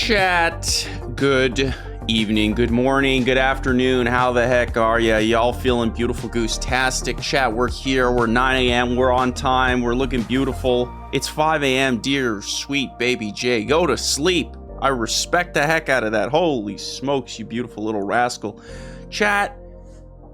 Chat, good evening, good morning, good afternoon. How the heck are ya? Y'all feeling beautiful, goose-tastic? Chat, we're here. We're 9 a.m. We're on time. We're looking beautiful. It's 5 a.m. Dear sweet baby Jay, go to sleep. I respect the heck out of that. Holy smokes, you beautiful little rascal. Chat,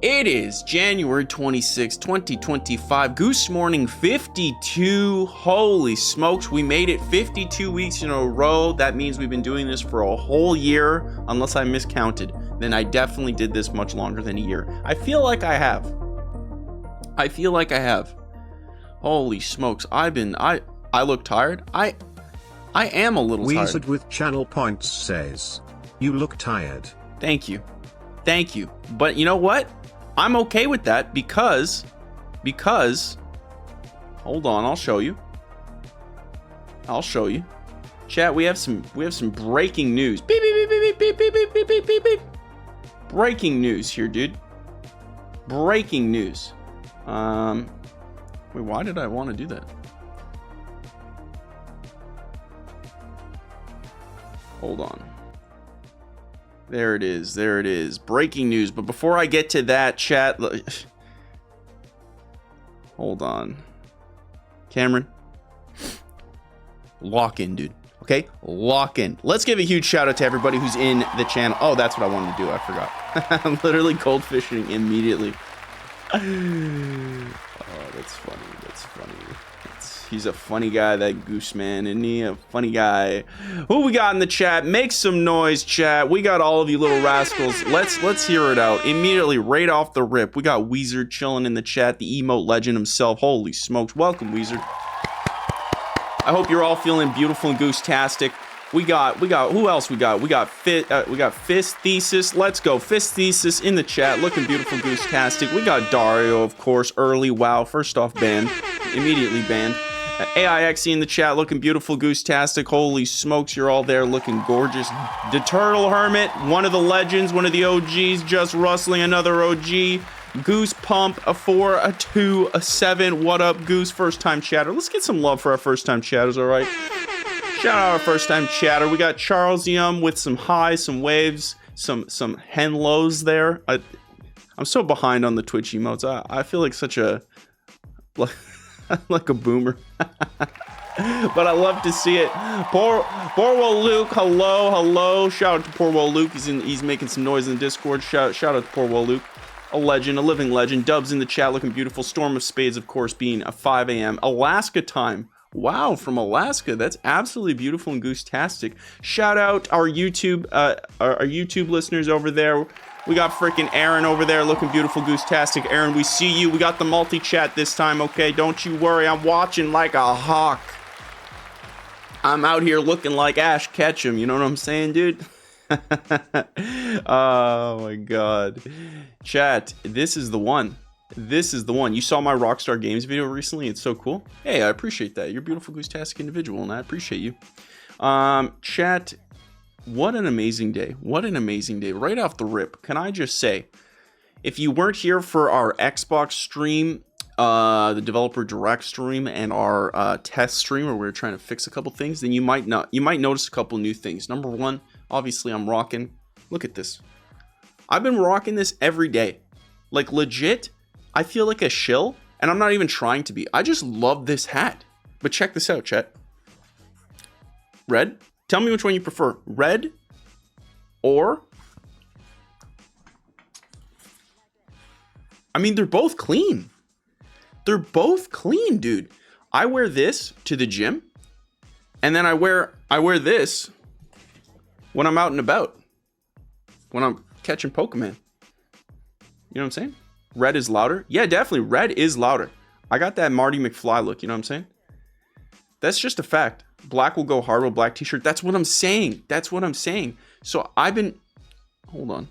it is January 26, 2025. Goose Morning 52. Holy smokes, we made it 52 weeks in a row. That means we've been doing this for a whole year, unless I miscounted. Then I definitely did this much longer than a year. I feel like I have. Holy smokes, I look tired. I am a little tired. Wizard with channel points says, you look tired. Thank you. But you know what? I'm okay with that because hold on, I'll show you. Chat, we have some breaking news. Beep beep beep beep beep beep beep beep beep beep beep. Breaking news here, dude. Breaking news. Wait, why did I want to do that? Hold on. There it is. Breaking news. But before I get to that, chat, hold on. Cameron, lock in, dude. Okay, lock in. Let's give a huge shout out to everybody who's in the channel. Oh, that's what I wanted to do. I forgot. I'm literally cold fishing immediately. Oh, that's funny. He's a funny guy, that Goose man, isn't he? A funny guy. Who we got in the chat? Make some noise, chat. We got all of you little rascals. Let's hear it out immediately, right off the rip. We got Wizard chilling in the chat, the emote legend himself. Holy smokes! Welcome, Wizard. I hope you're all feeling beautiful and goose-tastic. We got who else we got? We got Fist Thesis. Let's go. Fist Thesis in the chat, looking beautiful, goose-tastic. We got Dario, of course, early. Wow, first off banned, immediately banned. AIXE in the chat, looking beautiful, goose-tastic. Holy smokes, you're all there looking gorgeous. The Turtle Hermit, one of the legends, one of the OGs, just rustling another OG. Goose Pump, a 4, a 2, a 7. What up, Goose? First time chatter. Let's get some love for our first time chatters, all right? Shout out our first time chatter. We got Charles Yum with some highs, some waves, some hen lows there. I'm so behind on the Twitch emotes. I feel like such a like a boomer. But I love to see it. Porwell Luke, hello. Shout out to Porwell Luke. He's making some noise in the Discord. Shout out to Porwell Luke. A legend, a living legend. Dubs in the chat, looking beautiful. Storm of Spades, of course, being a 5 a.m. Alaska time. Wow, from Alaska. That's absolutely beautiful and goose-tastic. Shout out our YouTube listeners over there. We got freaking Aaron over there looking beautiful, goose-tastic. Aaron, we see you. We got the multi-chat this time, okay? Don't you worry. I'm watching like a hawk. I'm out here looking like Ash Ketchum. You know what I'm saying, dude? Oh, my God. Chat, this is the one. You saw my Rockstar Games video recently. It's so cool. Hey, I appreciate that. You're a beautiful, goose-tastic individual, and I appreciate you. Chat, what an amazing day. Right off the rip, can I just say, if you weren't here for our Xbox stream, the developer direct stream, and our test stream where we were trying to fix a couple things, then you might notice a couple new things. Number one, obviously I'm rocking, look at this. I've been rocking this every day. Like legit, I feel like a shill, and I'm not even trying to be. I just love this hat. But check this out, chat. Red? Tell me which one you prefer. Red or... I mean, they're both clean. Dude. I wear this to the gym, and then I wear this when I'm out and about. When I'm catching Pokemon. You know what I'm saying? Red is louder. Yeah, definitely. Red is louder. I got that Marty McFly look. You know what I'm saying? That's just a fact. Black will go hard with black t-shirt. That's what I'm saying. So I've been... Hold on.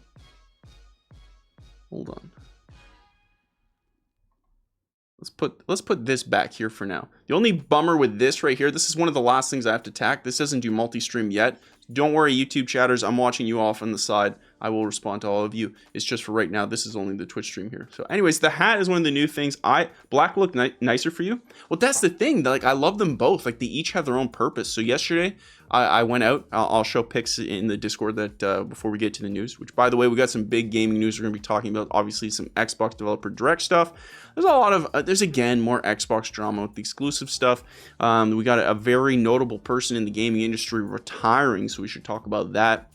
Let's put this back here for now. The only bummer with this right here, this is one of the last things I have to tack. This doesn't do multi-stream yet. Don't worry, YouTube chatters. I'm watching you off on the side. I will respond to all of you. It's just for right now. This is only the Twitch stream here. So anyways, the hat is one of the new things. Black look nicer for you. Well, that's the thing. Like, I love them both. Like, they each have their own purpose. So yesterday, I went out. I'll show pics in the Discord that before we get to the news, which, by the way, we got some big gaming news we're going to be talking about. Obviously, some Xbox Developer Direct stuff. There's a lot of, there's again, more Xbox drama with the exclusive stuff. We got a very notable person in the gaming industry retiring, so we should talk about that,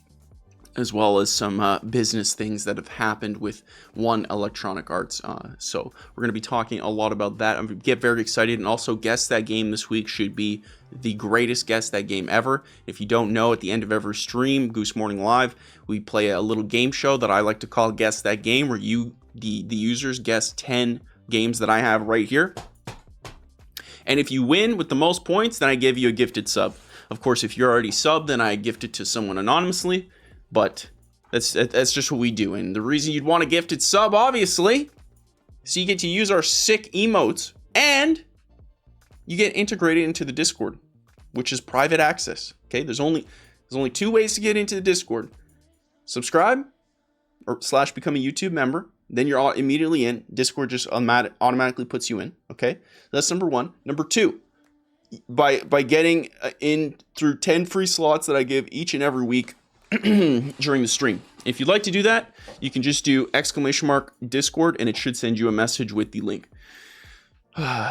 as well as some business things that have happened with One Electronic Arts. So we're going to be talking a lot about that. I'm get very excited. And also, Guess That Game this week should be the greatest Guess That Game ever. If you don't know, at the end of every stream, Goose Morning Live, we play a little game show that I like to call Guess That Game, where you, the users, guess 10 games that I have right here. And if you win with the most points, then I give you a gifted sub. Of course, if you're already subbed, then I gift it to someone anonymously. But that's just what we do. And the reason you'd want a gifted sub, obviously, so you get to use our sick emotes, and you get integrated into the Discord, which is private access. Okay, there's only 2 ways to get into the Discord: subscribe or / become a YouTube member. Then you're all immediately in. Discord just automatically puts you in. Okay, that's number 1. Number 2, by getting in through 10 free slots that I give each and every week during the stream. If you'd like to do that, you can just do !Discord, and it should send you a message with the link.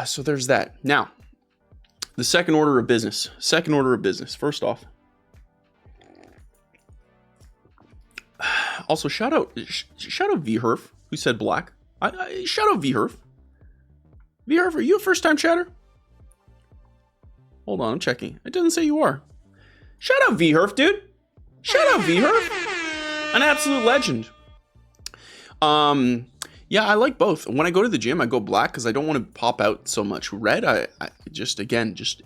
So there's that. Now, the second order of business. First off, also shout out VHerf, who said black. Shout out VHerf. VHerf, are you a first time chatter? Hold on, I'm checking. It doesn't say you are. Shout out VHerf, dude. Shout out VHerf. An absolute legend. Yeah, I like both. When I go to the gym, I go black because I don't want to pop out so much. Red, I just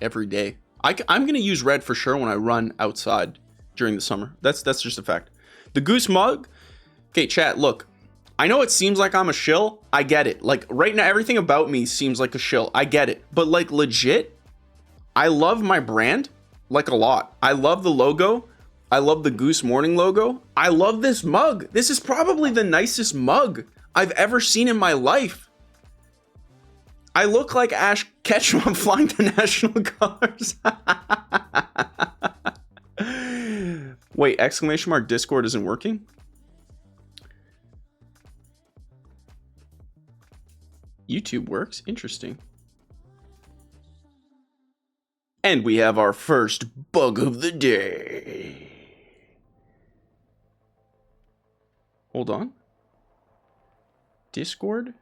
every day. I'm going to use red for sure when I run outside during the summer. That's just a fact. The Goose mug. Okay, chat, look. I know it seems like I'm a shill. I get it. Like, right now, everything about me seems like a shill. I get it. But, like, legit, I love my brand, like, a lot. I love the logo. I love the Goose Morning logo. I love this mug. This is probably the nicest mug I've ever seen in my life. I look like Ash Ketchum flying the national colors. Wait, ! Discord isn't working? YouTube works? Interesting. And we have our first bug of the day. Hold on. Discord?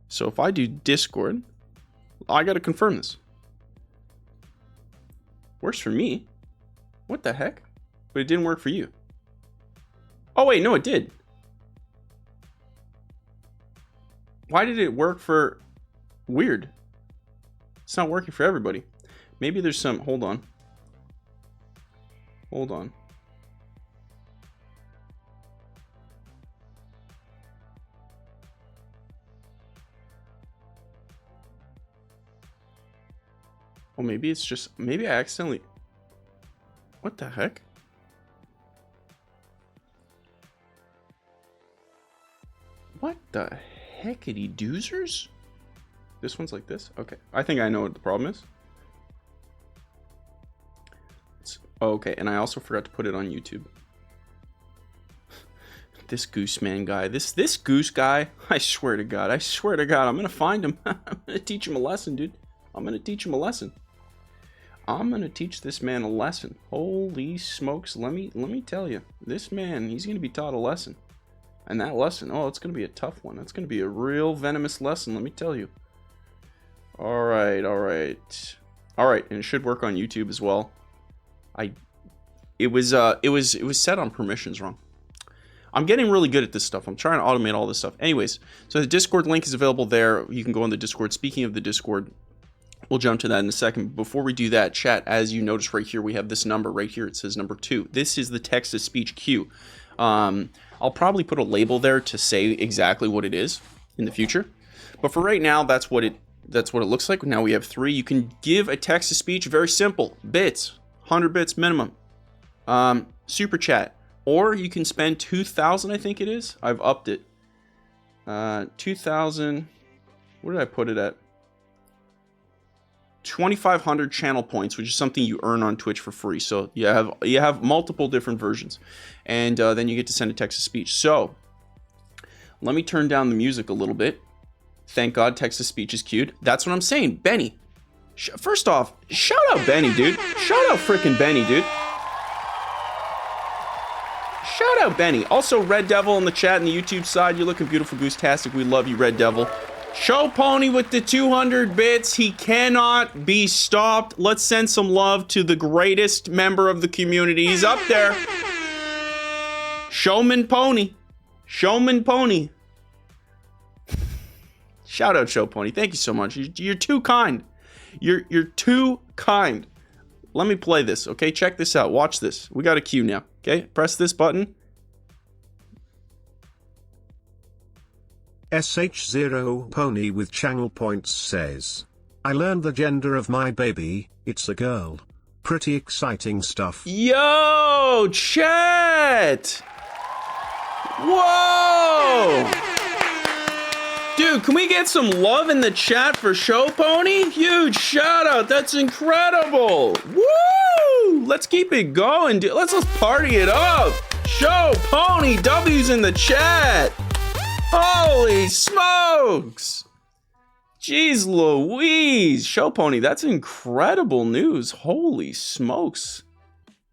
So if I do Discord, I gotta confirm this. Works for me. What the heck? But it didn't work for you. Oh wait, no, it did. Why did it work for... Weird. It's not working for everybody. Maybe there's some... Hold on. Hold on. Oh, maybe it's just... Maybe I accidentally... What the heck? What the heckity doozers? This one's like this? Okay. I think I know what the problem is. Okay, and I also forgot to put it on YouTube. This Goose Man guy. This Goose guy, I swear to God, I'm gonna find him. I'm gonna teach him a lesson, dude. I'm gonna teach him a lesson. I'm gonna teach this man a lesson. Holy smokes, let me tell you. This man, he's gonna be taught a lesson. And that lesson, oh, it's gonna be a tough one. That's gonna be a real venomous lesson, let me tell you. Alright, and it should work on YouTube as well. It was set on permissions wrong. I'm getting really good at this stuff. I'm trying to automate all this stuff. Anyways, so the Discord link is available there. You can go on the Discord. Speaking of the Discord, we'll jump to that in a second. Before we do that, chat, as you notice right here, we have this number right here. It says number 2. This is the text-to-speech queue. I'll probably put a label there to say exactly what it is in the future. But for right now, that's what it looks like. Now we have 3. You can give a text-to-speech, very simple, bits. 100 bits minimum. Super chat. Or you can spend 2,000, I think it is. I've upped it. 2,000. What did I put it at? 2,500 channel points, which is something you earn on Twitch for free. So you have multiple different versions, and then you get to send a text to speech. So let me turn down the music a little bit. Thank God text to speech is queued. That's what I'm saying, Benny. First off, shout out Benny, dude. Shout out frickin' Benny, dude. Shout out Benny. Also, Red Devil in the chat and the YouTube side. You're looking beautiful, Goose-tastic. We love you, Red Devil. Show Pony with the 200 bits. He cannot be stopped. Let's send some love to the greatest member of the community. He's up there. Showman Pony. Showman Pony. Shout out Show Pony. Thank you so much. You're too kind. You're too kind. Let me play this, okay? Check this out. Watch this. We got a cue now, okay? Press this button. SH0 Pony with channel points says, I learned the gender of my baby, it's a girl. Pretty exciting stuff. Yo, chat! Whoa! Dude, can we get some love in the chat for Show Pony? Huge shout out, that's incredible! Woo! Let's keep it going, dude. Let's party it up! Show Pony, W's in the chat! Holy smokes! Jeez Louise! Show Pony, that's incredible news. Holy smokes.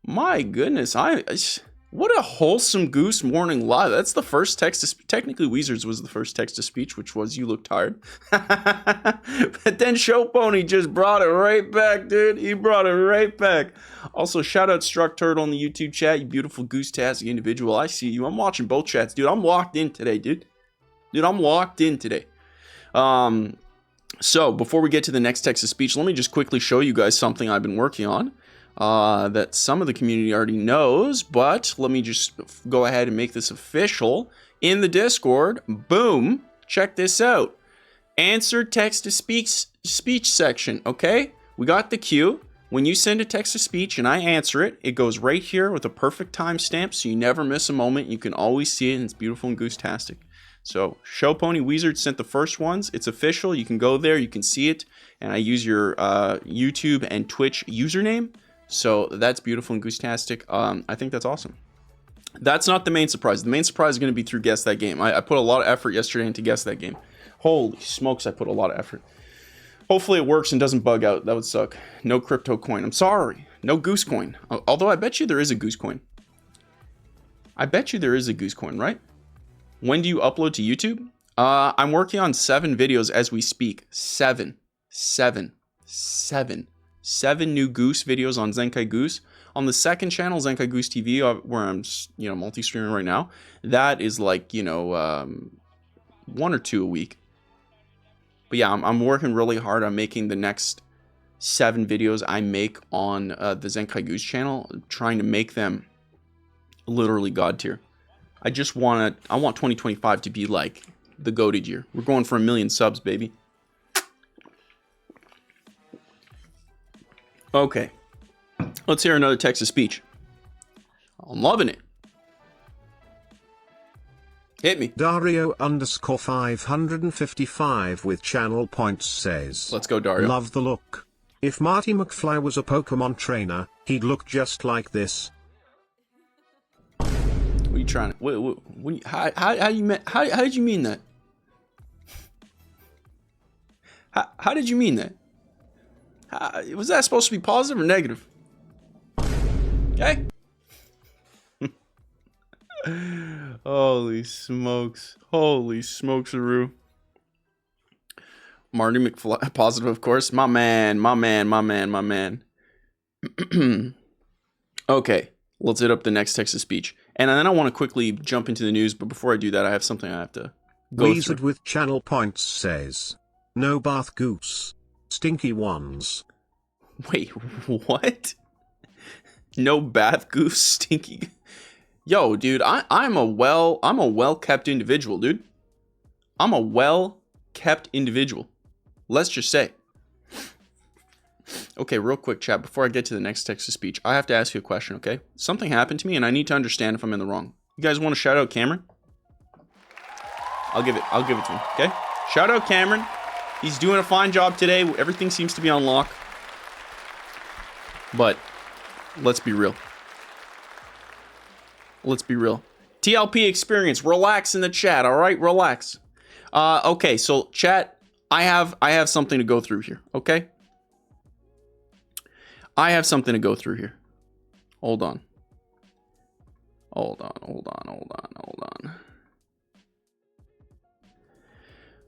My goodness, what a wholesome Goose Morning live. That's the first text to speech. Technically, Weezer's was the first text to speech, which was, you look tired. But then Show Pony just brought it right back, dude. He brought it right back. Also, shout out Struck Turtle in the YouTube chat, you beautiful Goose-tastic individual. I see you. I'm watching both chats, dude. I'm locked in today, dude. Dude, I'm locked in today. So, before we get to the next text to speech, let me just quickly show you guys something I've been working on. That some of the community already knows, but let me just go ahead and make this official in the Discord. Boom. Check this out. Answer text to speech section, okay? We got the queue. When you send a text to speech and I answer it, it goes right here with a perfect timestamp, so you never miss a moment. You can always see it, and it's beautiful and Goose-tastic. So, Show Pony Weezer sent the first ones. It's official. You can go there. You can see it. And I use your YouTube and Twitch username. So, that's beautiful and Goose-tastic. I think that's awesome. That's not the main surprise. The main surprise is going to be through Guess That Game. I put a lot of effort yesterday into Guess That Game. Holy smokes, I put a lot of effort. Hopefully it works and doesn't bug out. That would suck. No crypto coin. I'm sorry. No Goose coin. Although I bet you there is a Goose coin. I bet you there is a Goose coin, right? When do you upload to YouTube? I'm working on 7 videos as we speak. 7 new Goose videos on Zenkai Goose. On the second channel, Zenkai Goose TV, where I'm, multi-streaming right now, that is like, 1 or 2 a week. But yeah, I'm working really hard on making the next 7 videos I make on the Zenkai Goose channel, trying to make them literally god tier. I want 2025 to be like the goated year. We're going for 1 million subs, baby. Okay. Let's hear another text to speech. I'm loving it. Hit me. Dario _ 555 with channel points says, Let's go, Dario. Love the look. If Marty McFly was a Pokemon trainer, he'd look just like this. What are you trying to? How did you mean that? How did you mean that? Was that supposed to be positive or negative? Okay. Holy smokes! Holy smokes-a-roo. Marty McFly, positive, of course. My man. Okay, let's hit up the next text to speech. And then I want to quickly jump into the news, but before I do that, I have something I have to go through. with channel points says, no bath goose. Stinky ones. Wait, what? No bath goose, stinky. Yo, dude, I'm a well-kept individual, dude. I'm a well-kept individual. Let's just say. Okay, real quick, chat. Before I get to the next text to speech, I have to ask you a question, okay? Something happened to me, and I need to understand if I'm in the wrong. You guys want to shout out Cameron? I'll give it to him, okay? Shout out Cameron. He's doing a fine job today. Everything seems to be on lock. But let's be real. Let's be real. TLP experience. Relax in the chat, all right? Relax. Okay, so chat, I have something to go through here, okay? I have something to go through here. Hold on.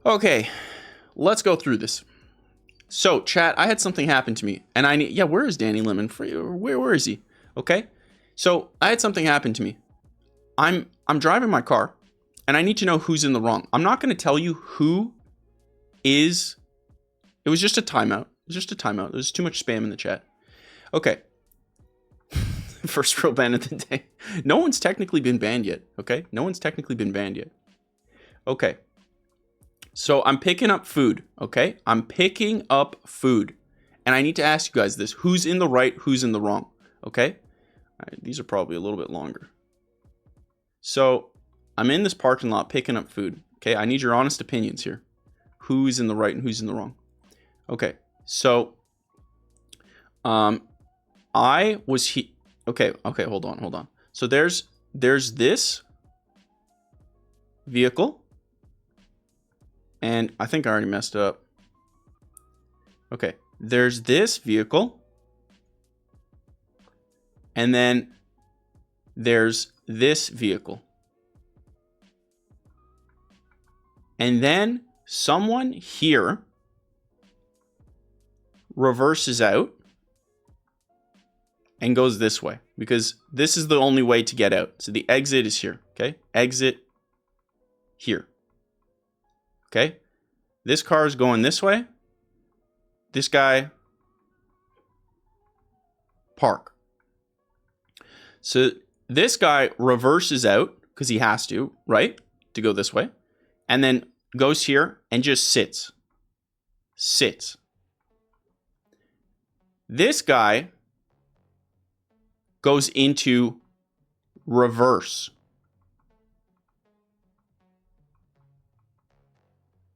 Okay, let's go through this. So, chat, I had something happen to me, and I need. Yeah, where is Danny Lemon? Where is he? Okay, so I had something happen to me. I'm driving my car, and I need to know who's in the wrong. I'm not going to tell you who is. It was just a timeout. There's too much spam in the chat. Okay. First real ban of the day. No one's technically been banned yet. Okay, no one's technically been banned yet. Okay. So I'm picking up food, okay? I'm picking up food. And I need to ask you guys this. Who's in the right? Who's in the wrong? Okay? All right, these are probably a little bit longer. So I'm in this parking lot picking up food. Okay? I need your honest opinions here. Who's in the right and who's in the wrong? Okay. So I was okay, hold on. So there's this vehicle. And I think I already messed up. Okay, there's this vehicle. And then there's this vehicle. And then someone here reverses out and goes this way. Because this is the only way to get out. So the exit is here, okay? Exit here. Okay, this car is going this way. This guy, park. So this guy reverses out because he has to, right? To go this way. And then goes here and just sits. Sits. This guy goes into reverse.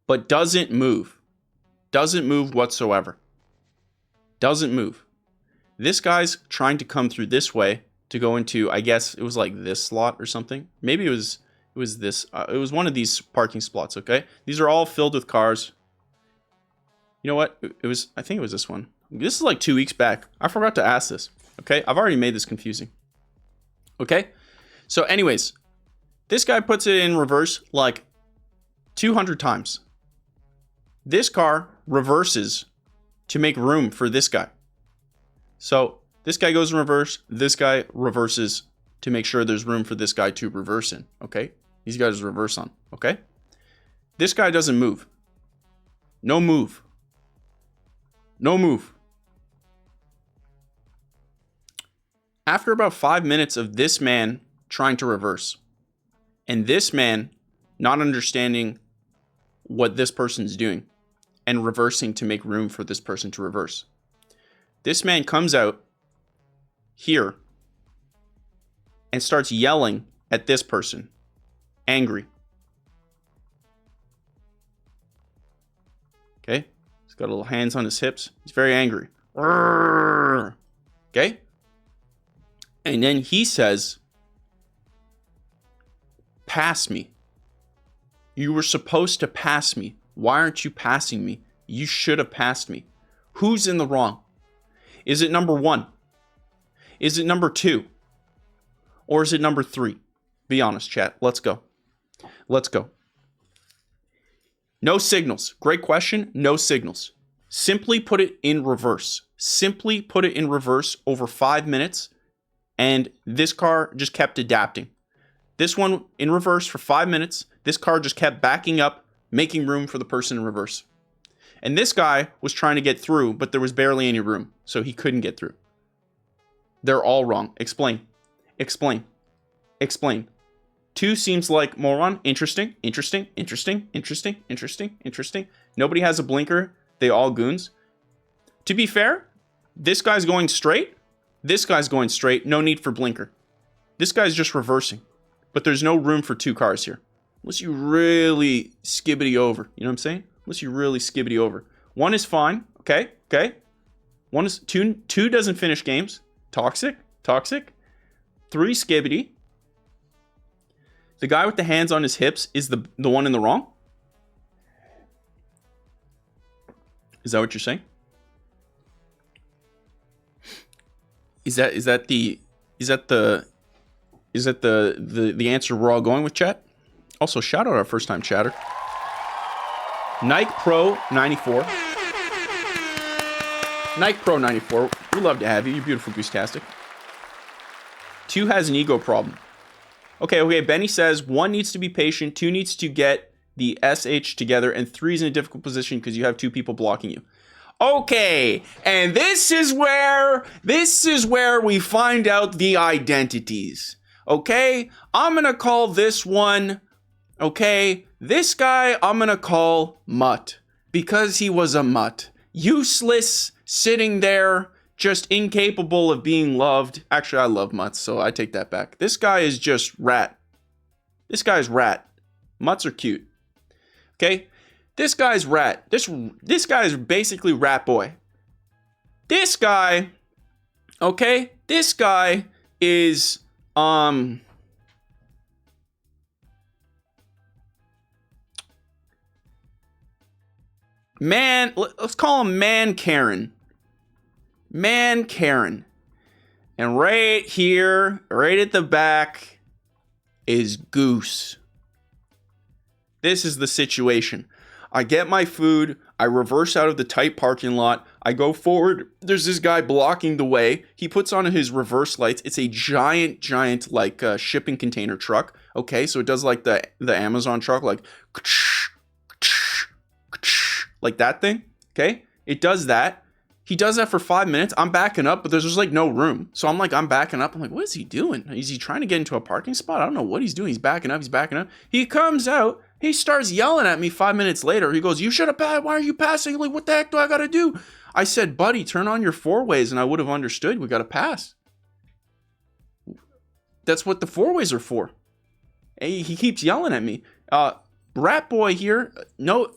But doesn't move. Doesn't move whatsoever. Doesn't move. This guy's trying to come through this way to go into, I guess it was like this slot or something. Maybe it was this. It was one of these parking spots, okay? These are all filled with cars. You know what? I think it was this one. This is like 2 weeks back. I forgot to ask this, okay? I've already made this confusing. Okay? So anyways, this guy puts it in reverse like 200 times. This car reverses to make room for this guy. So this guy goes in reverse. This guy reverses to make sure there's room for this guy to reverse in. Okay? He's got his reverse on. Okay? This guy doesn't move. No move. No move. After about 5 minutes of this man trying to reverse, and this man not understanding what this person's doing, and reversing to make room for this person to reverse. This man comes out here and starts yelling at this person, angry. Okay? He's got little hands on his hips. He's very angry. Okay? And then he says, "Pass me. You were supposed to pass me. Why aren't you passing me? You should have passed me." Who's in the wrong? Is it number 1? Is it number 2? Or is it number 3? Be honest, chat. Let's go. Let's go. No signals. Great question. No signals. Simply put it in reverse. Simply put it in reverse over 5 minutes. And this car just kept adapting. This one in reverse for 5 minutes. This car just kept backing up, making room for the person in reverse. And this guy was trying to get through, but there was barely any room, so he couldn't get through. They're all wrong. Explain. Explain. Explain. 2 seems like moron. Interesting. Interesting. Interesting. Interesting. Interesting. Interesting. Nobody has a blinker. They all goons. To be fair, This guy's going straight. This guy's going straight. No need for blinker. This guy's just reversing. But there's no room for 2 cars here. Unless you really skibbity over. You know what I'm saying? Unless you really skibbity over. 1 is fine. Okay. Okay. 1 is... 2 doesn't finish games. Toxic. Toxic. 3 skibbity. The guy with the hands on his hips is the one in the wrong? Is that what you're saying? Is that the answer we're all going with, chat? Also, shout out our first time chatter. Nike Pro 94. Nike Pro 94. We love to have you. You're beautiful, Goosetastic. 2 has an ego problem. Okay. Benny says 1 needs to be patient, 2 needs to get the SH together, and 3 is in a difficult position because you have 2 people blocking you. Okay, and this is where we find out the identities. Okay, I'm gonna call this one. Okay, this guy I'm gonna call Mutt because he was a mutt, useless, sitting there, just incapable of being loved. Actually, I love mutts, so I take that back. This guy is just rat. This guy's rat. Mutts are cute. Okay. This guy's rat. This guy's basically rat boy. This guy, okay? This guy is man, let's call him Man Karen. Man Karen. And right here, right at the back is Goose. This is the situation. I get my food, I reverse out of the tight parking lot, I go forward, there's this guy blocking the way, he puts on his reverse lights, it's a giant like shipping container truck, okay, so it does like the Amazon truck, like that thing, okay, it does that, he does that for 5 minutes, I'm backing up, but there's just like no room, so I'm backing up, I'm like, what is he doing? Is he trying to get into a parking spot? I don't know what he's doing, he's backing up, he comes out, he starts yelling at me 5 minutes later. He goes, you should have passed. Why are you passing? Like, what the heck do I got to do? I said, buddy, turn on your 4-ways and I would have understood. We got to pass. That's what the 4-ways are for. Hey, he keeps yelling at me. Rat Boy here, no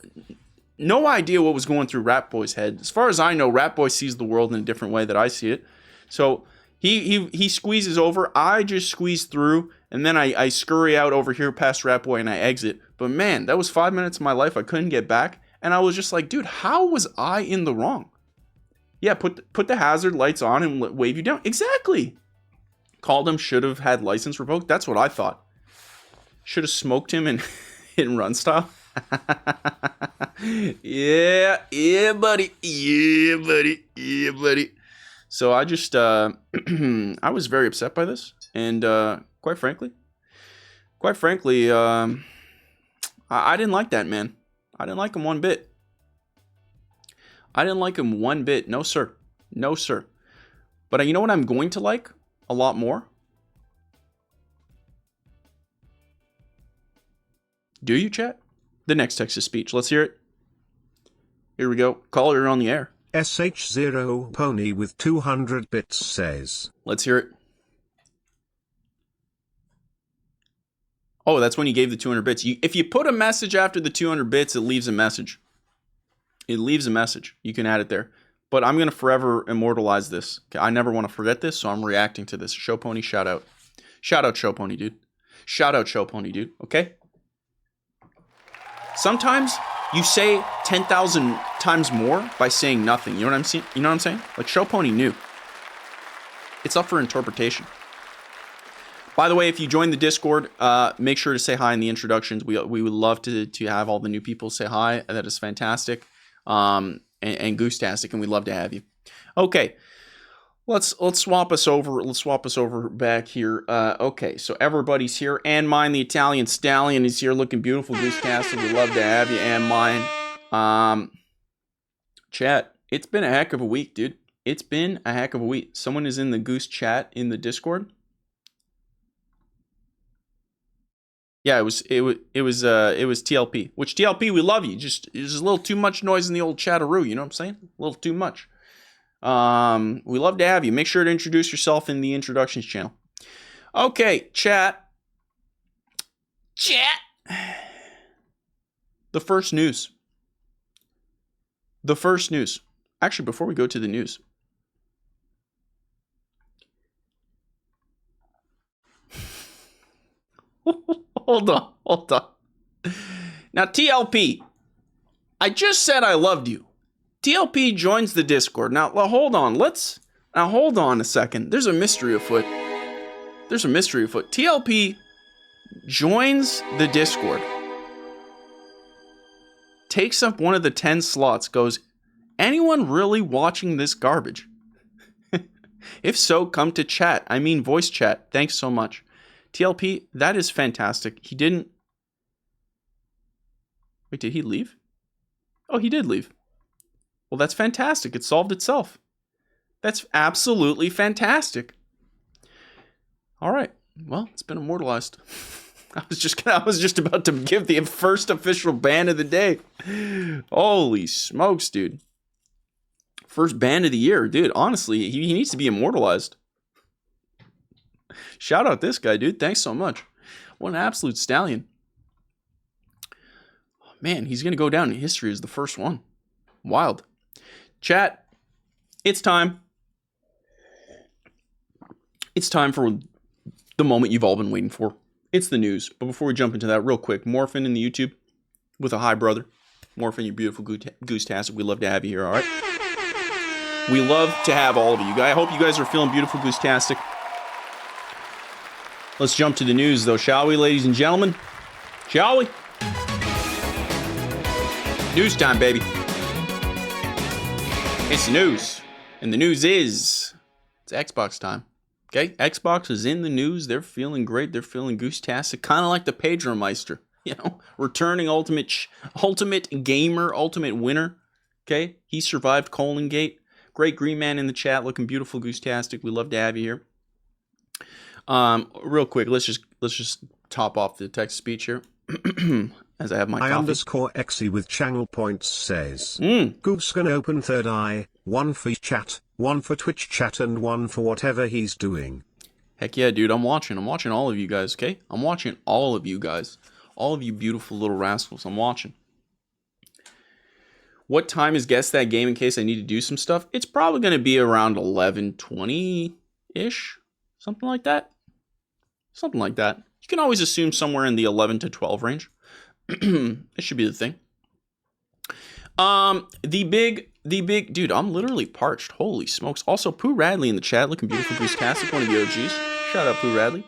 idea what was going through Rat Boy's head. As far as I know, Rat Boy sees the world in a different way that I see it. So he squeezes over. I just squeeze through. And then I scurry out over here past Rat Boy and I exit. But man, that was 5 minutes of my life. I couldn't get back. And I was just like, dude, how was I in the wrong? Yeah, put the hazard lights on and wave you down. Exactly. Called him, should have had license revoked. That's what I thought. Should have smoked him in hit and run style. Yeah, buddy. So I just, I was very upset by this. And quite frankly, I didn't like that man. I didn't like him one bit. No, sir. But you know what I'm going to like a lot more? Do you, chat? The next text to speech. Let's hear it. Here we go. Caller, you're on the air. SH0 Pony with 200 bits says. Let's hear it. Oh, that's when you gave the 200 bits. If you put a message after the 200 bits, it leaves a message. You can add it there. But I'm going to forever immortalize this. Okay, I never want to forget this, so I'm reacting to this. Show Pony, shout out. Shout out, Show Pony, dude. Okay? Sometimes you say 10,000 times more by saying nothing. You know what I'm saying? Like Show Pony knew. It's up for interpretation. By the way, if you join the Discord, make sure to say hi in the introductions. We would love to have all the new people say hi. That is fantastic. And Goosetastic, and we'd love to have you. Okay. Let's swap us over. Let's swap us over back here. Okay, so everybody's here. And mine, the Italian stallion, is here looking beautiful. Goosetastic, we'd love to have you. And mine. Chat, it's been a heck of a week, dude. It's been a heck of a week. Someone is in the Goose chat in the Discord. Yeah, it was TLP. Which TLP, we love you. Just there's a little too much noise in the old chatteroo. You know what I'm saying? A little too much. We love to have you. Make sure to introduce yourself in the introductions channel. Okay, chat. The first news. Actually, before we go to the news. Hold on. Now, TLP, I just said I loved you. TLP joins the Discord. Now, hold on. Hold on a second. There's a mystery afoot. TLP joins the Discord. Takes up one of the 10 slots. Goes, anyone really watching this garbage? If so, come to chat. I mean voice chat. Thanks so much. TLP, that is fantastic. He didn't... Wait, did he leave? Oh, he did leave. Well, that's fantastic. It solved itself. That's absolutely fantastic. All right. Well, it's been immortalized. I was just about to give the first official ban of the day. Holy smokes, dude. First ban of the year. Dude, honestly, he needs to be immortalized. Shout out this guy, dude. Thanks so much. What an absolute stallion. Oh, man, he's going to go down in history as the first one. Wild. Chat, it's time. It's time for the moment you've all been waiting for. It's the news. But before we jump into that, real quick, Morphin in the YouTube with a hi, brother. Morphin, you beautiful goose-tastic. We love to have you here, all right? We love to have all of you. I hope you guys are feeling beautiful goose-tastic. Let's jump to the news, though, shall we, ladies and gentlemen? Shall we? News time, baby. It's news. And the news is... It's Xbox time. Okay? Xbox is in the news. They're feeling great. They're feeling goose-tastic. Kind of like the Pedro Meister. You know? Returning ultimate gamer, ultimate winner. Okay? He survived Colon Gate. Great Green Man in the chat. Looking beautiful goose-tastic. We love to have you here. Real quick, let's just top off the text speech here. As I have my coffee. I_XE with channel points says, Goose gonna open third eye, one for chat, one for Twitch chat, and one for whatever he's doing. Heck yeah, dude, I'm watching all of you guys, okay? I'm watching all of you guys. All of you beautiful little rascals, I'm watching. What time is Guess That Game in case I need to do some stuff? It's probably going to be around 11:20-ish. Something like that. Something like that. You can always assume somewhere in the 11 to 12 range. It should be the thing. The big, dude, I'm literally parched. Holy smokes. Also, Pooh Radley in the chat, looking beautiful, goose-tastic, one of the OGs. Shout out Pooh Radley.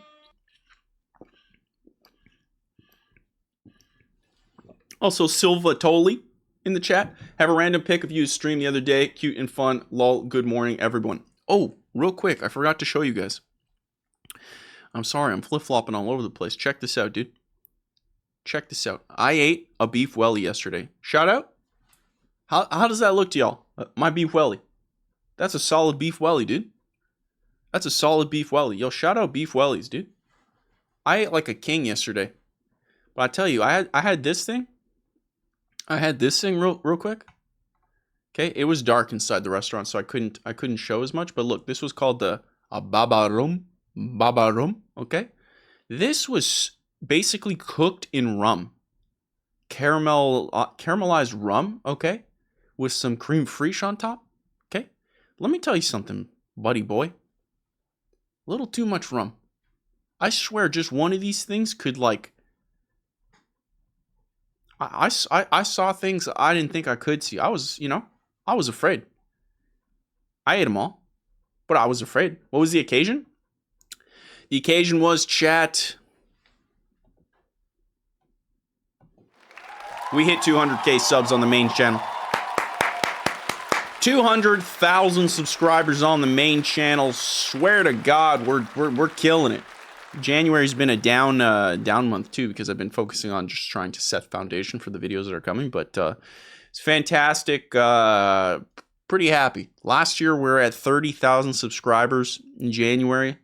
Also, Silva Toli in the chat. Have a random pic of you stream the other day. Cute and fun. Lol. Good morning, everyone. Oh, real quick. I forgot to show you guys. I'm sorry. I'm flip-flopping all over the place. Check this out, dude. Check this out. I ate a beef welly yesterday. Shout out. How does that look to y'all? My beef welly. That's a solid beef welly, dude. That's a solid beef welly. Yo, shout out beef wellies, dude. I ate like a king yesterday. But I tell you, I had this thing. I had this thing real quick. Okay, it was dark inside the restaurant, so I couldn't show as much. But look, this was called the babarum. Okay, this was basically cooked in rum, caramelized rum. Okay, with some cream fraiche on top. Okay, let me tell you something, buddy boy. A little too much rum. I swear, just one of these things could like. I saw things I didn't think I could see. I was afraid. I ate them all, but I was afraid. What was the occasion? The occasion was, chat, we hit 200k subs on the main channel. 200,000 subscribers on the main channel. Swear to God, we're killing it. January's been a down month too, because I've been focusing on just trying to set foundation for the videos that are coming. But it's fantastic. Pretty happy. Last year we were at 30,000 subscribers in January,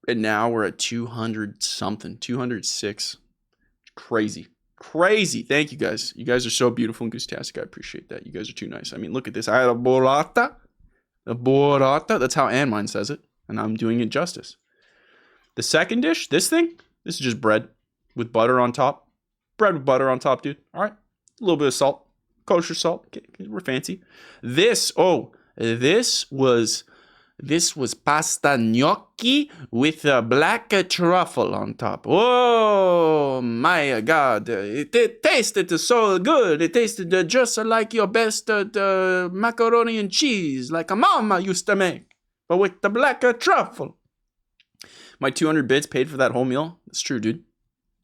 and now we're at 200 something, 206. Crazy. Thank you guys. You guys are so beautiful and goose-tastic. I appreciate that. You guys are too nice. I mean, look at this. I had a burrata. The burrata. That's how Ann mine says it, and I'm doing it justice. The second dish, this thing, this is just bread with butter on top. Bread with butter on top, dude. All right. A little bit of salt. Kosher salt. Okay, we're fancy. This was pasta gnocchi with a black truffle on top. Oh my God. It tasted so good. It tasted just like your best macaroni and cheese, like a mama used to make, but with the black truffle. My 200 bits paid for that whole meal. It's true, dude.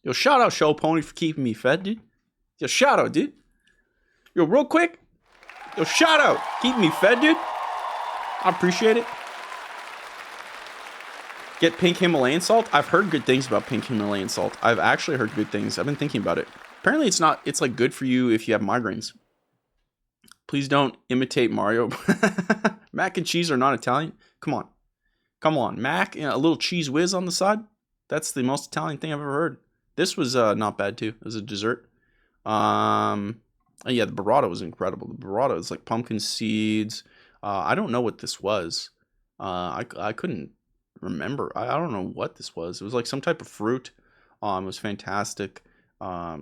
Yo, shout out Show Pony for keeping me fed, dude. Yo, shout out, dude. Yo, real quick. Yo, shout out. Keeping me fed, dude. I appreciate it. Get pink Himalayan salt. I've heard good things about pink Himalayan salt. I've actually heard good things. I've been thinking about it. Apparently it's like good for you if you have migraines. Please don't imitate Mario. Mac and cheese are not Italian. Come on. Mac and a little cheese whiz on the side. That's the most Italian thing I've ever heard. This was not bad too. It was a dessert. Yeah, the burrata was incredible. The burrata is like pumpkin seeds. I don't know what this was. I couldn't remember. I don't know what this was. It was like some type of fruit. It was fantastic. There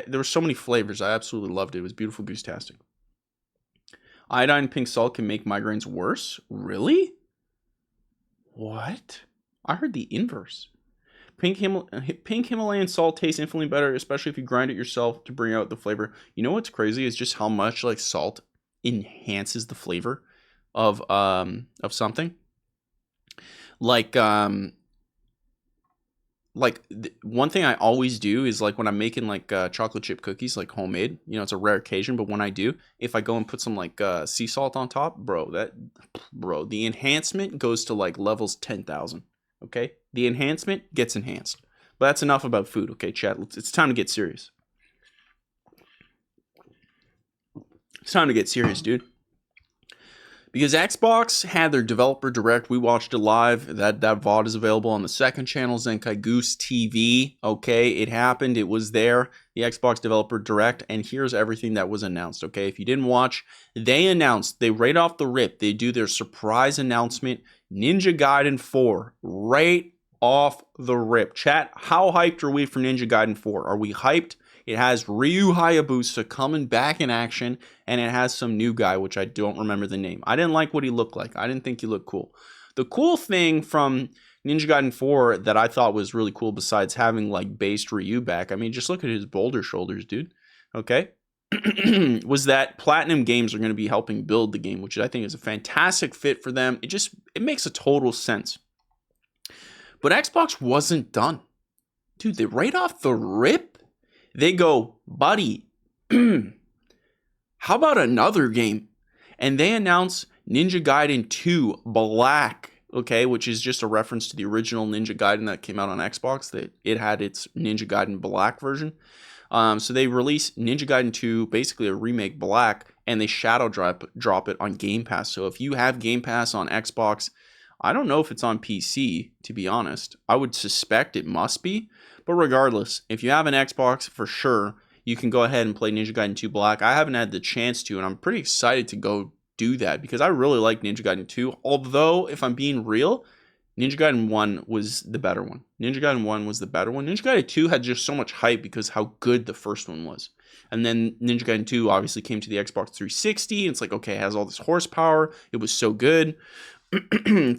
were so many flavors. I absolutely loved it. It was beautiful goose-tastic. Iodine pink salt can make migraines worse. Really? What? I heard the inverse. Pink Himalayan salt tastes infinitely better, especially if you grind it yourself to bring out the flavor. You know what's crazy is just how much like salt enhances the flavor of something. One thing I always do is like when I'm making like chocolate chip cookies, like homemade, you know, it's a rare occasion, but when I do, if I go and put some like sea salt on top, the enhancement goes to like levels 10,000. Okay. The enhancement gets enhanced, but that's enough about food. Okay, chat. It's time to get serious. It's time to get serious, dude. Because Xbox had their developer direct, we watched it live. That VOD is available on the second channel, Zenkaigoose TV. Okay, it happened. It was there, the Xbox developer direct, and here's everything that was announced. Okay, if you didn't watch, they announced, right off the rip, they do their surprise announcement, Ninja Gaiden 4, right off the rip. Chat, how hyped are we for Ninja Gaiden 4? Are we hyped? It has Ryu Hayabusa coming back in action, and it has some new guy, which I don't remember the name. I didn't like what he looked like. I didn't think he looked cool. The cool thing from Ninja Gaiden 4 that I thought was really cool, besides having like based Ryu back, I mean, just look at his boulder shoulders, dude. Okay? Was that Platinum Games are going to be helping build the game, which I think is a fantastic fit for them. It makes a total sense. But Xbox wasn't done. Dude, they right off the rip, they go, buddy, how about another game? And they announce Ninja Gaiden 2 Black, okay, which is just a reference to the original Ninja Gaiden that came out on Xbox. It had its Ninja Gaiden Black version. So they released Ninja Gaiden 2, basically a remake Black, and they shadow drop it on Game Pass. So if you have Game Pass on Xbox, I don't know if it's on PC, to be honest. I would suspect it must be. But regardless, if you have an Xbox, for sure, you can go ahead and play Ninja Gaiden 2 Black. I haven't had the chance to, and I'm pretty excited to go do that because I really like Ninja Gaiden 2. Although, if I'm being real, Ninja Gaiden 1 was the better one. Ninja Gaiden 1 was the better one. Ninja Gaiden 2 had just so much hype because how good the first one was. And then Ninja Gaiden 2 obviously came to the Xbox 360. And it's like, okay, it has all this horsepower. It was so good.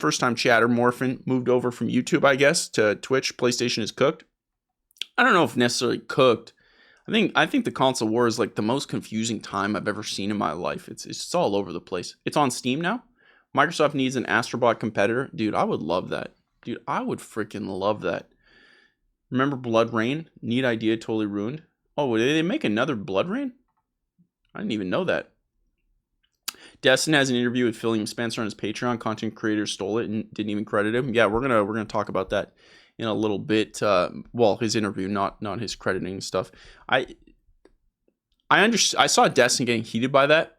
First time chatter Morphin moved over from YouTube, I guess, to Twitch. PlayStation is cooked. I don't know if necessarily cooked. I think the console war is like the most confusing time I've ever seen in my life. It's all over the place. It's on Steam now. Microsoft needs an Astrobot competitor. Dude, I would love that. Dude, I would freaking love that. Remember Blood Rain? Neat idea, totally ruined. Oh, did they make another Blood Rain? I didn't even know that. Destin has an interview with Philly Spencer on his Patreon. Content creator stole it and didn't even credit him. Yeah, we're gonna talk about that in a little bit. Well, his interview, not his crediting stuff. I saw Destin getting heated by that.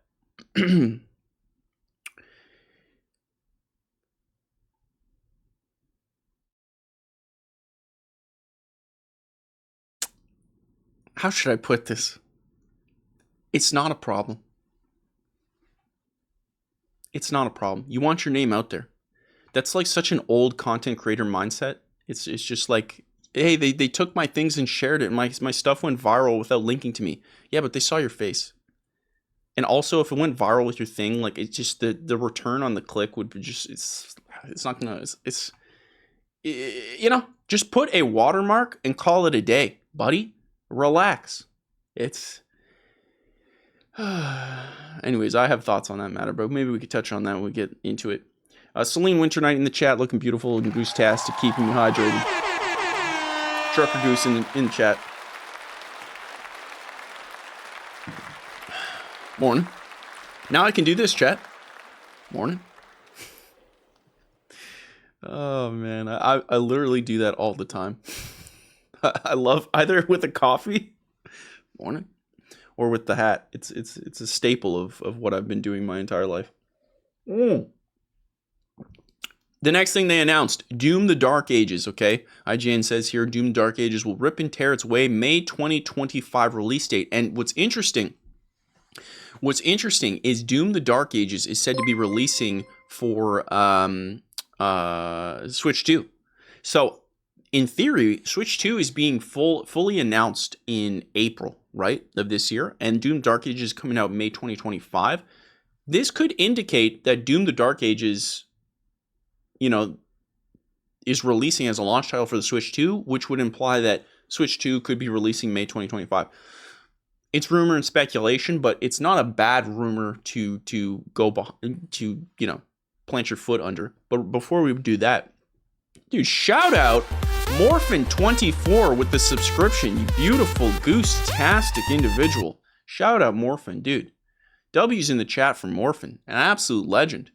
How should I put this? It's not a problem. it's not a problem. You want your name out there. That's like such an old content creator mindset. It's just like, hey, they took my things and shared it, and my stuff went viral without linking to me. Yeah, but they saw your face. And also, if it went viral with your thing, like, it's just the return on the click would be just, it's not gonna, it's you know, just put a watermark and call it a day, buddy. Relax. It's anyways, I have thoughts on that matter, but maybe we could touch on that when we get into it. Celine Winter Night in the chat, looking beautiful and goose-tastic, keeping me hydrated. Trucker Goose in the chat. Morning. Now I can do this, chat. Morning. Oh man, I literally do that all the time. I love either with a coffee, morning, or with the hat. It's a staple of what I've been doing my entire life. The next thing they announced, Doom the Dark Ages, okay? IGN says here, Doom Dark Ages will rip and tear its way, May 2025 release date. And what's interesting is Doom the Dark Ages is said to be releasing for Switch 2. So, in theory, Switch 2 is being fully announced in April, right, of this year. And Doom Dark Ages is coming out May 2025. This could indicate that Doom the Dark Ages, you know, is releasing as a launch title for the Switch 2, which would imply that Switch 2 could be releasing May 2025. It's rumor and speculation, but it's not a bad rumor to go behind, to, you know, plant your foot under. But before we do that, dude, shout out Morphin24 with the subscription. You beautiful goose-tastic individual. Shout out Morphin, dude. W's in the chat from Morphin, an absolute legend.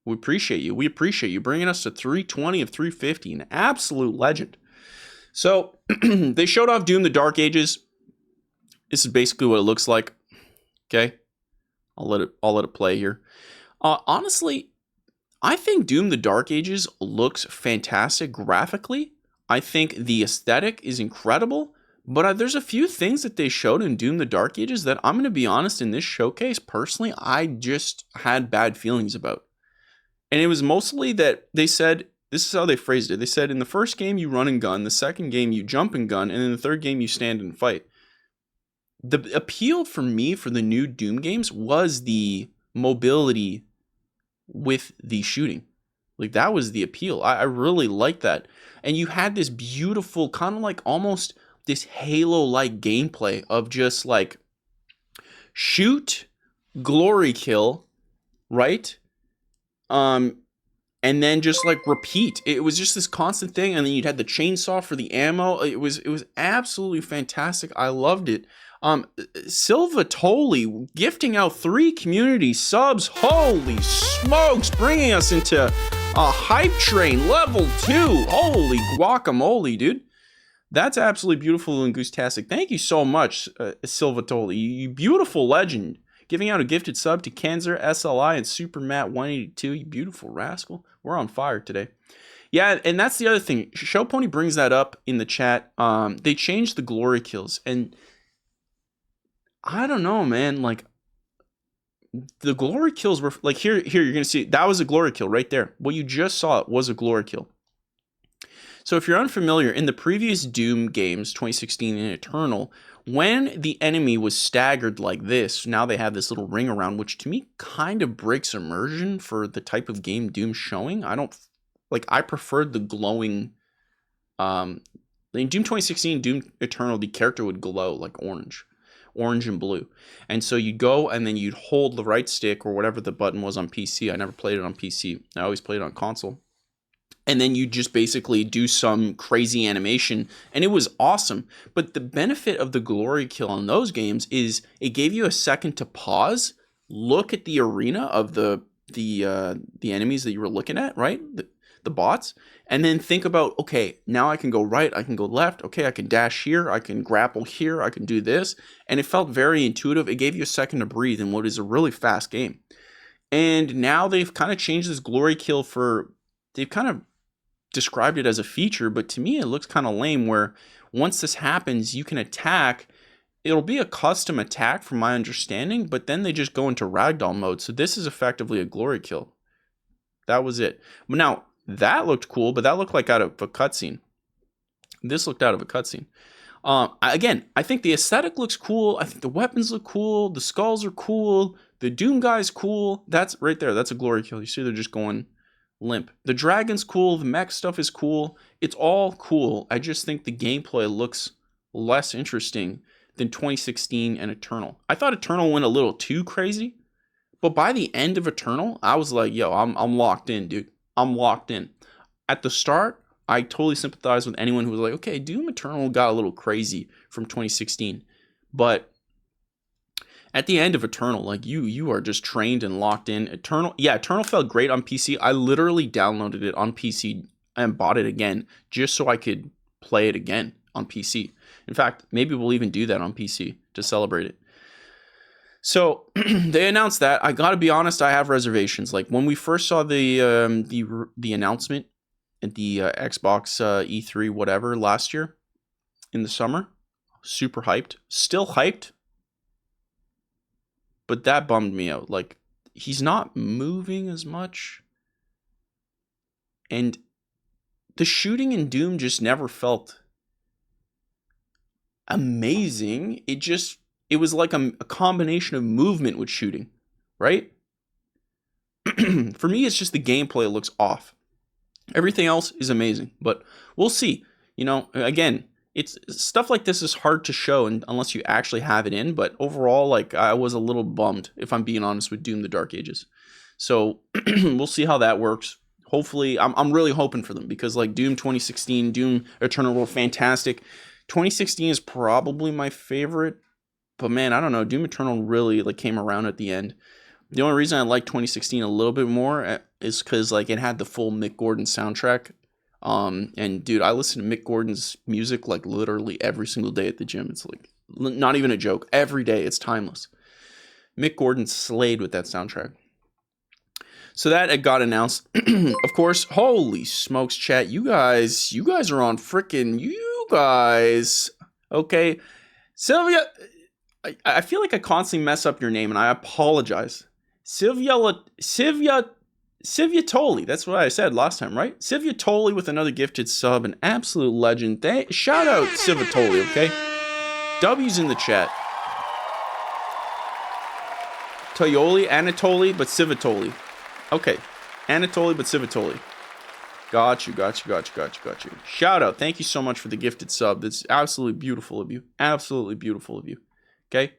We appreciate you. We appreciate you bringing us to 320 of 350. An absolute legend. So, they showed off Doom the Dark Ages. This is basically what it looks like. Okay? I'll let it play here. Honestly, I think Doom the Dark Ages looks fantastic graphically. I think the aesthetic is incredible. But there's a few things that they showed in Doom the Dark Ages that I'm going to be honest, in this showcase, personally, I just had bad feelings about. And it was mostly that they said, this is how they phrased it. They said, in the first game, you run and gun. The second game, you jump and gun. And in the third game, you stand and fight. The appeal for me for the new Doom games was the mobility with the shooting. Like, that was the appeal. I really liked that. And you had this beautiful, kind of like almost this Halo-like gameplay of just like shoot, glory kill, right? And then just like repeat. It was just this constant thing, and then you'd had the chainsaw for the ammo. It was absolutely fantastic. I loved it. Silvatoli gifting out 3 community subs. Holy smokes, bringing us into a hype train level 2. Holy guacamole, dude. That's absolutely beautiful and goose-tastic. Thank you so much, Silvatoli. You beautiful legend. Giving out a gifted sub to Kenzer, SLI, and Super Matt 182. You beautiful rascal. We're on fire today. Yeah, and that's the other thing. Show Pony brings that up in the chat. They changed the glory kills, and I don't know, man. Like, the glory kills were like here. You're gonna see that was a glory kill right there. What you just saw was a glory kill. So if you're unfamiliar, in the previous Doom games, 2016 and Eternal, when the enemy was staggered like this, now they have this little ring around, which to me kind of breaks immersion for the type of game Doom's showing. I preferred the glowing. In Doom 2016, Doom Eternal, the character would glow like orange and blue. And so you'd go and then you'd hold the right stick or whatever the button was on PC. I never played it on PC. I always played it on console. And then you just basically do some crazy animation, and it was awesome. But the benefit of the glory kill on those games is it gave you a second to pause, look at the arena of the enemies that you were looking at, right? The bots, and then think about, okay, now I can go right, I can go left, okay, I can dash here, I can grapple here, I can do this. And it felt very intuitive. It gave you a second to breathe in what is a really fast game. And now they've kind of changed this glory kill they've kind of described it as a feature, but to me it looks kind of lame, where once this happens you can attack it'll be a custom attack from my understanding, but then they just go into ragdoll mode. So this is effectively a glory kill. That was it. But now, that looked cool, but that looked like out of a cutscene. This looked out of a cutscene. Again, I think the aesthetic looks cool. I think the weapons look cool. The skulls are cool. The Doom guy's cool. That's right there. That's a glory kill. You see they're just going limp. The dragon's cool. The mech stuff is cool. It's all cool. I just think the gameplay looks less interesting than 2016 and Eternal. I thought Eternal went a little too crazy, but by the end of Eternal, I was like, yo, I'm locked in, dude. I'm locked in. At the start, I totally sympathize with anyone who was like, okay, Doom Eternal got a little crazy from 2016. But at the end of Eternal, like you are just trained and locked in. Eternal felt great on PC. I literally downloaded it on PC and bought it again just so I could play it again on PC. In fact, maybe we'll even do that on PC to celebrate it. So they announced that. I gotta be honest, I have reservations. Like when we first saw the announcement at the Xbox E3 whatever last year in the summer, super hyped, still hyped, but that bummed me out. Like he's not moving as much, and the shooting in Doom just never felt amazing. It was like a combination of movement with shooting, right? For me, it's just the gameplay looks off. Everything else is amazing, but we'll see. You know, again, it's stuff like this is hard to show unless you actually have it in, but overall, like, I was a little bummed, if I'm being honest, with Doom the Dark Ages. So we'll see how that works. Hopefully, I'm really hoping for them, because like Doom 2016, Doom Eternal were fantastic. 2016 is probably my favorite, but man, I don't know. Doom Eternal really like came around at the end. The only reason I like 2016 a little bit more is because like it had the full Mick Gordon soundtrack. And dude, I listen to Mick Gordon's music like literally every single day at the gym. It's like not even a joke. Every day, it's timeless. Mick Gordon slayed with that soundtrack. So that it got announced. Of course, holy smokes, chat. You guys are on freaking you guys. Okay. Sylvia, I feel like I constantly mess up your name, and I apologize. Sylvia Toley. That's what I said last time, right? Sylvia Toley with another gifted sub, an absolute legend. Shout out Sylvia Toley, okay? W's in the chat. Toyoli, Anatoly, but Civitoli. Okay. Anatoly, but Civitoli. Got you. Shout out. Thank you so much for the gifted sub. That's absolutely beautiful of you. Absolutely beautiful of you. Okay?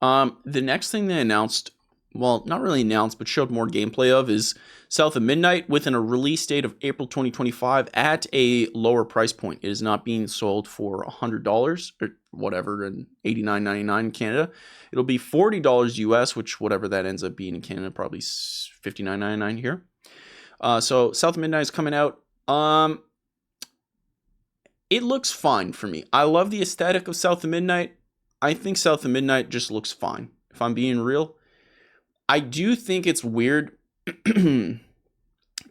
The next thing they announced, well, not really announced, but showed more gameplay of, is South of Midnight within a release date of April 2025 at a lower price point. It is not being sold for $100 or whatever, and $89.99 in Canada. It'll be $40 US, which whatever that ends up being in Canada, probably $59.99 here. So South of Midnight is coming out. It looks fine for me. I love the aesthetic of South of Midnight. I think South of Midnight just looks fine, if I'm being real. I do think it's weird to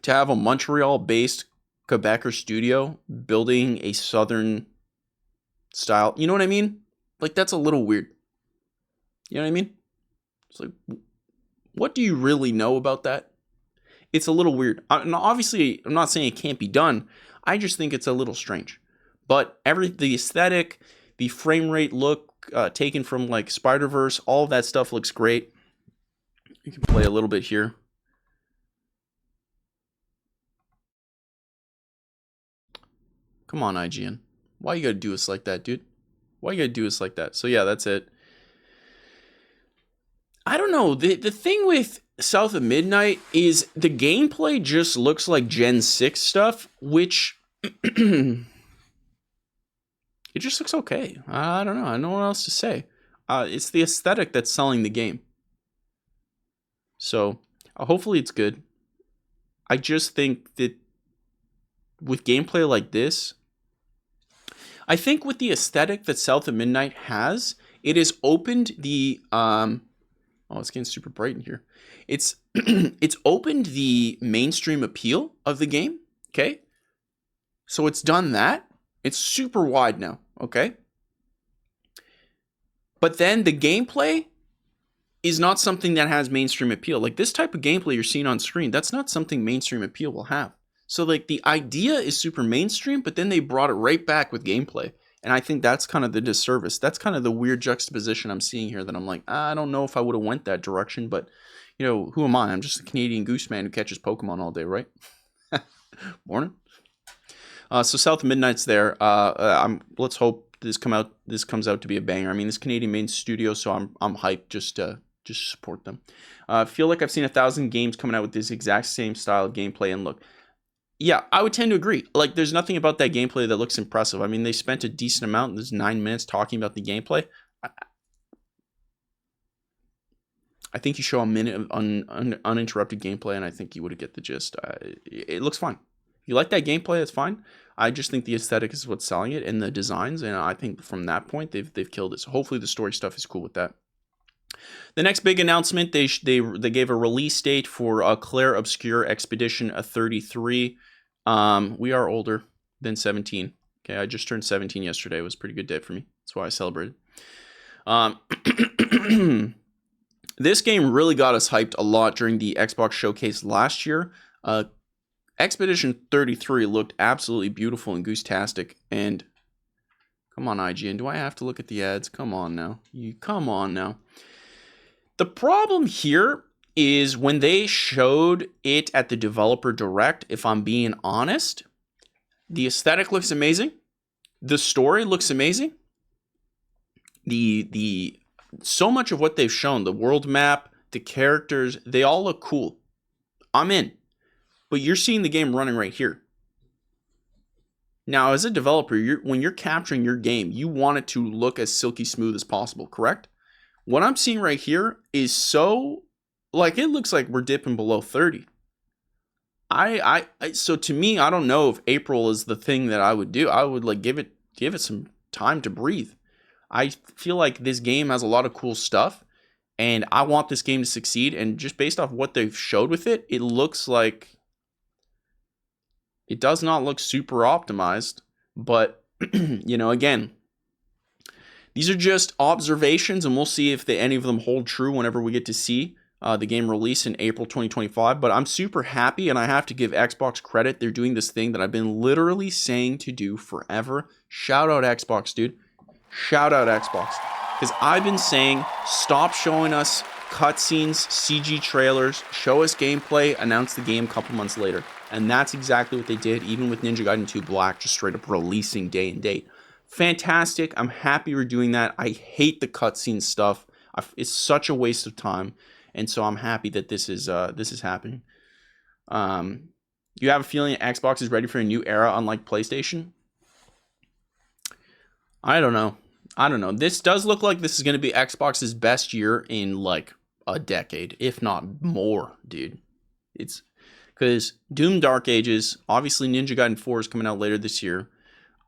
have a Montreal-based Quebecer studio building a Southern style. You know what I mean? Like, that's a little weird. You know what I mean? It's like, what do you really know about that? It's a little weird. Obviously, I'm not saying it can't be done. I just think it's a little strange. But the aesthetic, the frame rate look taken from like Spider-Verse, all of that stuff looks great. You can play a little bit here. Come on, IGN. Why you gotta do us like that, dude? Why you gotta do us like that? So yeah, that's it. I don't know. The thing with South of Midnight is the gameplay just looks like Gen 6 stuff, which it just looks okay. I don't know. I don't know what else to say. It's the aesthetic that's selling the game. So hopefully it's good. I just think that with gameplay like this, I think with the aesthetic that South of Midnight has, it has opened the oh, it's getting super bright in here. It's it's opened the mainstream appeal of the game. Okay. So it's done that. It's super wide now, okay? But then the gameplay is not something that has mainstream appeal. Like this type of gameplay you're seeing on screen, that's not something mainstream appeal will have. So like the idea is super mainstream, but then they brought it right back with gameplay. And I think that's kind of the disservice. That's kind of the weird juxtaposition I'm seeing here that I'm like, I don't know if I would have went that direction, but you know, who am I? I'm just a Canadian goose man who catches Pokemon all day, right? Morning. So South of Midnight's there. Let's hope this comes out to be a banger. I mean, this Canadian main studio, so I'm hyped just to support them. Feel like I've seen 1,000 games coming out with this exact same style of gameplay and look. Yeah, I would tend to agree. Like, there's nothing about that gameplay that looks impressive. I mean, they spent a decent amount. There's 9 minutes talking about the gameplay. I think you show a minute of uninterrupted gameplay, and I think you would get the gist. It looks fine. If you like that gameplay, that's fine. I just think the aesthetic is what's selling it and the designs, and I think from that point, they've killed it. So hopefully the story stuff is cool with that. The next big announcement, they gave a release date for Claire Obscure Expedition 33. We are older than 17. Okay, I just turned 17 yesterday. It was a pretty good day for me. That's why I celebrated. This game really got us hyped a lot during the Xbox showcase last year. Expedition 33 looked absolutely beautiful and goose-tastic. And come on, IGN, do I have to look at the ads? Come on now. Come on now. The problem here is when they showed it at the developer direct, if I'm being honest, the aesthetic looks amazing. The story looks amazing. The so much of what they've shown, the world map, the characters, they all look cool. I'm in. But you're seeing the game running right here. Now, as a developer, when you're capturing your game, you want it to look as silky smooth as possible, correct? What I'm seeing right here is so, like, it looks like we're dipping below 30. So to me, I don't know if April is the thing that I would do. I would like give it some time to breathe. I feel like this game has a lot of cool stuff, and I want this game to succeed. And just based off what they've showed with it, it looks like it does not look super optimized. But you know, again, these are just observations, and we'll see if any of them hold true whenever we get to see the game release in April 2025. But I'm super happy, and I have to give Xbox credit. They're doing this thing that I've been literally saying to do forever. Shout out Xbox, dude. Shout out Xbox. Because I've been saying, stop showing us cutscenes, CG trailers, show us gameplay, announce the game a couple months later. And that's exactly what they did, even with Ninja Gaiden 2 Black, just straight up releasing day and date. Fantastic. I'm happy we're doing that. I hate the cutscene stuff. It's such a waste of time. And so I'm happy that this is happening. You have a feeling Xbox is ready for a new era, unlike PlayStation? I don't know. This does look like this is going to be Xbox's best year in like a decade, if not more, dude. It's because Doom Dark Ages, obviously Ninja Gaiden 4 is coming out later this year.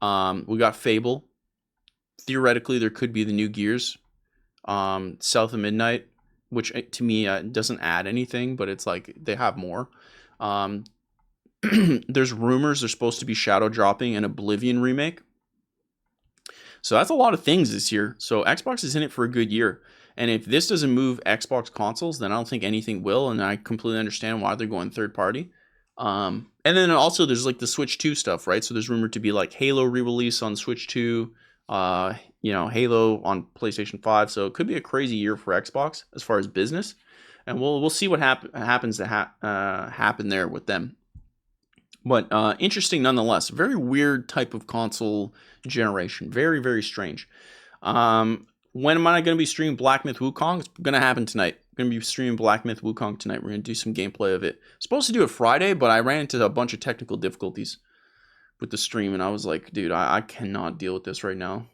We got Fable. Theoretically, there could be the new Gears. South of Midnight, which to me doesn't add anything, but it's like they have more. There's rumors there's supposed to be shadow dropping an Oblivion remake. So that's a lot of things this year. So Xbox is in it for a good year. And if this doesn't move Xbox consoles, then I don't think anything will. And I completely understand why they're going third party. And then also there's like the Switch 2 stuff, right? So there's rumored to be like Halo re-release on Switch 2, Halo on PlayStation 5. So it could be a crazy year for Xbox as far as business. And we'll see what happens to happen there with them. But interesting nonetheless. Very weird type of console generation. Very, very strange. When am I going to be streaming Black Myth Wukong? It's going to happen tonight. I'm going to be streaming Black Myth Wukong tonight. We're going to do some gameplay of it. Supposed to do it Friday, but I ran into a bunch of technical difficulties with the stream, and I was like, dude, I cannot deal with this right now.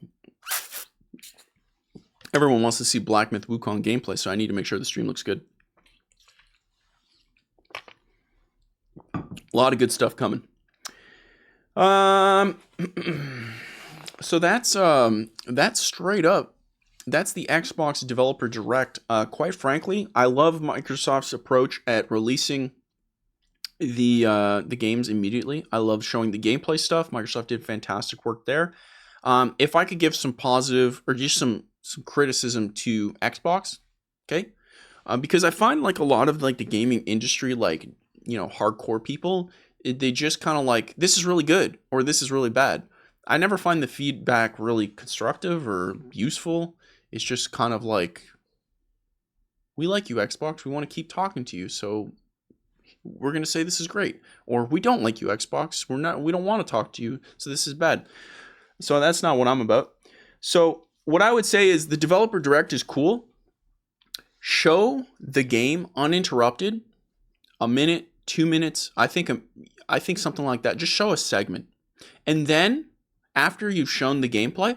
Everyone wants to see Black Myth Wukong gameplay, so I need to make sure the stream looks good. A lot of good stuff coming. So that's straight up. That's the Xbox Developer Direct. Quite frankly, I love Microsoft's approach at releasing the games immediately. I love showing the gameplay stuff. Microsoft did fantastic work there. If I could give some positive or just some criticism to Xbox, okay, because I find like a lot of like the gaming industry, like hardcore people, they just kind of like, this is really good or this is really bad. I never find the feedback really constructive or useful. It's just kind of like, we like you, Xbox. We want to keep talking to you, so we're going to say this is great. Or we don't like you, Xbox. We don't want to talk to you, so this is bad. So that's not what I'm about. So what I would say is the developer direct is cool. Show the game uninterrupted, a minute, 2 minutes. I think something like that. Just show a segment. And then after you've shown the gameplay,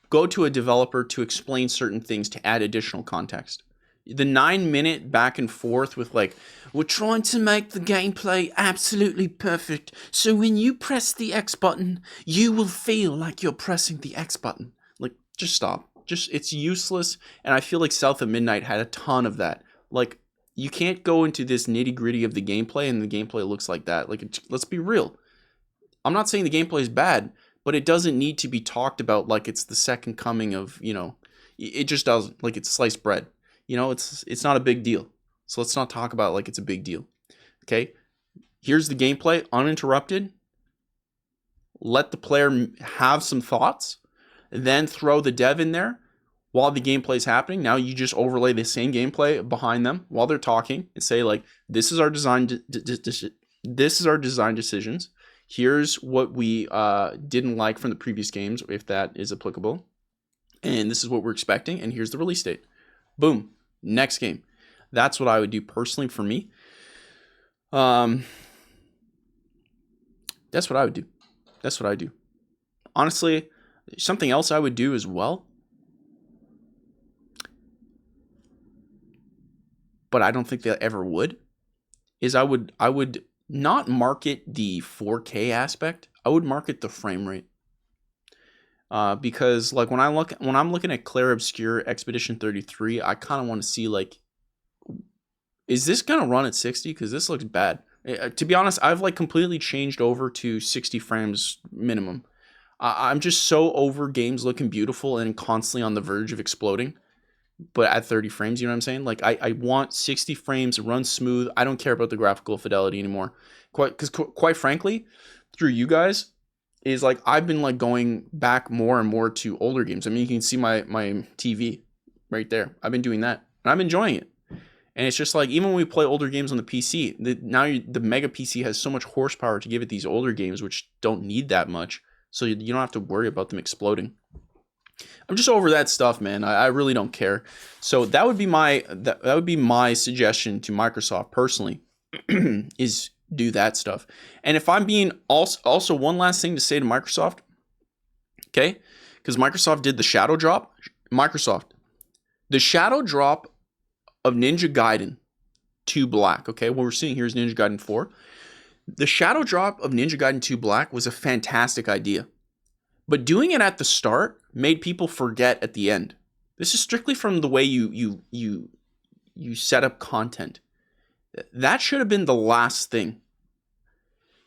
go to a developer to explain certain things to add additional context. The 9-minute back and forth with like, we're trying to make the gameplay absolutely perfect, so when you press the X button, you will feel like you're pressing the X button. Like, just stop. It's useless, and I feel like South of Midnight had a ton of that. Like, you can't go into this nitty gritty of the gameplay, and the gameplay looks like that. Like, let's be real. I'm not saying the gameplay is bad, but it doesn't need to be talked about like it's the second coming of, it just doesn't. Like, it's sliced bread. It's not a big deal. So let's not talk about it like it's a big deal. Okay? Here's the gameplay, uninterrupted. Let the player have some thoughts. Then throw the dev in there while the gameplay is happening. Now you just overlay the same gameplay behind them while they're talking and say like, this is our design this is our design decisions. Here's what we didn't like from the previous games, if that is applicable. And this is what we're expecting. And here's the release date. Boom. Next game. That's what I would do personally for me. That's what I would do. That's what I do. Honestly, something else I would do as well, but I don't think they ever would, is I would not market the 4K aspect. I would market the frame rate. Because like when I'm looking at Clair Obscur Expedition 33, I kind of want to see like, is this gonna run at 60? Because this looks bad. To be honest, I've like completely changed over to 60 frames minimum. I'm just so over games looking beautiful and constantly on the verge of exploding, but at 30 frames, you know what I'm saying? Like I want 60 frames, run smooth. I don't care about the graphical fidelity anymore. Quite frankly, through you guys, is like I've been like going back more and more to older games. I mean, you can see my TV right there. I've been doing that, and I'm enjoying it. And it's just like, even when we play older games on the PC, the Mega PC has so much horsepower to give it these older games, which don't need that much. So you don't have to worry about them exploding. I'm just over that stuff, man. I really don't care. So that would be my suggestion to Microsoft personally, is do that stuff. And if I'm being also one last thing to say to Microsoft, okay, because Microsoft did the shadow drop. The shadow drop of Ninja Gaiden 2 Black. Okay, what we're seeing here is Ninja Gaiden 4. The shadow drop of Ninja Gaiden 2 Black was a fantastic idea, but doing it at the start made people forget at the end. This is strictly from the way you set up content. That should have been the last thing.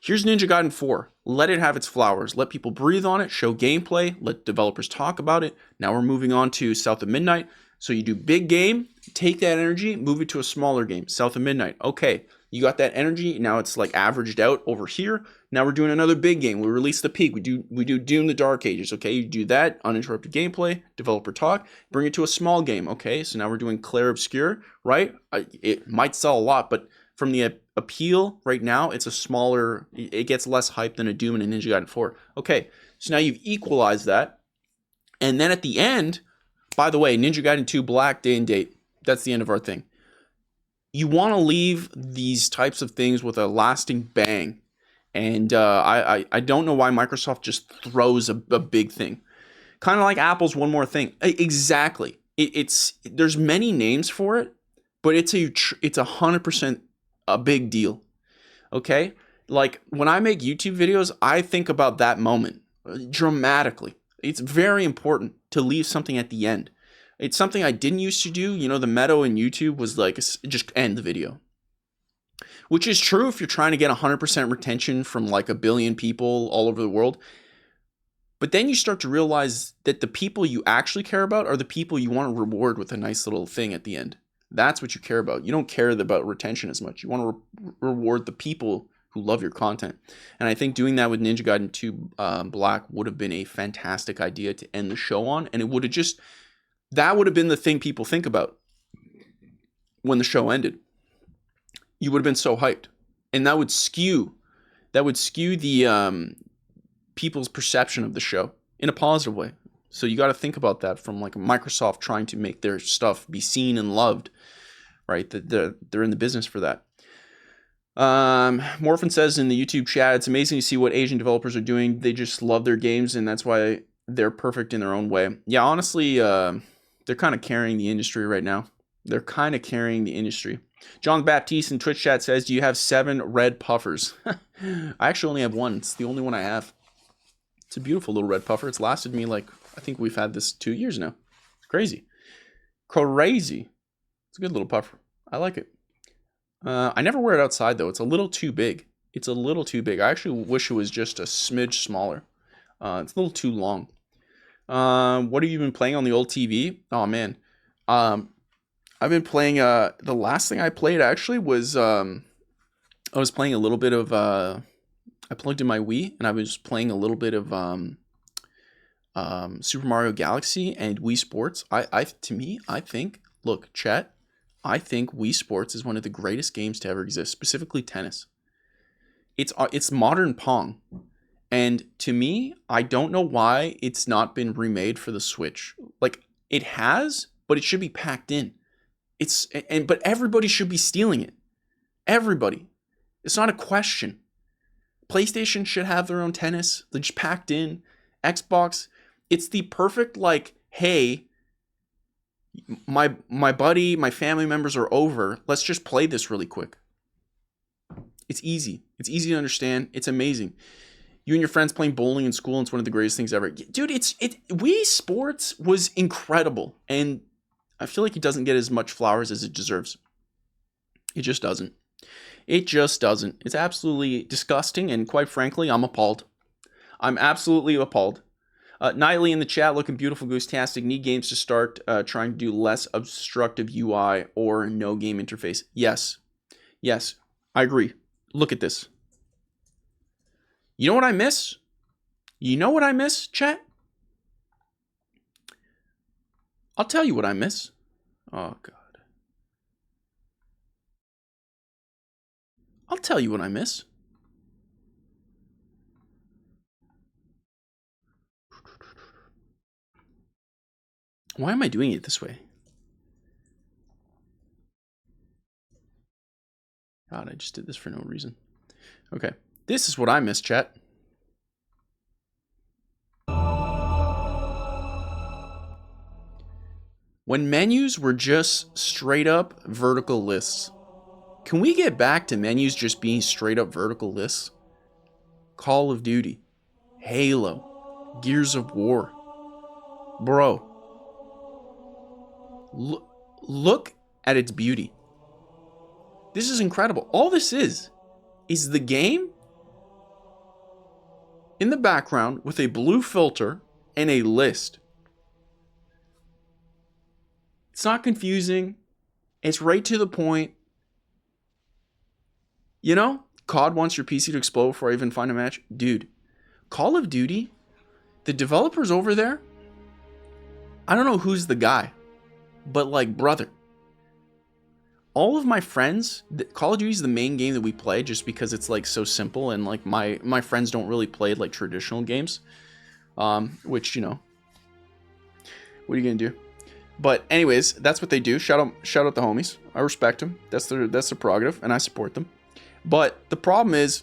Here's Ninja Gaiden 4. Let it have its flowers. Let people breathe on it, show gameplay, let developers talk about it. Now we're moving on to South of Midnight. So you do big game, take that energy, move it to a smaller game, South of Midnight. Okay, you got that energy. Now it's like averaged out over here. Now we're doing another big game. We release the peak. We do Doom the Dark Ages. Okay, you do that, uninterrupted gameplay, developer talk, bring it to a small game. Okay, so now we're doing Clair Obscur, right? It might sell a lot, but from the appeal right now, it's a smaller, it gets less hype than a Doom and a Ninja Gaiden 4. Okay, so now you've equalized that. And then at the end, by the way, Ninja Gaiden 2 Black, day and date. That's the end of our thing. You want to leave these types of things with a lasting bang. And I don't know why Microsoft just throws a big thing. Kind of like Apple's One More Thing. Exactly. There's many names for it, but it's 100% a big deal. Okay? Like when I make YouTube videos, I think about that moment dramatically. It's very important to leave something at the end. It's something I didn't used to do. The meta in YouTube was like, just end the video. which is true if you're trying to get 100% retention from like a billion people all over the world. But then you start to realize that the people you actually care about are the people you want to reward with a nice little thing at the end. That's what you care about. You don't care about retention as much. You want to reward the people who love your content. And I think doing that with Ninja Gaiden 2 Black would have been a fantastic idea to end the show on. And it would have just, that would have been the thing people think about when the show ended. You would have been so hyped. And that would skew the people's perception of the show in a positive way. So you got to think about that from like Microsoft trying to make their stuff be seen and loved, right? That they're in the business for that. Morphin says in the YouTube chat, it's amazing to see what Asian developers are doing. They just love their games, and that's why they're perfect in their own way. Yeah, honestly, they're kind of carrying the industry right now. They're kind of carrying the industry. John Baptiste in Twitch chat says, do you have 7 red puffers? I actually only have 1. It's the only one I have. It's a beautiful little red puffer. It's lasted me like, I think we've had this 2 years now. It's crazy. Crazy. It's a good little puffer. I like it. I never wear it outside though. It's a little too big. It's a little too big. I actually wish it was just a smidge smaller. It's a little too long. What have you been playing on the old TV? Oh man. I've been playing, the last thing I played actually was, I was playing a little bit of, I plugged in my Wii and I was playing a little bit of, Super Mario Galaxy and Wii Sports. To me, I think, look, chat, I think Wii Sports is one of the greatest games to ever exist, specifically tennis. It's modern Pong. And to me, I don't know why it's not been remade for the Switch. Like, it has, but it should be packed in. But everybody should be stealing it. Everybody. It's not a question. PlayStation should have their own tennis. They're just packed in. Xbox, it's the perfect, like, hey, my buddy, my family members are over. Let's just play this really quick. It's easy. It's easy to understand. It's amazing. You and your friends playing bowling in school, and it's one of the greatest things ever. Dude, Wii Sports was incredible. And I feel like it doesn't get as much flowers as it deserves. It just doesn't. It just doesn't. It's absolutely disgusting, and quite frankly, I'm appalled. I'm absolutely appalled. Nightly in the chat, looking beautiful, Goose-tastic. Need games to start trying to do less obstructive UI or no game interface. Yes. Yes, I agree. Look at this. You know what I miss? You know what I miss, chat? I'll tell you what I miss. Oh, God. I'll tell you what I miss. Why am I doing it this way? God, I just did this for no reason. Okay. This is what I miss, chat. When menus were just straight up vertical lists. Can we get back to menus just being straight up vertical lists? Call of Duty, Halo, Gears of War. Bro, look at its beauty. This is incredible. All this is the game in the background with a blue filter and a list. It's not confusing. It's right to the point. You know, COD wants your PC to explode before I even find a match. Dude, Call of Duty, the developers over there, I don't know who's the guy, but like, brother, all of my friends, Call of Duty is the main game that we play just because it's like so simple, and like my friends don't really play like traditional games, which, you know, what are you gonna do? But anyways, that's what they do. Shout out the homies. I respect them. That's their prerogative, and I support them. But the problem is,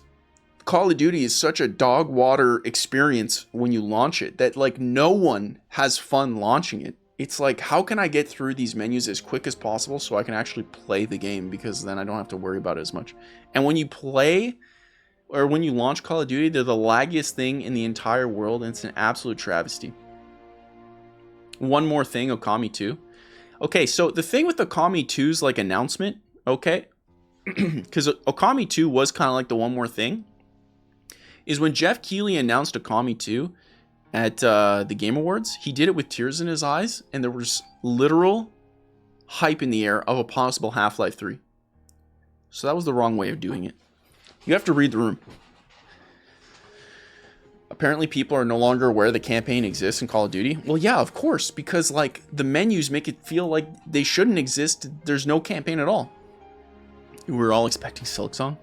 Call of Duty is such a dog water experience when you launch it that like no one has fun launching it. It's like, how can I get through these menus as quick as possible so I can actually play the game, because then I don't have to worry about it as much. And when you play, or when you launch Call of Duty, they're the laggiest thing in the entire world, and it's an absolute travesty. One more thing, Okami 2. Okay, so the thing with Okami 2's like announcement, okay, because Okami 2 was kind of like the one more thing, is when Jeff Keighley announced Okami 2 at the Game Awards, he did it with tears in his eyes, and there was literal hype in the air of a possible Half-Life 3. So that was the wrong way of doing it. You have to read the room. Apparently people are no longer aware the campaign exists in Call of Duty. Well, yeah, of course, because like the menus make it feel like they shouldn't exist. There's no campaign at all. We were all expecting Silksong.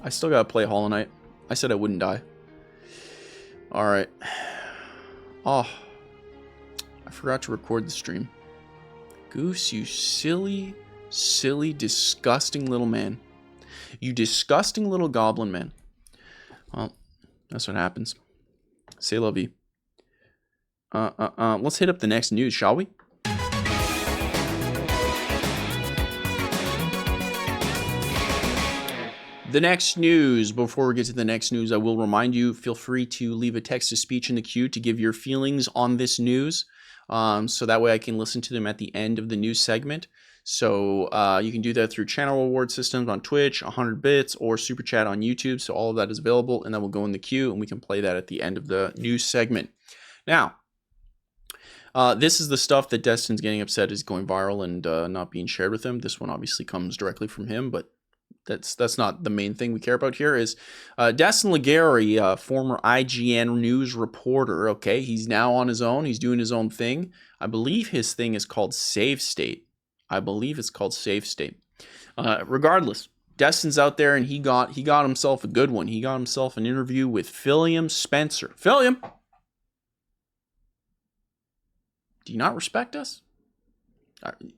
I still gotta play Hollow Knight. I said I wouldn't die. Alright. Oh. I forgot to record the stream. Goose, you silly, silly, disgusting little man. You disgusting little goblin man. Well, that's what happens. C'est la vie. Let's hit up the next news, shall we? The next news. Before we get to the next news, I will remind you, feel free to leave a text-to-speech in the queue to give your feelings on this news. So that way I can listen to them at the end of the news segment. So you can do that through channel reward systems on Twitch, 100 bits, or Super Chat on YouTube. So all of that is available, and that will go in the queue, and we can play that at the end of the news segment. Now, this is the stuff that Destin's getting upset is going viral and not being shared with him. This one obviously comes directly from him, but that's not the main thing we care about here. Is Destin Legary, former IGN news reporter. Okay, he's now on his own. He's doing his own thing. I believe his thing is called Save State. I believe it's called Save State. Regardless, Destin's out there and he got himself a good one. He got himself an interview with Philium Spencer. Philium, do you not respect us?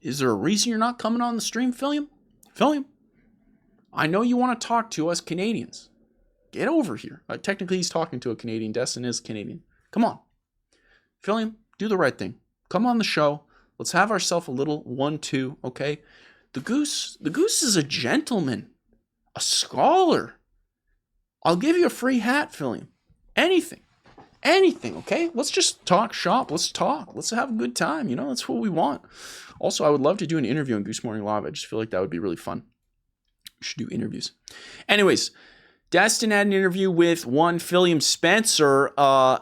Is there a reason you're not coming on the stream, Philium? Philium, I know you want to talk to us Canadians. Get over here. Technically, he's talking to a Canadian. Destin is Canadian. Come on. Philium, do the right thing. Come on the show. Let's have ourselves a little 1-2, okay? The Goose is a gentleman, a scholar. I'll give you a free hat, Philium. Anything, okay? Let's just talk shop. Let's talk. Let's have a good time. You know, that's what we want. Also, I would love to do an interview on Goose Morning Live. I just feel like that would be really fun. We should do interviews. Anyways, Destin had an interview with one Philium Spencer,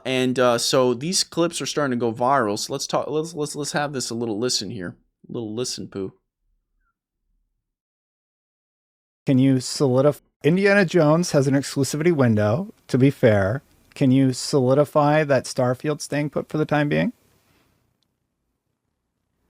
and so these clips are starting to go viral. So let's talk. Let's have this a little listen here. A little listen, poo. Can you solidify? Indiana Jones has an exclusivity window. To be fair, can you solidify that Starfield's staying put for the time being?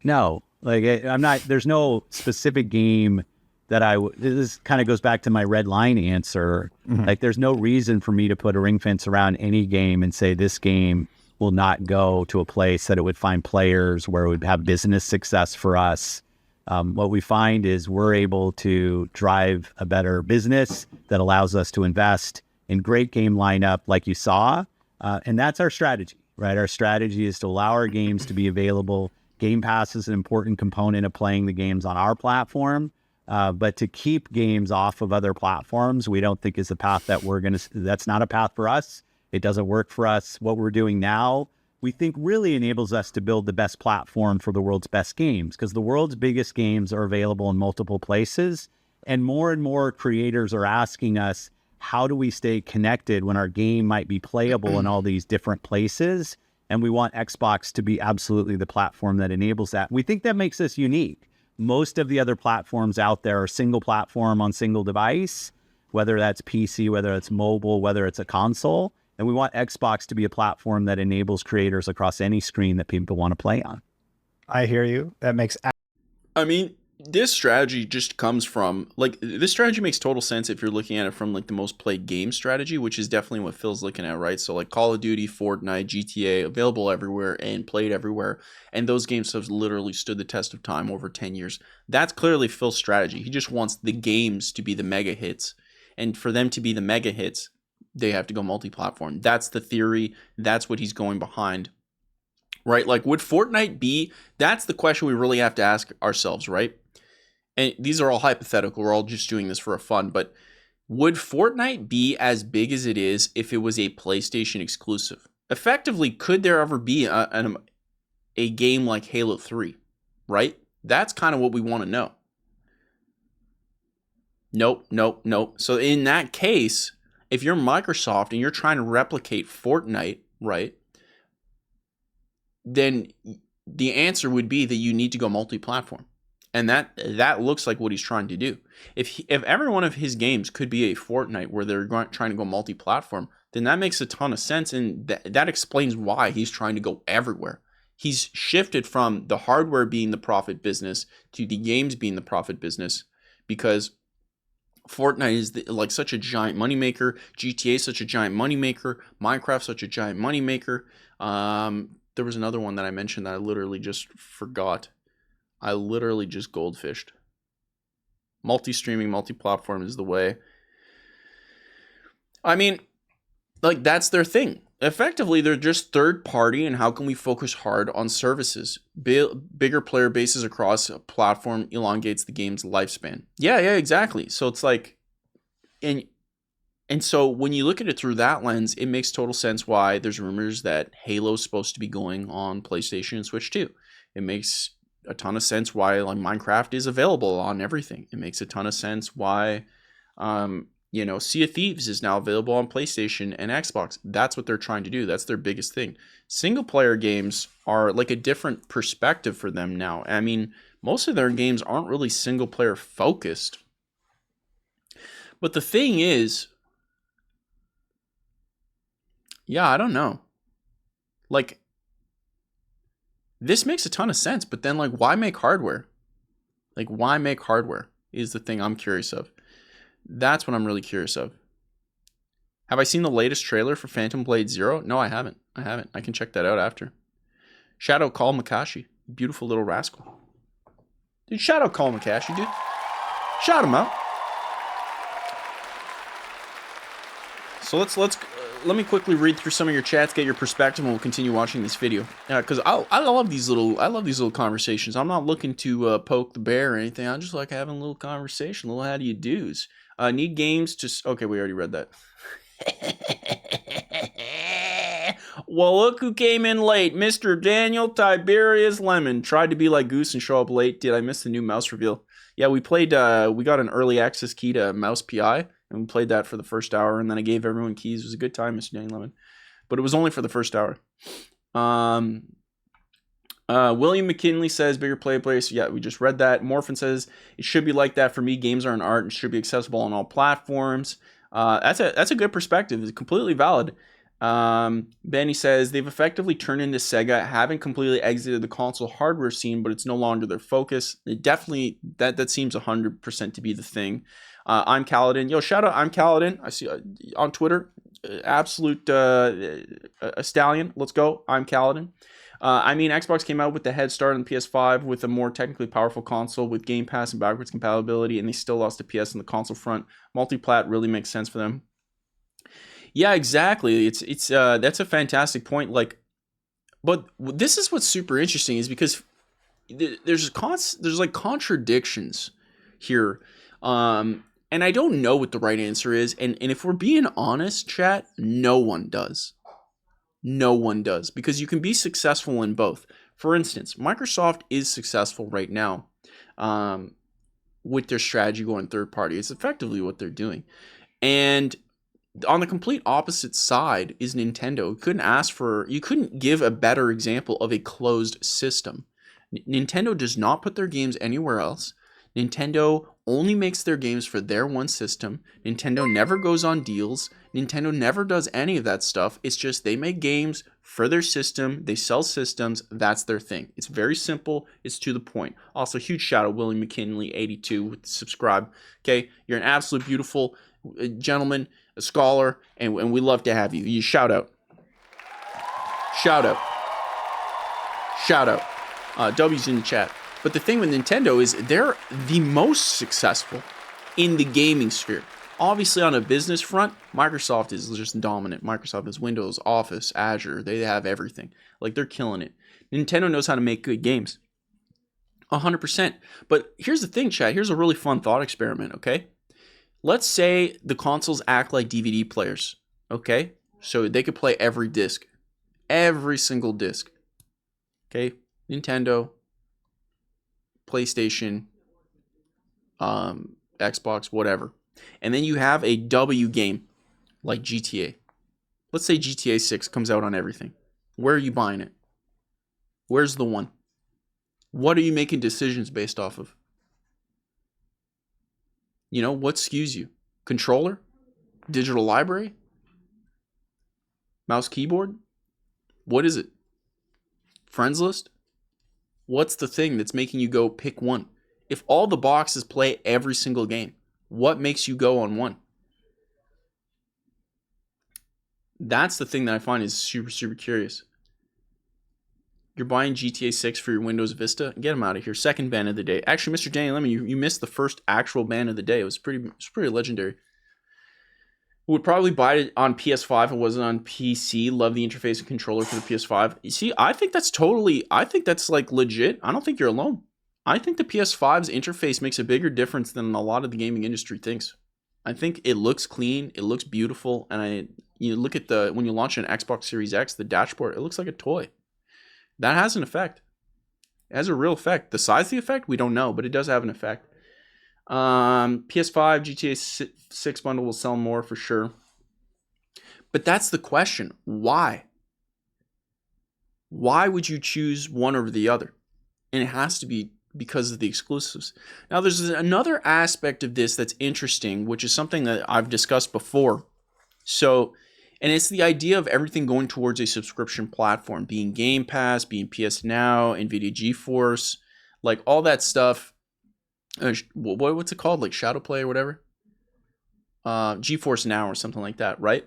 No, like I'm not. There's no specific game that this kind of goes back to my red line answer. Mm-hmm. Like there's no reason for me to put a ring fence around any game and say this game will not go to a place that it would find players where it would have business success for us. What we find is we're able to drive a better business that allows us to invest in great game lineup like you saw. And that's our strategy, right? Our strategy is to allow our games to be available. Game Pass is an important component of playing the games on our platform. But to keep games off of other platforms, we don't think is a path that that's not a path for us. It doesn't work for us. What we're doing now, we think really enables us to build the best platform for the world's best games, because the world's biggest games are available in multiple places. And more creators are asking us, how do we stay connected when our game might be playable in all these different places? And we want Xbox to be absolutely the platform that enables that. We think that makes us unique. Most of the other platforms out there are single platform on single device, whether that's PC, whether it's mobile, whether it's a console. And we want Xbox to be a platform that enables creators across any screen that people want to play on. I hear you. That makes... I mean, this strategy just comes from, like, this strategy makes total sense if you're looking at it from, like, the most played game strategy, which is definitely what Phil's looking at, right? So, like, Call of Duty, Fortnite, GTA, available everywhere and played everywhere. And those games have literally stood the test of time over 10 years. That's clearly Phil's strategy. He just wants the games to be the mega hits. And for them to be the mega hits, they have to go multi-platform. That's the theory. That's what he's going behind. Right? Like, would Fortnite be... That's the question we really have to ask ourselves, right? And these are all hypothetical. We're all just doing this for a fun. But would Fortnite be as big as it is if it was a PlayStation exclusive? Effectively, could there ever be a game like Halo 3? Right? That's kind of what we want to know. Nope, nope, nope. So in that case, if you're Microsoft and you're trying to replicate Fortnite, right, then the answer would be that you need to go multi-platform. And that looks like what he's trying to do. If every one of his games could be a Fortnite where they're trying to go multi-platform, then that makes a ton of sense, and that explains why he's trying to go everywhere. He's shifted from the hardware being the profit business to the games being the profit business, because Fortnite is like such a giant moneymaker. GTA is such a giant moneymaker. Minecraft such a giant moneymaker. There was another one that I mentioned that I literally just forgot. I literally just goldfished. Multi-streaming, multi-platform is the way. I mean, like, that's their thing. Effectively, they're just third party, and how can we focus hard on services? Bigger player bases across a platform elongates the game's lifespan. Yeah, exactly. So it's like, and so when you look at it through that lens, it makes total sense why there's rumors that Halo's supposed to be going on PlayStation and Switch too. It makes a ton of sense why, like, Minecraft is available on everything. It makes a ton of sense why, Sea of Thieves is now available on PlayStation and Xbox. That's what they're trying to do. That's their biggest thing. Single player games are like a different perspective for them now. I mean, most of their games aren't really single player focused. But the thing is, yeah, I don't know. Like, this makes a ton of sense, but then, like, why make hardware? Like, why make hardware is the thing I'm curious of. That's what I'm really curious of. Have I seen the latest trailer for Phantom Blade Zero? No, I haven't. I can check that out after. Shadow Call Makashi. Beautiful little rascal. Dude, Shadow Call Makashi, dude. Shout him out. So let me quickly read through some of your chats, get your perspective, and we'll continue watching this video. Because I love these little conversations. I'm not looking to poke the bear or anything. I just like having a little conversation, a little how do you do's. Need games to... Okay, we already read that. Well, look who came in late. Mr. Daniel Tiberius Lemon. Tried to be like Goose and show up late. Did I miss the new mouse reveal? Yeah, we played... we got an early access key to Mouse PI. And we played that for the first hour, and then I gave everyone keys. It was a good time, Mr. Daniel Lemon. But it was only for the first hour. William McKinley says, bigger play place. Yeah, we just read that. Morphin says, it should be like that for me. Games are an art and should be accessible on all platforms. That's a good perspective. It's completely valid. Benny says, they've effectively turned into Sega, haven't completely exited the console hardware scene, but it's no longer their focus. It definitely, that seems 100% to be the thing. I'm Kaladin. Yo, shout out, I'm Kaladin. I see on Twitter. Absolute a stallion. Let's go. I'm Kaladin. Xbox came out with the head start on the PS5 with a more technically powerful console with Game Pass and backwards compatibility, and they still lost to PS on the console front. Multi-plat really makes sense for them. Yeah, exactly. It's that's a fantastic point. Like, but this is what's super interesting is because there's like contradictions here. And I don't know what the right answer is. And if we're being honest, chat, no one does. No one does. Because you can be successful in both. For instance, Microsoft is successful right now with their strategy going third party. It's effectively what they're doing. And on the complete opposite side is Nintendo. You couldn't give a better example of a closed system. Nintendo does not put their games anywhere else. Nintendo only makes their games for their one system. Nintendo never goes on deals. Nintendo never does any of that stuff. It's just they make games for their system. They sell systems. That's their thing. It's very simple. It's to the point. Also, huge shout out William McKinley 82 with subscribe. Okay, you're an absolute beautiful gentleman, a scholar, and we love to have you. You shout out. Shout out. Shout out. W's in the chat. But the thing with Nintendo is they're the most successful in the gaming sphere. Obviously, on a business front, Microsoft is just dominant. Microsoft has Windows, Office, Azure. They have everything. Like, they're killing it. Nintendo knows how to make good games. 100%. But here's the thing, chat. Here's a really fun thought experiment, okay? Let's say the consoles act like DVD players, okay? So they could play every disc. Every single disc. Okay? Nintendo, PlayStation, Xbox, whatever. And then you have a W game like GTA. Let's say GTA 6 comes out on everything. Where are you buying it? Where's the one? What are you making decisions based off of? You know, what skews you? Controller? Digital library? Mouse, keyboard? What is it? Friends list? What's the thing that's making you go pick one? If all the boxes play every single game, what makes you go on one? That's the thing that I find is super, super curious. You're buying GTA 6 for your Windows Vista? Get them out of here. Second ban of the day. Actually, Mr. Danny Lemon, you missed the first actual ban of the day. It was pretty legendary. Would probably buy it on PS5 if it wasn't on PC. Love the interface and controller for the PS5. You see, I think that's like legit. I don't think you're alone. I think the PS5's interface makes a bigger difference than a lot of the gaming industry thinks. I think it looks clean, it looks beautiful, and you look at when you launch an Xbox Series X, the dashboard, it looks like a toy. That has an effect. It has a real effect. The size of the effect, we don't know, but it does have an effect. PS5 GTA 6 bundle will sell more for sure. But that's the question. Why? Why would you choose one over the other? And it has to be because of the exclusives. Now, there's another aspect of this that's interesting, which is something that I've discussed before. And it's the idea of everything going towards a subscription platform, being Game Pass, being PS Now, NVIDIA GeForce, like all that stuff. What's it called? Like Shadowplay or whatever? GeForce Now or something like that, right?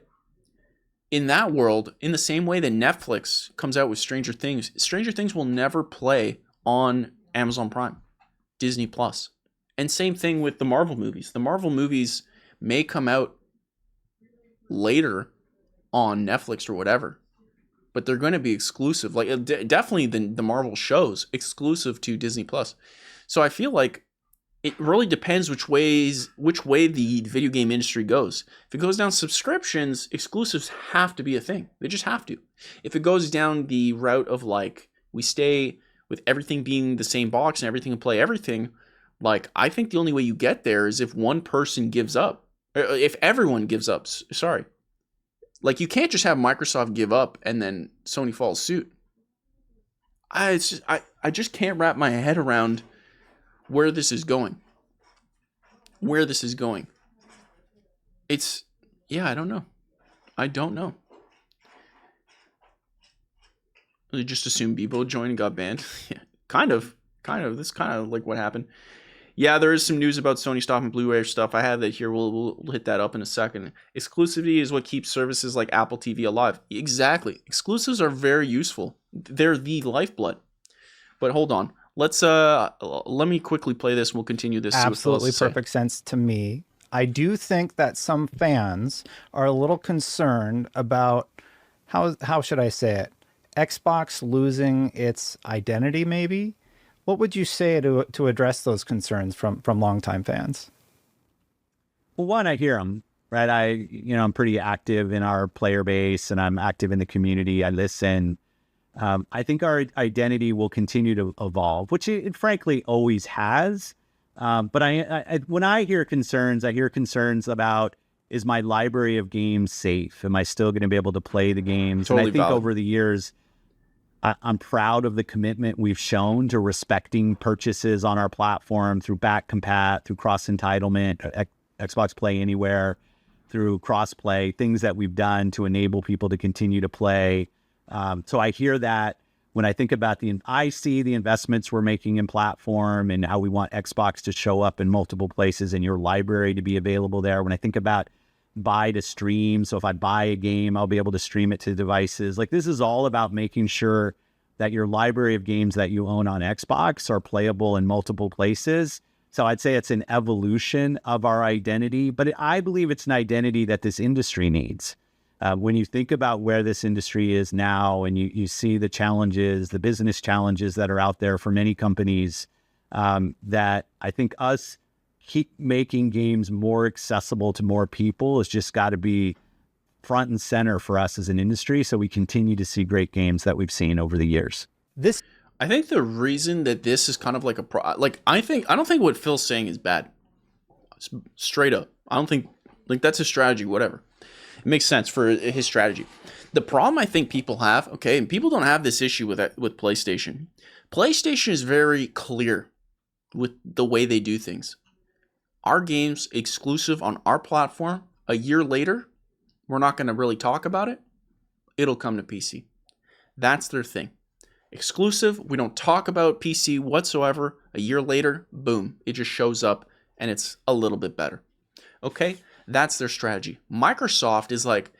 In that world, in the same way that Netflix comes out with Stranger Things will never play on Amazon Prime, Disney Plus. And same thing with the Marvel movies. The Marvel movies may come out later on Netflix or whatever, but they're going to be exclusive. Like definitely the Marvel shows exclusive to Disney Plus. So I feel like it really depends which way the video game industry goes. If it goes down subscriptions, exclusives have to be a thing. They just have to. If it goes down the route of like we stay with everything being the same box and everything can play everything, like I think the only way you get there is if one person gives up. Or if everyone gives up, sorry. Like you can't just have Microsoft give up and then Sony follows suit. I just can't wrap my head around where this is going. I don't know. I don't know. They just assumed Bebo joined and got banned. Yeah, kind of. This is kind of like what happened. Yeah, there is some news about Sony stopping Blu-ray stuff. I have that here. We'll hit that up in a second. Exclusivity is what keeps services like Apple TV alive. Exactly. Exclusives are very useful. They're the lifeblood. But hold on. Let me quickly play this. We'll continue this. Absolutely perfect sense to me. I do think that some fans are a little concerned about how should I say it? Xbox losing its identity, maybe. What would you say to address those concerns from longtime fans? Well, one, I hear them, right? I'm pretty active in our player base, and I'm active in the community. I listen. I think our identity will continue to evolve, which it frankly always has. But when I hear concerns about, is my library of games safe? Am I still going to be able to play the games? Totally and I think valid. over the years, I'm proud of the commitment we've shown to respecting purchases on our platform through back compat, through cross entitlement, Xbox Play Anywhere, through cross-play, things that we've done to enable people to continue to play. So I hear that when I think about I see the investments we're making in platform and how we want Xbox to show up in multiple places and your library to be available there. When I think about buy to stream, so if I buy a game, I'll be able to stream it to devices. Like this is all about making sure that your library of games that you own on Xbox are playable in multiple places. So I'd say it's an evolution of our identity, but I believe it's an identity that this industry needs. When you think about where this industry is now and you see the challenges, the business challenges that are out there for many companies, that I think us keep making games more accessible to more people has just got to be front and center for us as an industry. So we continue to see great games that we've seen over the years. I think the reason that this is kind of like I don't think what Phil's saying is bad. straight up. I don't think, like, that's his strategy, whatever. It makes sense for his strategy. The problem I think people have, okay, and people don't have this issue with PlayStation. PlayStation is very clear with the way they do things. Our games exclusive on our platform, a year later, we're not going to really talk about it. It'll come to PC. That's their thing. Exclusive, we don't talk about PC whatsoever. A year later, boom, it just shows up and it's a little bit better. Okay, that's their strategy. Microsoft is like,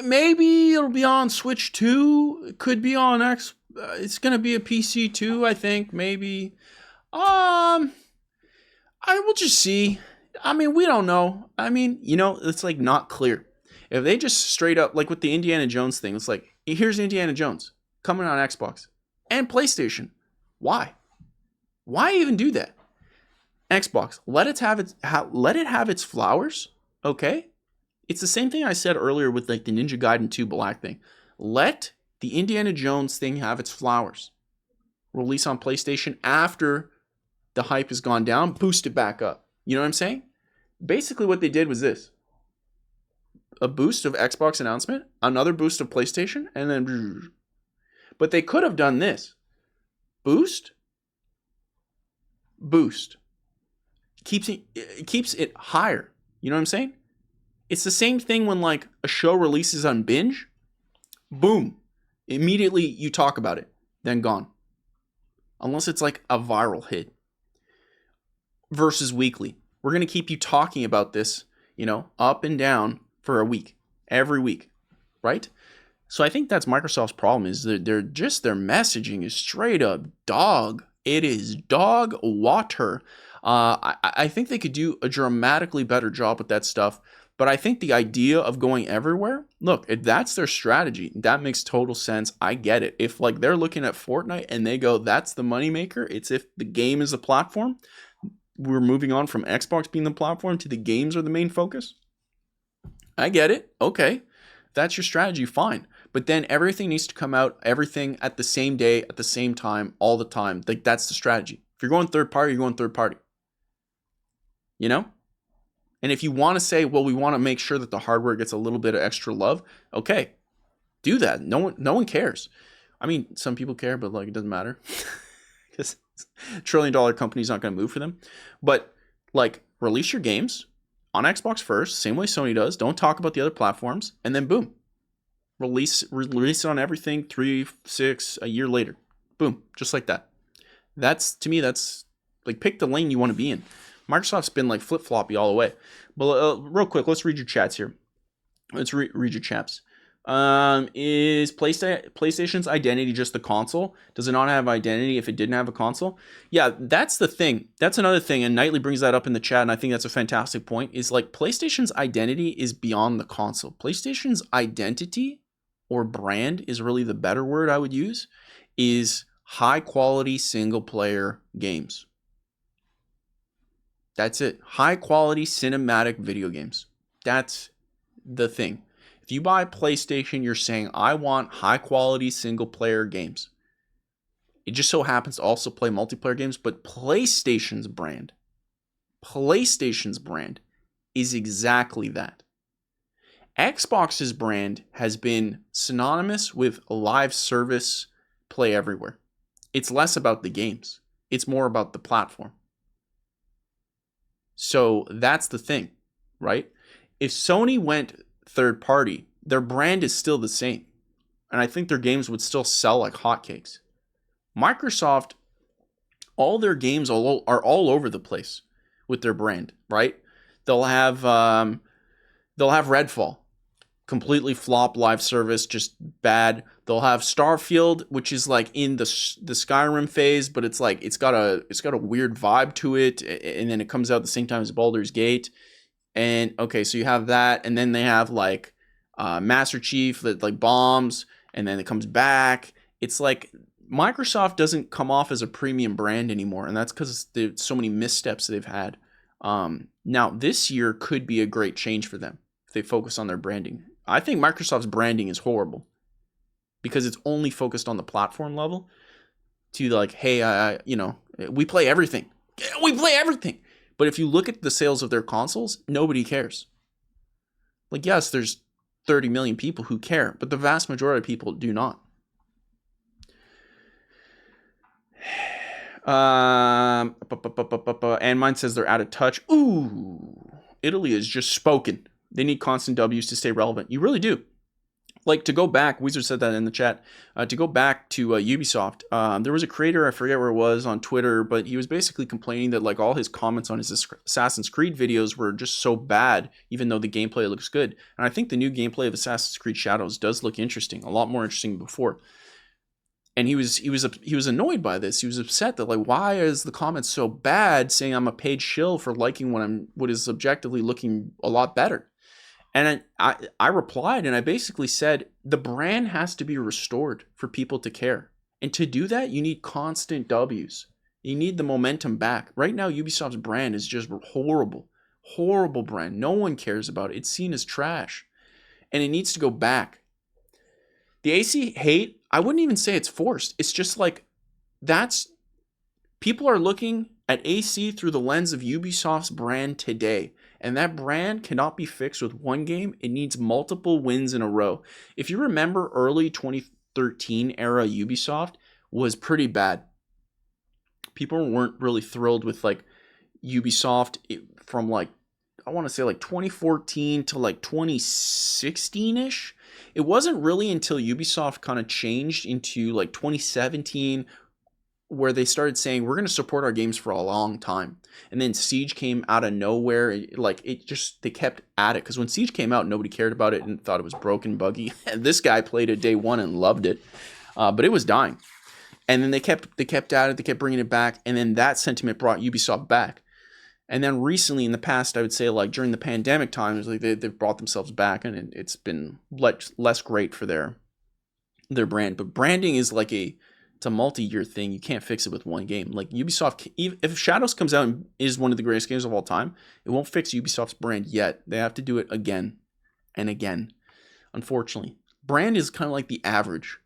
maybe it'll be on Switch 2. It could be on X. It's gonna be a PC too, I think. Maybe. I will just see. I mean, we don't know. I mean, you know, it's like not clear. If they just straight up, like with the Indiana Jones thing, it's like, here's Indiana Jones coming on Xbox and PlayStation. Why? Why even do that? Xbox, let it have its flowers. Okay, it's the same thing I said earlier with like the Ninja Gaiden 2 Black thing. Let the Indiana Jones thing have its flowers. Release on PlayStation after the hype has gone down. Boost it back up. You know what I'm saying? Basically, what they did was this: a boost of Xbox announcement, another boost of PlayStation, and then. But they could have done this: boost. It keeps it higher. You know what I'm saying? It's the same thing when like a show releases on binge. Boom. Immediately you talk about it. Then gone. Unless it's like a viral hit. Versus weekly. We're going to keep you talking about this, you know, up and down for a week. Every week. Right? So I think that's Microsoft's problem is that their messaging is straight up dog. It is dog water. I think they could do a dramatically better job with that stuff. But I think the idea of going everywhere, look, if that's their strategy, that makes total sense. I get it. If like they're looking at Fortnite and they go, that's the moneymaker. It's if the game is the platform. We're moving on from Xbox being the platform to the games are the main focus. I get it. Okay. That's your strategy. Fine. But then everything needs to come out, everything at the same day, at the same time, all the time. Like that's the strategy. If you're going third party, you're going third party. You know? And if you want to say, well, we want to make sure that the hardware gets a little bit of extra love, okay, do that. No one cares. I mean, some people care, but like it doesn't matter because $1 trillion company's not going to move for them. But like, release your games on Xbox first, same way Sony does. Don't talk about the other platforms, and then boom, release it on everything 3, 6, a year later, boom, just like that. That's to me, that's like pick the lane you want to be in. Microsoft's been like flip-floppy all the way. But real quick, let's read your chats here. Let's read your chats. Is PlayStation's identity just the console? Does it not have identity if it didn't have a console? Yeah, that's the thing. That's another thing, and Knightley brings that up in the chat, and I think that's a fantastic point, is like PlayStation's identity is beyond the console. PlayStation's identity or brand is really the better word I would use, is high-quality single-player games. That's it. High quality cinematic video games. That's the thing. If you buy PlayStation, you're saying, I want high quality single player games. It just so happens to also play multiplayer games, but PlayStation's brand is exactly that. Xbox's brand has been synonymous with live service play everywhere. It's less about the games. It's more about the platform. So that's the thing, right? If Sony went third party, their brand is still the same. And I think their games would still sell like hotcakes. Microsoft, all their games are all over the place with their brand, right? They'll have Redfall, completely flop live service, just bad. They'll have Starfield, which is like in the Skyrim phase, but it's like it's got a weird vibe to it, and then it comes out at the same time as Baldur's Gate. And okay, so you have that, and then they have like Master Chief that like bombs, and then it comes back. It's like Microsoft doesn't come off as a premium brand anymore, and that's because there's so many missteps they've had. Now this year could be a great change for them if they focus on their branding. I think Microsoft's branding is horrible because it's only focused on the platform level to like, hey, we play everything. We play everything. But if you look at the sales of their consoles, nobody cares. Like, yes, there's 30 million people who care, but the vast majority of people do not. And mine says they're out of touch. Ooh, Italy is just spoken. They need constant W's to stay relevant. You really do. Like, to go back, Wizard said that in the chat, to go back to Ubisoft, there was a creator, I forget where it was, on Twitter, but he was basically complaining that, like, all his comments on his Assassin's Creed videos were just so bad, even though the gameplay looks good. And I think the new gameplay of Assassin's Creed Shadows does look interesting, a lot more interesting than before. And he was annoyed by this. He was upset that, like, why is the comments so bad, saying I'm a paid shill for liking what is objectively looking a lot better. And I replied, and I basically said, the brand has to be restored for people to care. And to do that, you need constant W's. You need the momentum back. Right now, Ubisoft's brand is just horrible. Horrible brand. No one cares about it. It's seen as trash. And it needs to go back. The AC hate, I wouldn't even say it's forced. It's just like, people are looking at AC through the lens of Ubisoft's brand today. And that brand cannot be fixed with one game. It needs multiple wins in a row. If you remember, early 2013 era Ubisoft was pretty bad. People weren't really thrilled with, like, Ubisoft from, like, I want to say, like, 2014 to, like, 2016-ish. It wasn't really until Ubisoft kind of changed into, like, 2017 where they started saying, we're going to support our games for a long time. And then Siege came out of nowhere. They kept at it. Because when Siege came out, nobody cared about it and thought it was broken, buggy. And this guy played it day one and loved it. But it was dying. And then they kept at it. They kept bringing it back. And then that sentiment brought Ubisoft back. And then recently, in the past, I would say, like, during the pandemic times, like, they've brought themselves back. And it's been less great for their brand. But branding is like it's a multi-year thing. You can't fix it with one game. Like, Ubisoft, if Shadows comes out and is one of the greatest games of all time, it won't fix Ubisoft's brand yet. They have to do it again and again, unfortunately. Brand is kind of like the average.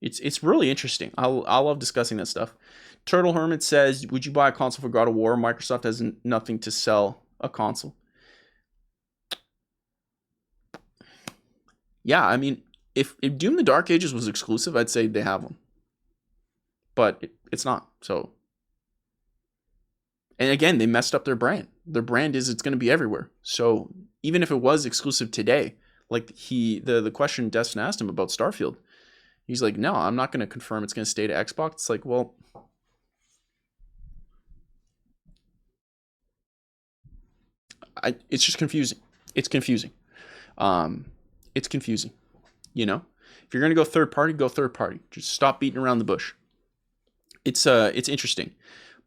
It's really interesting. I love discussing that stuff. Turtle Hermit says, would you buy a console for God of War? Microsoft has nothing to sell a console. Yeah, I mean, if Doom the Dark Ages was exclusive, I'd say they have one. But it's not. So, and again, they messed up their brand. Their brand is it's going to be everywhere. So even if it was exclusive today, like the question Destin asked him about Starfield, he's like, no, I'm not going to confirm it's going to stay to Xbox. It's like, well, it's just confusing. It's confusing. It's confusing. You know, if you're going to go third party, go third party. Just stop beating around the bush. It's interesting,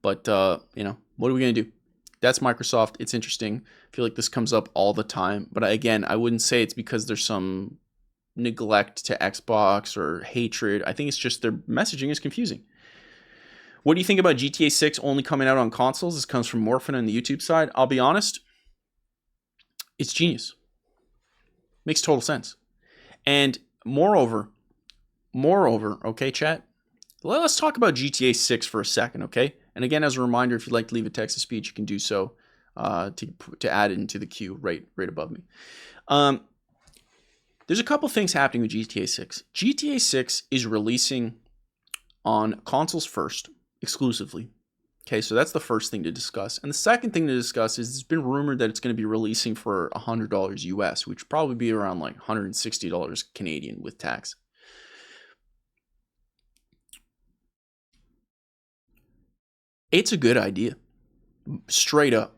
but you know, what are we gonna do? That's Microsoft. It's interesting. I feel like this comes up all the time, but again, I wouldn't say it's because there's some neglect to Xbox or hatred. I think it's just their messaging is confusing. What do you think about GTA 6 only coming out on consoles? This comes from Morphin on the YouTube side. I'll be honest, it's genius. Makes total sense. And moreover, okay, chat. Let's talk about GTA 6 for a second, okay? And again, as a reminder, if you'd like to leave a text to speech, you can do so to add it into the queue right above me. There's a couple things happening with GTA 6. GTA 6 is releasing on consoles first, exclusively. Okay, so that's the first thing to discuss. And the second thing to discuss is it's been rumored that it's going to be releasing for $100 US, which would probably be around like $160 Canadian with tax. It's a good idea. Straight up.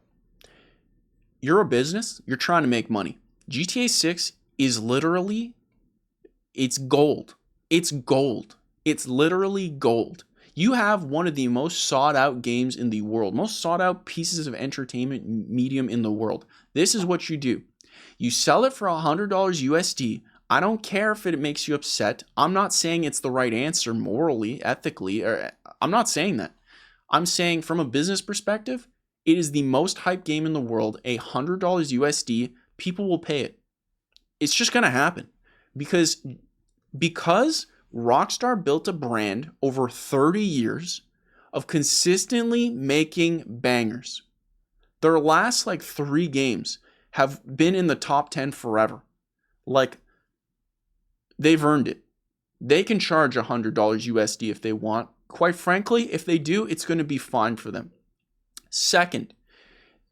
You're a business. You're trying to make money. GTA 6 is literally, it's gold. It's gold. It's literally gold. You have one of the most sought out games in the world, most sought out pieces of entertainment medium in the world. This is what you do. You sell it for $100 USD. I don't care if it makes you upset. I'm not saying it's the right answer morally, ethically, or I'm not saying that. I'm saying from a business perspective, it is the most hyped game in the world. $100 USD, people will pay it. It's just going to happen because Rockstar built a brand over 30 years of consistently making bangers. Their last like 3 games have been in the top 10 forever. Like, they've earned it. They can charge $100 USD if they want. Quite frankly, if they do, it's going to be fine for them. Second,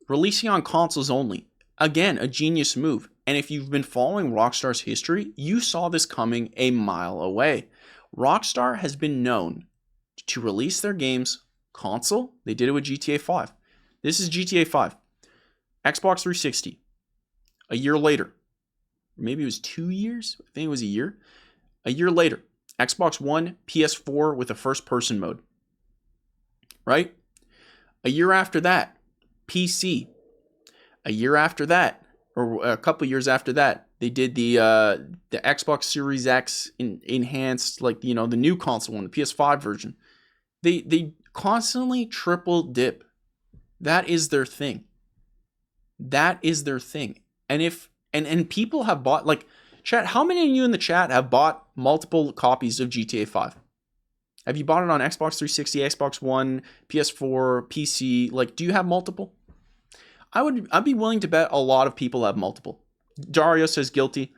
releasing on consoles only. Again, a genius move. And if you've been following Rockstar's history, you saw this coming a mile away. Rockstar has been known to release their games console. They did it with GTA 5. This is GTA 5. Xbox 360. A year later. Maybe it was 2 years? I think it was a year. A year later. Xbox One, PS4 with a first-person mode. Right? A year after that. PC. A year after that, or a couple years after that, they did the Xbox Series X enhanced, like, you know, the new console one, the PS5 version. They constantly triple dip. That is their thing. That is their thing. And if and people have bought, like, chat, how many of you in the chat have bought multiple copies of GTA 5? Have you bought it on Xbox 360, Xbox One, PS4, PC? Like, do you have multiple? I'd be willing to bet a lot of people have multiple. Dario says guilty.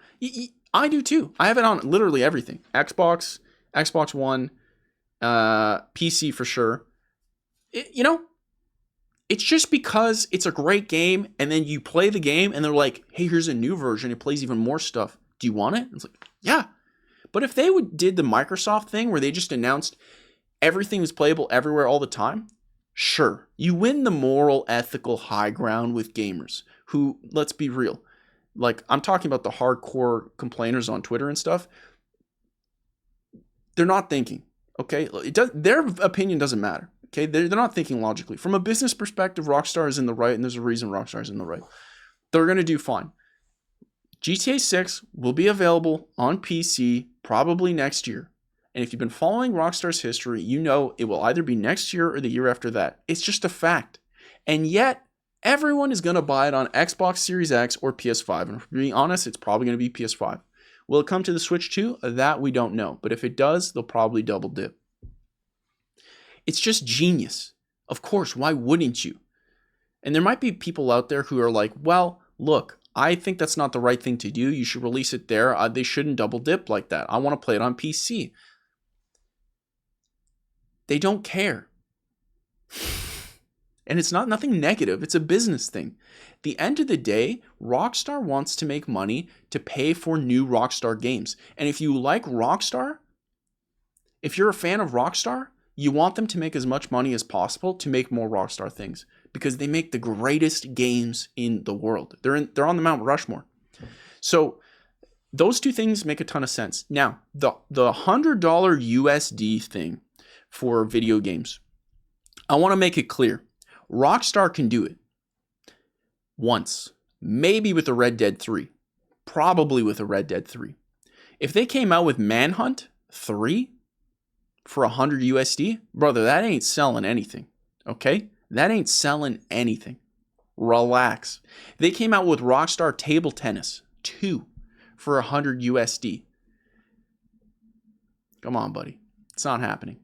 I do too. I have it on literally everything. Xbox, Xbox One, PC for sure. You know, it's just because it's a great game, and then you play the game and they're like, hey, here's a new version. It plays even more stuff. Do you want it? It's like, yeah. But if they did the Microsoft thing where they just announced everything was playable everywhere all the time, sure, you win the moral, ethical high ground with gamers who, let's be real, like, I'm talking about the hardcore complainers on Twitter and stuff. They're not thinking, okay? Their opinion doesn't matter, okay? They're not thinking logically. From a business perspective, Rockstar is in the right, and there's a reason Rockstar is in the right. They're going to do fine. GTA 6 will be available on PC probably next year. And if you've been following Rockstar's history, you know it will either be next year or the year after that. It's just a fact. And yet, everyone is going to buy it on Xbox Series X or PS5. And to be honest, it's probably going to be PS5. Will it come to the Switch too? That we don't know. But if it does, they'll probably double dip. It's just genius. Of course, why wouldn't you? And there might be people out there who are like, well, look, I think that's not the right thing to do. You should release it there. They shouldn't double dip like that. I want to play it on PC. They don't care. And it's nothing negative. It's a business thing. At the end of the day, Rockstar wants to make money to pay for new Rockstar games. And if you like Rockstar, if you're a fan of Rockstar, you want them to make as much money as possible to make more Rockstar things, because they make the greatest games in the world. They're on the Mount Rushmore. So those two things make a ton of sense. Now, the $100 USD thing for video games, I want to make it clear. Rockstar can do it once, maybe with a Red Dead 3, probably with a Red Dead 3. If they came out with Manhunt 3 for 100 USD, brother, that ain't selling anything, okay? That ain't selling anything. Relax. They came out with Rockstar Table Tennis 2 for 100 USD. Come on, buddy. It's not happening.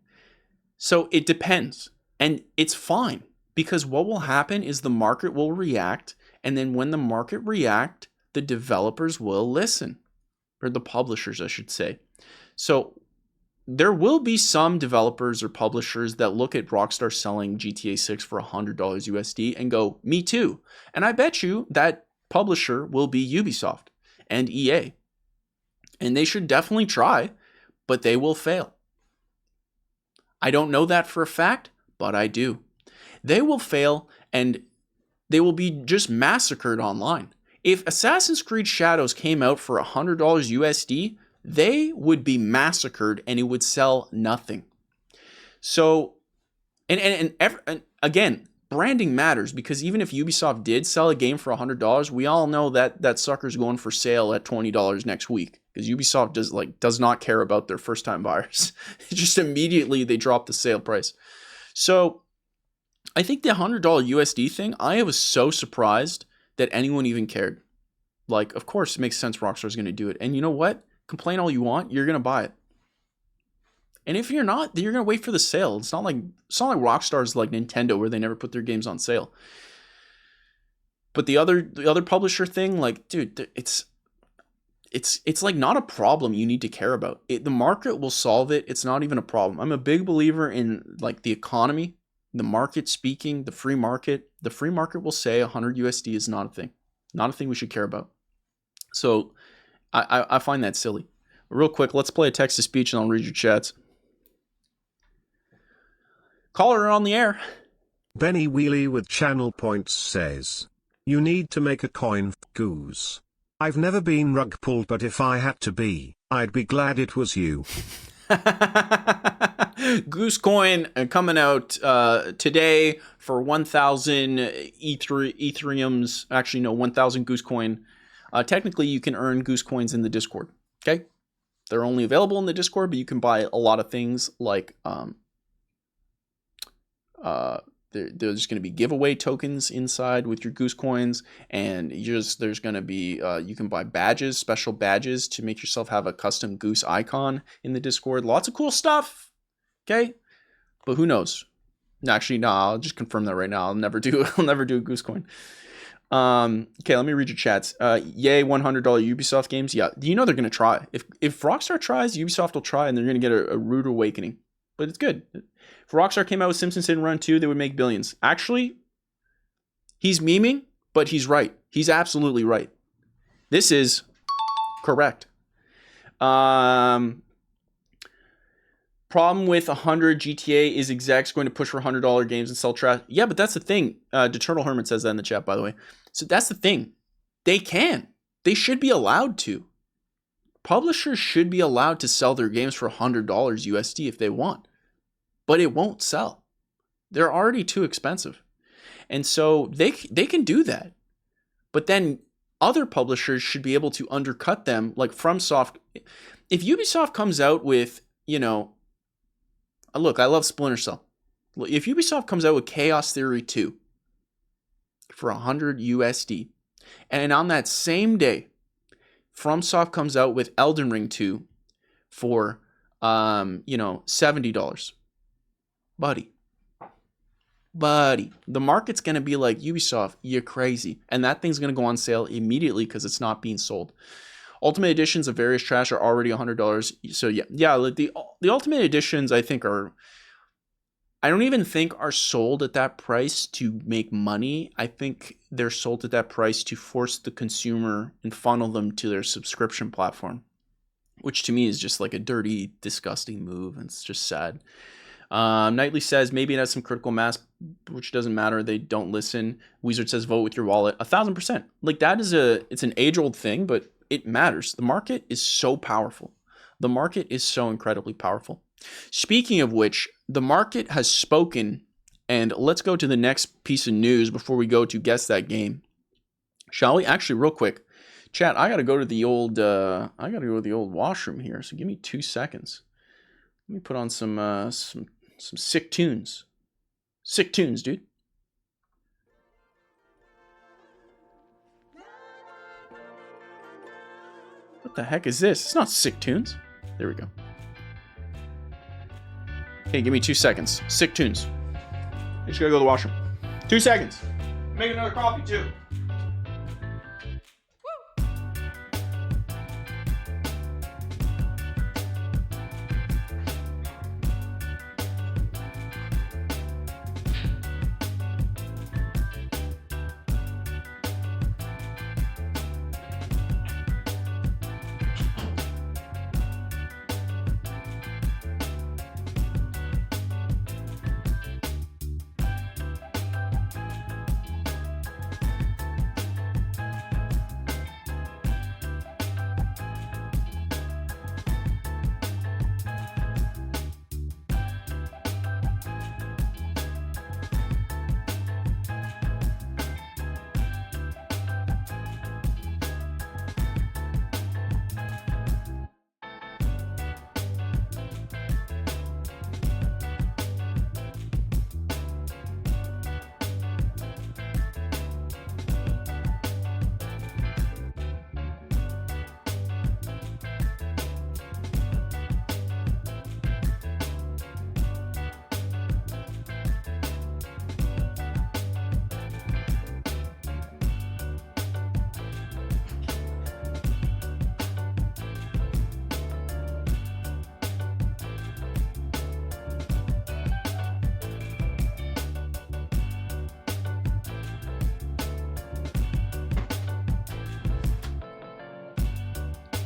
So it depends. And it's fine, because what will happen is the market will react. And then when the market react, the developers will listen. Or the publishers, I should say. So there will be some developers or publishers that look at Rockstar selling GTA 6 for $100 USD and go, me too. And I bet you that publisher will be Ubisoft and EA. And they should definitely try, but they will fail. I don't know that for a fact, but I do. They will fail, and they will be just massacred online. If Assassin's Creed Shadows came out for $100 USD, they would be massacred and it would sell nothing. So, and again, branding matters, because even if Ubisoft did sell a game for $100, we all know that that sucker's going for sale at $20 next week, because Ubisoft does not care about their first time buyers. Just immediately they drop the sale price. So I think the $100 USD thing, I was so surprised that anyone even cared. Like, of course, it makes sense Rockstar's going to do it. And you know what? Complain all you want, you're going to buy it. And if you're not, then you're gonna wait for the sale. It's not like Rockstar's like Nintendo where they never put their games on sale. But the other publisher thing, like, dude, it's like not a problem you need to care about. The market will solve it. It's not even a problem. I'm a big believer in like the economy, the market speaking, the free market. The free market will say 100 USD is not a thing we should care about. So I find that silly. Real quick, let's play a text to speech and I'll read your chats. Caller on the air. Benny Wheelie with channel points says, you need to make a coin for Goose. I've never been rug pulled, but if I had to be, I'd be glad it was you. Goose coin coming out today for 1,000 Ethereums. Actually, no, 1,000 Goose coin. Technically, you can earn Goose coins in the Discord. Okay, they're only available in the Discord, but you can buy a lot of things like there's going to be giveaway tokens inside with your Goose coins, and there's going to be you can buy badges, special badges to make yourself have a custom Goose icon in the Discord. Lots of cool stuff. Okay, but who knows? Actually, no, I'll just confirm that right now. I'll never do a Goose coin. Okay, let me read your chats. Yay, $100 Ubisoft games. Yeah, you know they're going to try. If Rockstar tries, Ubisoft will try, and they're going to get a rude awakening. But it's good. If Rockstar came out with Simpsons Hit and Run 2, they would make billions. Actually, he's memeing, but he's right. He's absolutely right. This is correct. Problem with 100 GTA is execs going to push for $100 games and sell trash. Yeah, but that's the thing. Deternal Hermit says that in the chat, by the way. So that's the thing. They can. They should be allowed to. Publishers should be allowed to sell their games for $100 USD if they want. But it won't sell. They're already too expensive. And so they can do that. But then other publishers should be able to undercut them, like FromSoft. If Ubisoft comes out with, look, I love Splinter Cell. If Ubisoft comes out with Chaos Theory 2 for 100 USD, and on that same day, FromSoft comes out with Elden Ring 2 for, $70. Buddy, the market's going to be like, Ubisoft, you're crazy. And that thing's going to go on sale immediately because it's not being sold. Ultimate editions of various trash are already $100. So yeah, the Ultimate editions I don't even think are sold at that price to make money. I think they're sold at that price to force the consumer and funnel them to their subscription platform, which to me is just like a dirty, disgusting move. And it's just sad. Knightley says maybe it has some critical mass, which doesn't matter. They don't listen. Wizard says vote with your wallet. 1,000%. Like that is it's an age-old thing, but it matters. The market is so powerful. The market is so incredibly powerful. Speaking of which, the market has spoken, and let's go to the next piece of news before we go to guess that game. Shall we? Actually, real quick, chat. I gotta go to the old washroom here. So give me 2 seconds. Let me put on some sick tunes. Sick tunes, dude. What the heck is this? It's not sick tunes. There we go. Okay, give me 2 seconds. Sick tunes. I just gotta go to the washroom. 2 seconds. Make another coffee too.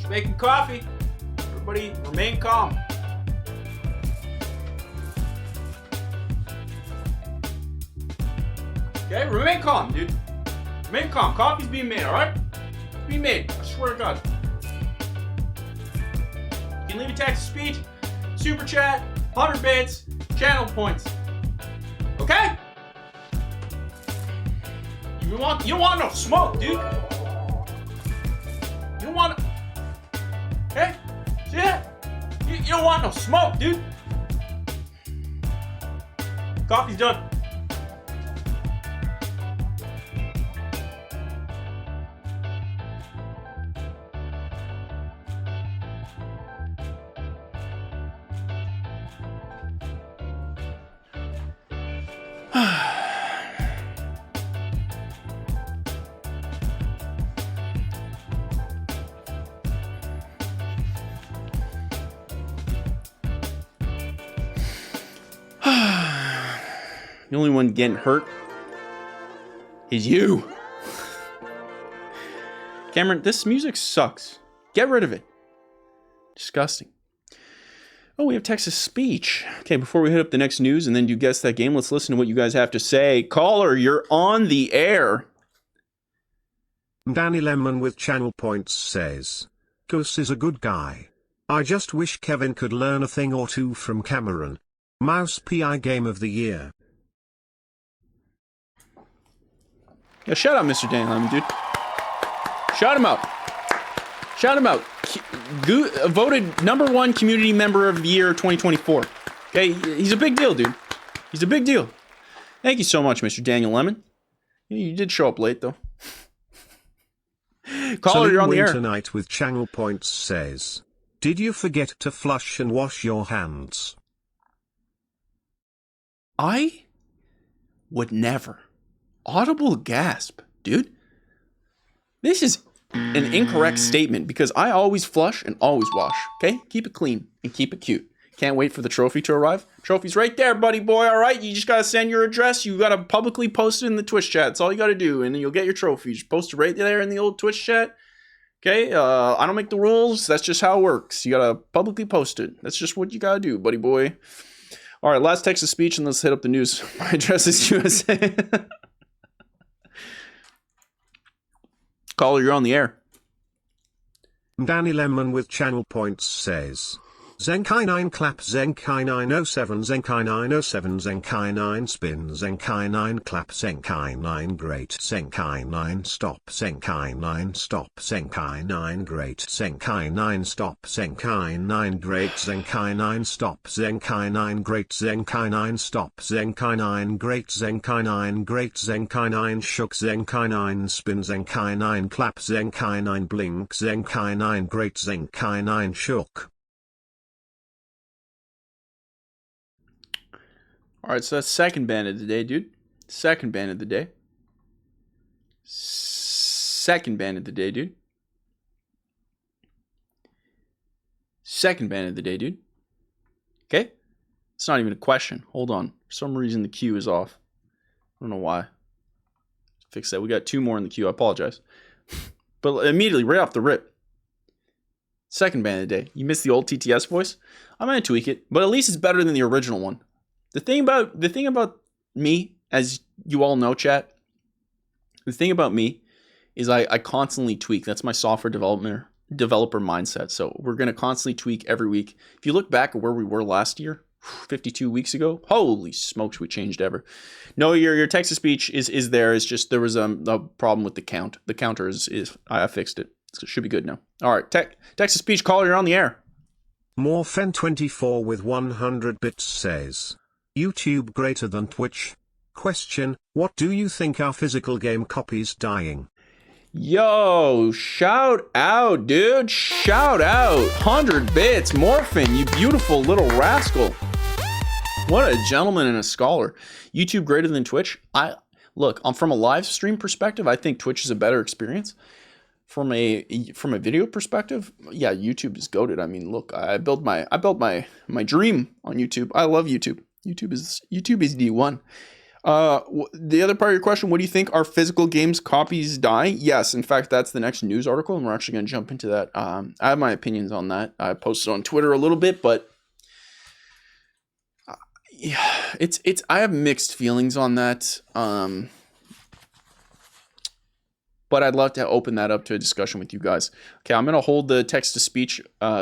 making coffee. Everybody remain calm. Okay, remain calm, dude. Remain calm. Coffee's being made, alright? It's being made. I swear to God. You can leave a text speech, super chat, 100 bits, channel points. Okay? You don't want no smoke, dude. You don't want. Okay? See that? You don't want no smoke, dude. Coffee's done. The only one getting hurt is you. Cameron, this music sucks. Get rid of it. Disgusting. Oh, we have Texas speech. Okay, before we hit up the next news and then do Guess That Game, let's listen to what you guys have to say. Caller, you're on the air. Danny Lemon with channel points says, Goose is a good guy. I just wish Kevin could learn a thing or two from Cameron. Mouse PI Game of the Year. Yeah, shout out Mr. Danny Lemon, dude. Shout him out. Shout him out. Voted #1 community member of the year 2024. Okay, he's a big deal, dude. He's a big deal. Thank you so much, Mr. Daniel Lemon. You did show up late, though. Caller, you're on the air. Tonight with channel points says, did you forget to flush and wash your hands? I would never. Audible gasp, dude. This is an incorrect statement because I always flush and always wash. Okay? Keep it clean and keep it cute. Can't wait for the trophy to arrive. Trophy's right there, buddy boy. All right? You just got to send your address. You got to publicly post it in the Twitch chat. That's all you got to do. And then you'll get your trophy. Just post it right there in the old Twitch chat. Okay? I don't make the rules. That's just how it works. You got to publicly post it. That's just what you got to do, buddy boy. All right, last Texas speech, and let's hit up the news. My address is USA. Caller, you're on the air. Danny Lemon with channel points says, Zenkai 9 clap Zenkai 907 Zenkai 907 Zenkai 9 spin Zenkai 9 clap Zenkai 9 great Zenkai 9 stop Zenkai 9 stop Zenkai 9 great Zenkai 9 stop Zenkai 9 great Zenkai 9 stop Zenkai 9 great Zenkai 9 stop Zenkai 9 great Zenkai 9 great Zenkai 9 shook Zenkai 9 spin Zenkai 9 clap Zenkai 9 blink Zenkai 9 great Zenkai 9 shook. All right, so that's second ban of the day, dude. Second ban of the day. Second ban of the day, dude. Second ban of the day, dude. Okay? It's not even a question. Hold on. For some reason, the queue is off. I don't know why. Fix that. We got 2 more in the queue. I apologize. But immediately, right off the rip. Second ban of the day. You missed the old TTS voice? I'm going to tweak it, but at least it's better than the original one. The thing about me, as you all know, chat, the thing about me is I constantly tweak. That's my software developer mindset. So we're going to constantly tweak every week. If you look back at where we were last year, 52 weeks ago, holy smokes, we changed ever. No, your text to speech is there. It's just there was a problem with the count. The counter is I fixed it. It should be good now. All right, text to speech caller, you're on the air. Morphen24 with 100 bits says, YouTube greater than Twitch? Question, what do you think are physical game copies dying? Yo, shout out, dude. Shout out. 100 bits. Morphin, you beautiful little rascal. What a gentleman and a scholar. YouTube greater than Twitch? Look, from a live stream perspective, I think Twitch is a better experience. From a video perspective, yeah, YouTube is goated. I mean, look, I built my dream on YouTube. I love YouTube. YouTube is D1. The other part of your question, what do you think? Are physical games copies dying? Yes. In fact, that's the next news article, and we're actually going to jump into that. I have my opinions on that. I posted on Twitter a little bit, but yeah, I have mixed feelings on that. But I'd love to open that up to a discussion with you guys. Okay, I'm going to hold the text-to-speech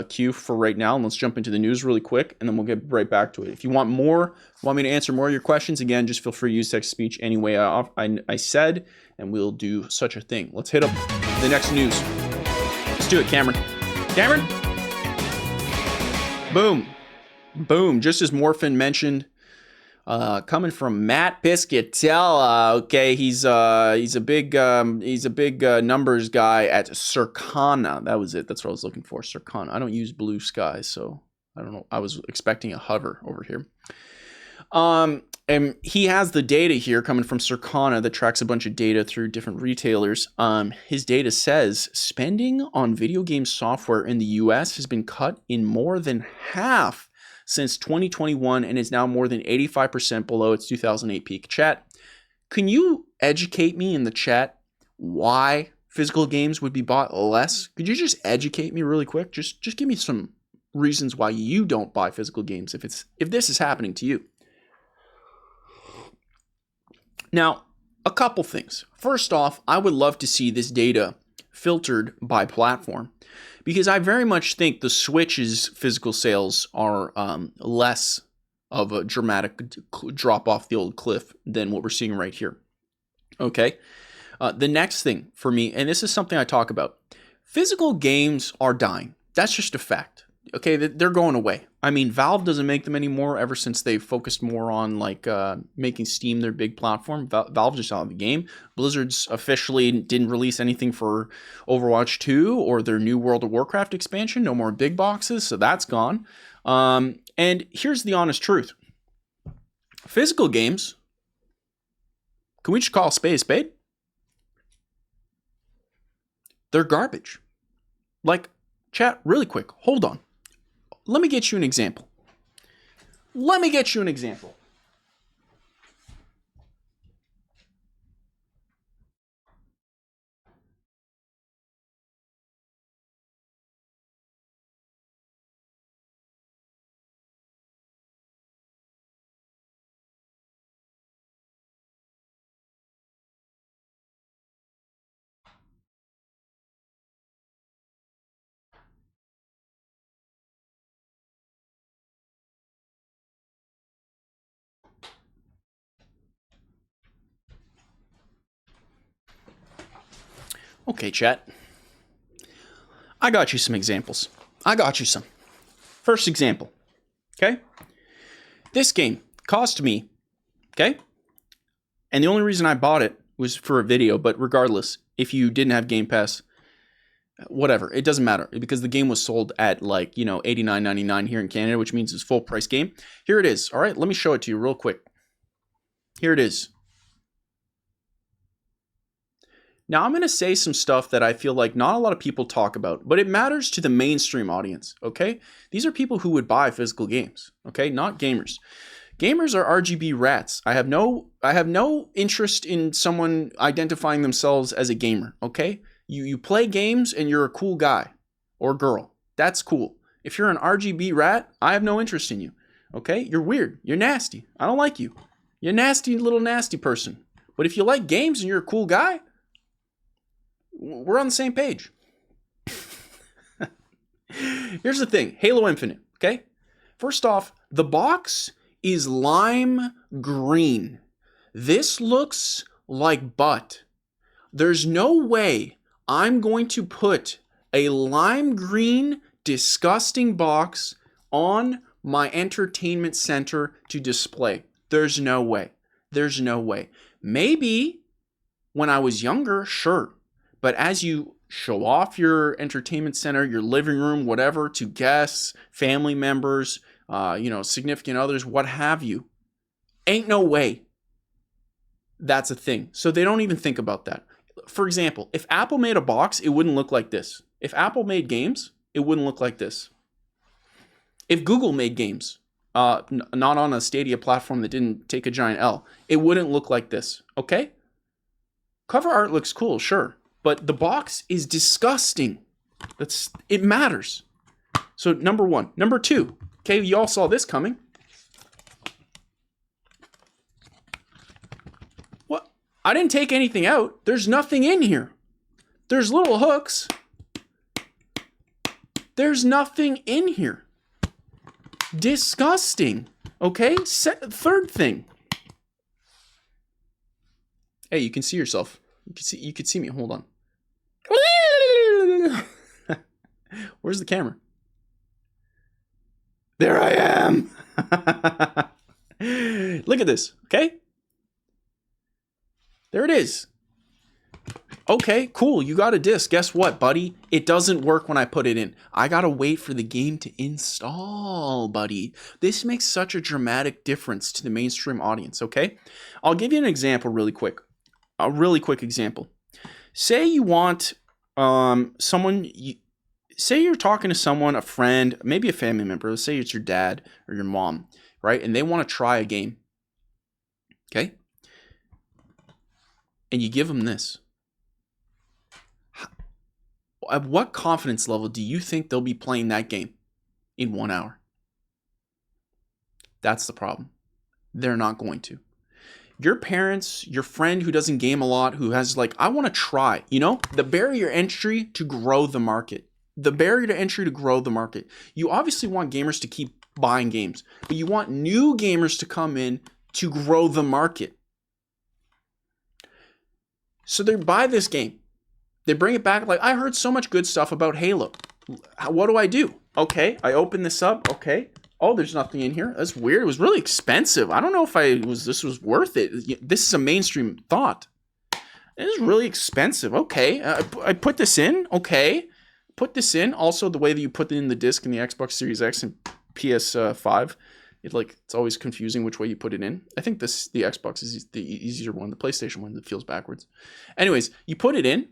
queue for right now, and let's jump into the news really quick, and then we'll get right back to it. If you want me to answer more of your questions, again, just feel free to use text-to-speech any way I said, and we'll do such a thing. Let's hit up the next news. Let's do it, Cameron. Cameron? Boom. Boom. Just as Morphin mentioned, coming from Matt Piscatella. Okay, he's a big numbers guy at Circana. That was it. That's what I was looking for. Circana. I don't use Blue Sky, so I don't know. I was expecting a hover over here. And he has the data here coming from Circana that tracks a bunch of data through different retailers. His data says spending on video game software in the US has been cut in more than half since 2021 and is now more than 85% below its 2008 peak. Chat, can you educate me in the chat why physical games would be bought less? Could you just educate me really quick? Just give me some reasons why you don't buy physical games if this is happening to you. Now, a couple things. First off, I would love to see this data filtered by platform, because I very much think the Switch's physical sales are less of a dramatic drop off the old cliff than what we're seeing right here. Okay. The next thing for me, and this is something I talk about, physical games are dying. That's just a fact. Okay, they're going away. I mean, Valve doesn't make them anymore ever since they focused more on making Steam their big platform. Valve just out of the game. Blizzard's officially didn't release anything for Overwatch 2 or their new World of Warcraft expansion. No more big boxes, so that's gone. And here's the honest truth. Physical games, can we just call a spade a spade? They're garbage. Like, chat, really quick, hold on. Let me get you an example. Okay, chat. I got you some examples. First example. Okay? This game cost me, okay? And the only reason I bought it was for a video, but regardless, if you didn't have Game Pass, whatever, it doesn't matter, because the game was sold at $89.99 here in Canada, which means it's full price game. Here it is. All right, let me show it to you real quick. Here it is. Now, I'm going to say some stuff that I feel like not a lot of people talk about, but it matters to the mainstream audience, okay? These are people who would buy physical games, okay? Not gamers. Gamers are RGB rats. I have no interest in someone identifying themselves as a gamer, okay? You play games and you're a cool guy or girl. That's cool. If you're an RGB rat, I have no interest in you, okay? You're weird. You're nasty. I don't like you. You're a nasty little nasty person. But if you like games and you're a cool guy, we're on the same page. Here's the thing. Halo Infinite, okay? First off, the box is lime green. This looks like butt. There's no way I'm going to put a lime green, disgusting box on my entertainment center to display. There's no way. Maybe when I was younger, sure. But as you show off your entertainment center, your living room, whatever, to guests, family members, significant others, what have you, ain't no way that's a thing. So they don't even think about that. For example, if Apple made a box, it wouldn't look like this. If Apple made games, it wouldn't look like this. If Google made games, not on a Stadia platform that didn't take a giant L, it wouldn't look like this, okay? Cover art looks cool, sure, but the box is disgusting. It matters. So number one. Number two, okay, you all saw this coming. What? I didn't take anything out. There's nothing in here. There's little hooks. There's nothing in here. Disgusting. Okay? Third thing. Hey, you can see yourself. You can see me. Hold on. Where's the camera? There I am. Look at this, okay? There it is. Okay, cool. You got a disc. Guess what, buddy? It doesn't work when I put it in. I gotta wait for the game to install, buddy. This makes such a dramatic difference to the mainstream audience, okay? I'll give you an example really quick. A really quick example. Say you want say you're talking to someone, a friend, maybe a family member. Let's say it's your dad or your mom, right? And they want to try a game, okay? And you give them this. At what confidence level do you think they'll be playing that game in 1 hour? That's the problem. They're not going to. Your parents, your friend who doesn't game a lot, who has like, I want to try, the barrier entry to grow the market. The barrier to entry to grow the market. You obviously want gamers to keep buying games, but you want new gamers to come in to grow the market. So they buy this game. They bring it back like, I heard so much good stuff about Halo. What do I do? Okay, I open this up. Okay. Oh, there's nothing in here. That's weird. It was really expensive. I don't know if this was worth it. This is a mainstream thought. It is really expensive. Okay. I put this in. Okay. Put this in. Also, the way that you put it in the disc in the Xbox Series X and PS5, it's always confusing which way you put it in. I think the Xbox is the easier one. The PlayStation one that feels backwards. Anyways, you put it in.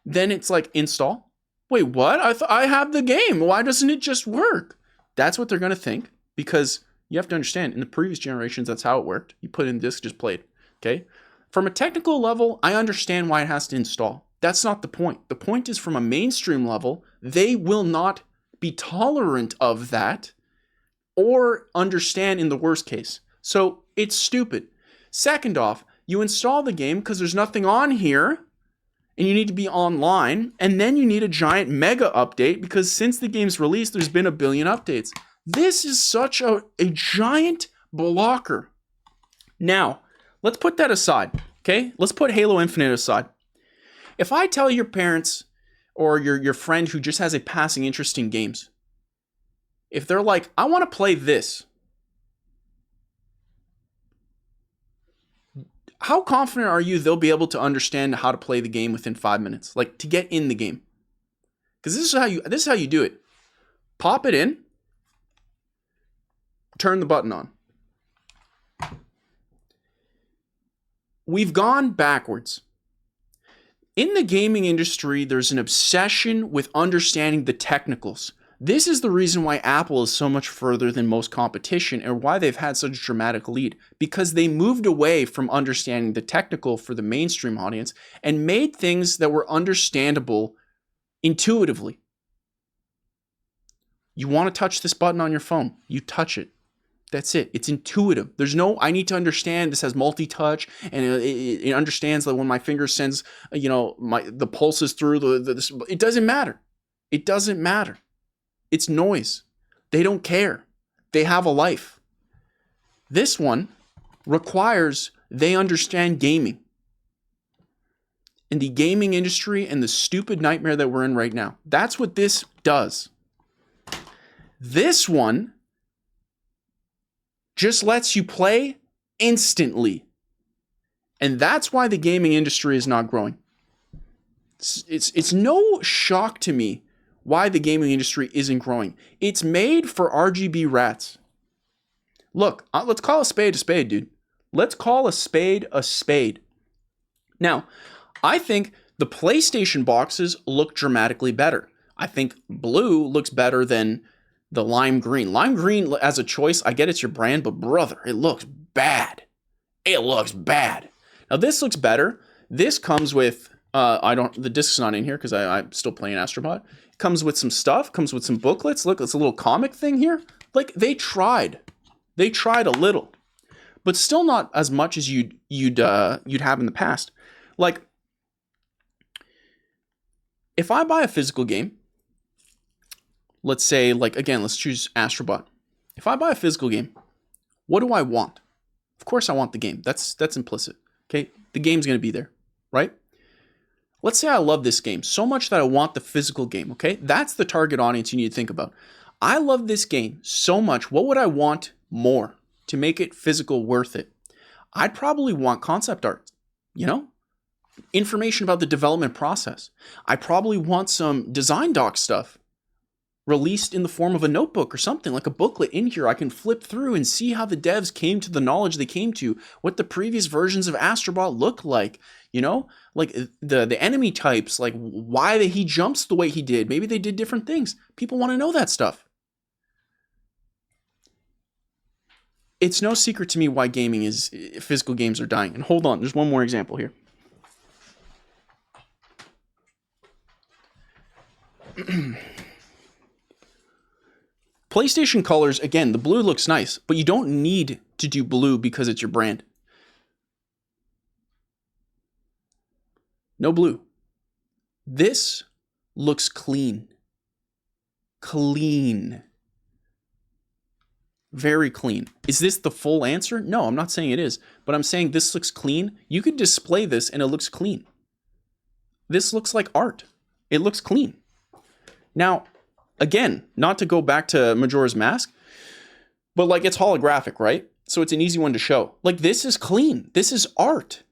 Then it's like install. Wait, what? I have the game. Why doesn't it just work? That's what they're going to think, because you have to understand, in the previous generations, that's how it worked. You put it in disc, just played. Okay? From a technical level, I understand why it has to install. That's not the point. The point is, from a mainstream level, they will not be tolerant of that or understand in the worst case. So it's stupid. Second off, you install the game because there's nothing on here, and you need to be online, and then you need a giant mega update because since the game's release, there's been 1 billion updates. This is such a giant blocker. Now, let's put that aside, okay? Let's put Halo Infinite aside. If I tell your parents or your friend who just has a passing interest in games, if they're like, I want to play this, how confident are you they'll be able to understand how to play the game within 5 minutes? Like, to get in the game. Because this is how you do it. Pop it in. Turn the button on. We've gone backwards. In the gaming industry, there's an obsession with understanding the technicals. This is the reason why Apple is so much further than most competition and why they've had such a dramatic lead. Because they moved away from understanding the technical for the mainstream audience and made things that were understandable intuitively. You want to touch this button on your phone, you touch it. That's it. It's intuitive. There's no, I need to understand this has multi-touch and it understands that when my finger sends, the pulses through it doesn't matter. It doesn't matter. It's noise. They don't care. They have a life. This one requires they understand gaming. In the gaming industry and the stupid nightmare that we're in right now. That's what this does. This one just lets you play instantly. And that's why the gaming industry is not growing. It's no shock to me why the gaming industry isn't growing. It's made for RGB rats. Look, let's call a spade, dude. Let's call a spade a spade. Now, I think the PlayStation boxes look dramatically better. I think blue looks better than the lime green. Lime green as a choice, I get it's your brand, but brother, it looks bad. It looks bad. Now this looks better. This comes with, the disc's not in here because I'm still playing Astrobot. It comes with some stuff, comes with some booklets. Look, it's a little comic thing here. Like they tried a little, but still not as much as you'd have in the past. Like if I buy a physical game, let's say, like, again, let's choose Astrobot. If I buy a physical game, what do I want? Of course I want the game. That's implicit. Okay, the game's going to be there, right? Let's say I love this game so much that I want the physical game, okay? That's the target audience you need to think about. I love this game so much. What would I want more to make it physical worth it? I'd probably want concept art, information about the development process. I probably want some design doc stuff released in the form of a notebook or something, like a booklet in here I can flip through and see how the devs came to the knowledge they came to, what the previous versions of Astrobot look like, like the enemy types, like why he jumps the way he did. Maybe they did different things. People want to know that stuff. It's no secret to me why physical games are dying. And hold on, there's one more example here. PlayStation colors, again, the blue looks nice, but you don't need to do blue because it's your brand. No blue. This looks clean. Clean. Very clean. Is this the full answer? No, I'm not saying it is, but I'm saying this looks clean. You could display this and it looks clean. This looks like art. It looks clean. Now, again, not to go back to Majora's Mask, but like it's holographic, right? So it's an easy one to show. Like this is clean. This is art.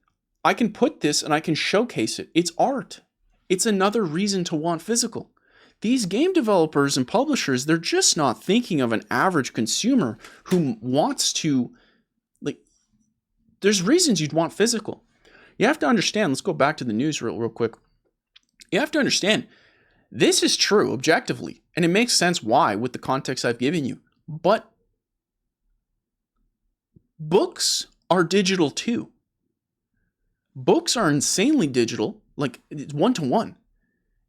I can put this and I can showcase it. It's art. It's another reason to want physical. These game developers and publishers, they're just not thinking of an average consumer who wants to, like, there's reasons you'd want physical. You have to understand, let's go back to the news real quick. You have to understand, this is true objectively, and it makes sense why with the context I've given you. But books are digital too. Books are insanely digital, like it's 1-to-1.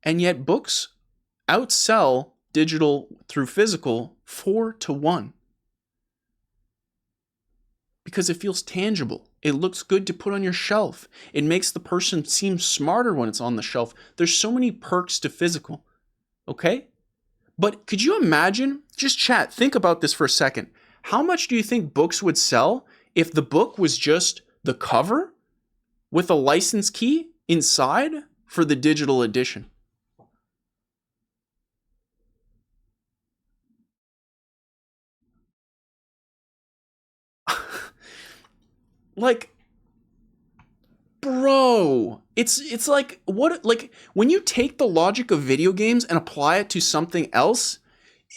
And yet books outsell digital through physical 4-to-1. Because it feels tangible. It looks good to put on your shelf. It makes the person seem smarter when it's on the shelf. There's so many perks to physical. Okay? But could you imagine, just chat, think about this for a second. How much do you think books would sell if the book was just the cover with a license key inside for the digital edition? Like, bro, it's like, what, like when you take the logic of video games and apply it to something else,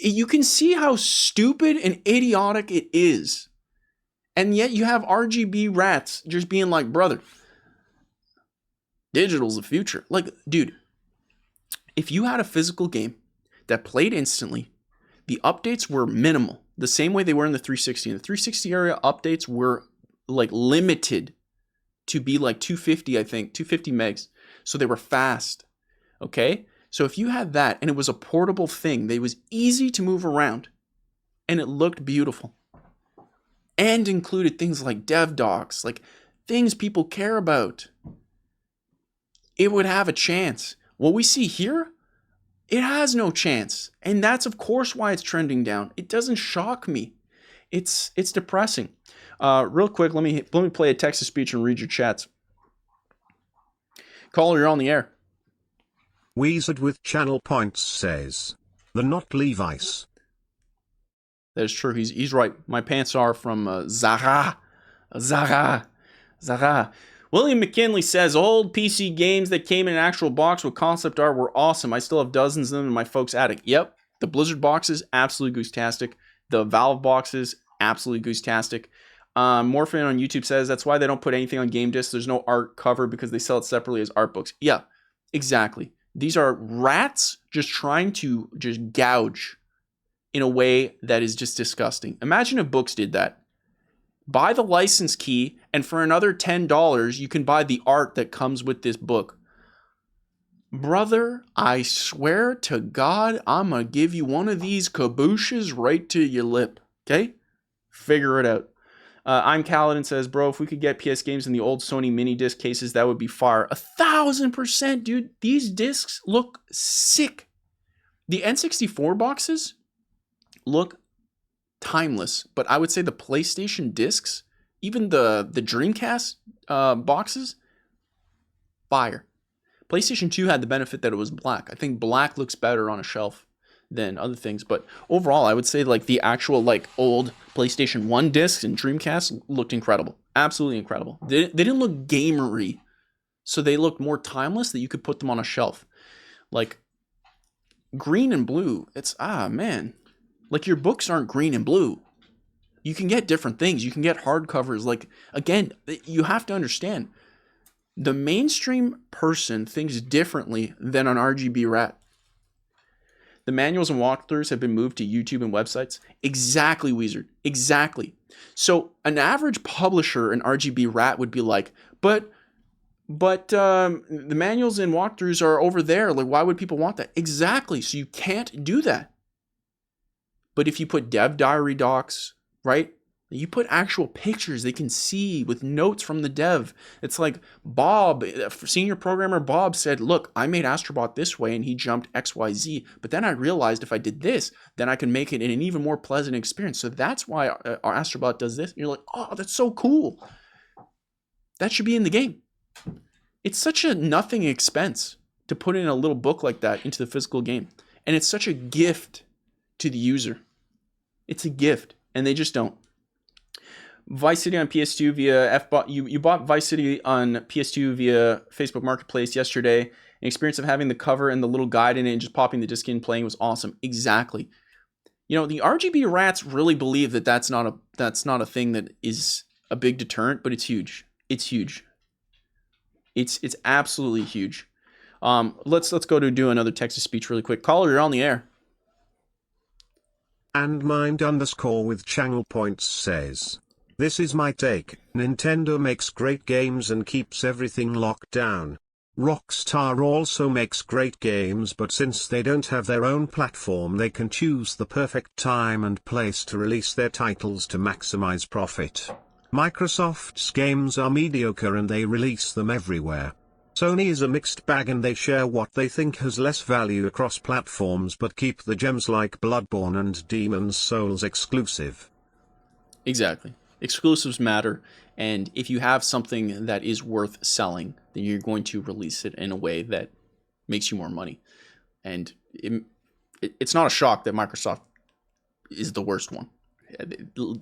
you can see how stupid and idiotic it is. And yet you have RGB rats just being like, brother, digital's the future. Like, dude, if you had a physical game that played instantly, the updates were minimal, the same way they were in the 360. In the 360 area, updates were like limited to be like 250, I think, 250 megs. So they were fast. Okay? So if you had that and it was a portable thing, that was easy to move around and it looked beautiful and included things like dev docs, like things people care about, it would have a chance. What we see here, it has no chance. And that's of course why it's trending down. It doesn't shock me. It's depressing. Real quick, let me play a text to speech and read your chats. Caller, you're on the air. Wizard with channel points says, "The not Levi's." That is true. He's right. My pants are from Zara. William McKinley says, old PC games that came in an actual box with concept art were awesome. I still have dozens of them in my folks' attic. Yep. The Blizzard boxes, absolutely goose-tastic. The Valve boxes, absolutely goose-tastic. Morphin on YouTube says that's why they don't put anything on game discs. There's no art cover because they sell it separately as art books. Yeah, exactly. These are rats just trying to just gouge in a way that is just disgusting. Imagine if books did that. Buy the license key, and for another $10, you can buy the art that comes with this book. Brother, I swear to God, I'm going to give you one of these cabooses right to your lip. Okay? Figure it out. I'm Kaladin says, bro, if we could get PS games in the old Sony mini disc cases, that would be fire. 1,000%, dude. These discs look sick. The N64 boxes look timeless, but I would say the PlayStation discs, even the Dreamcast boxes, fire. PlayStation 2 had the benefit that it was black. I think black looks better on a shelf than other things, but overall I would say like the actual like old PlayStation 1 discs and Dreamcast looked incredible. Absolutely incredible. They didn't look gamery, so they looked more timeless that you could put them on a shelf. Like green and blue, it's man. Like your books aren't green and blue. You can get different things. You can get hardcovers. Like again, you have to understand the mainstream person thinks differently than an RGB rat. The manuals and walkthroughs have been moved to YouTube and websites. Exactly, Wizard. Exactly. So an average publisher in RGB rat would be like, but the manuals and walkthroughs are over there. Like, why would people want that? Exactly. So you can't do that. But if you put dev diary docs, right? You put actual pictures they can see with notes from the dev. It's like Bob, senior programmer Bob said, look, I made Astrobot this way and he jumped XYZ. But then I realized if I did this, then I can make it an even more pleasant experience. So that's why our Astrobot does this. And you're like, oh, that's so cool. That should be in the game. It's such a nothing expense to put in a little book like that into the physical game. And it's such a gift to the user. It's a gift. And they just don't. Vice City on PS2 via FBOT. You bought Vice City on PS2 via Facebook Marketplace yesterday. An experience of having the cover and the little guide in it and just popping the disc in and playing was awesome. Exactly. You know, the RGB rats really believe that that's not a thing that is a big deterrent, but it's huge. It's huge. It's absolutely huge. Let's go to do another text to speech really quick. Caller, you're on the air. And mind_with channel points says, this is my take. Nintendo makes great games and keeps everything locked down. Rockstar also makes great games, but since they don't have their own platform, they can choose the perfect time and place to release their titles to maximize profit. Microsoft's games are mediocre and they release them everywhere. Sony is a mixed bag and they share what they think has less value across platforms but keep the gems like Bloodborne and Demon's Souls exclusive. Exactly. Exclusives matter, and if you have something that is worth selling, then you're going to release it in a way that makes you more money. And it's not a shock that Microsoft is the worst one.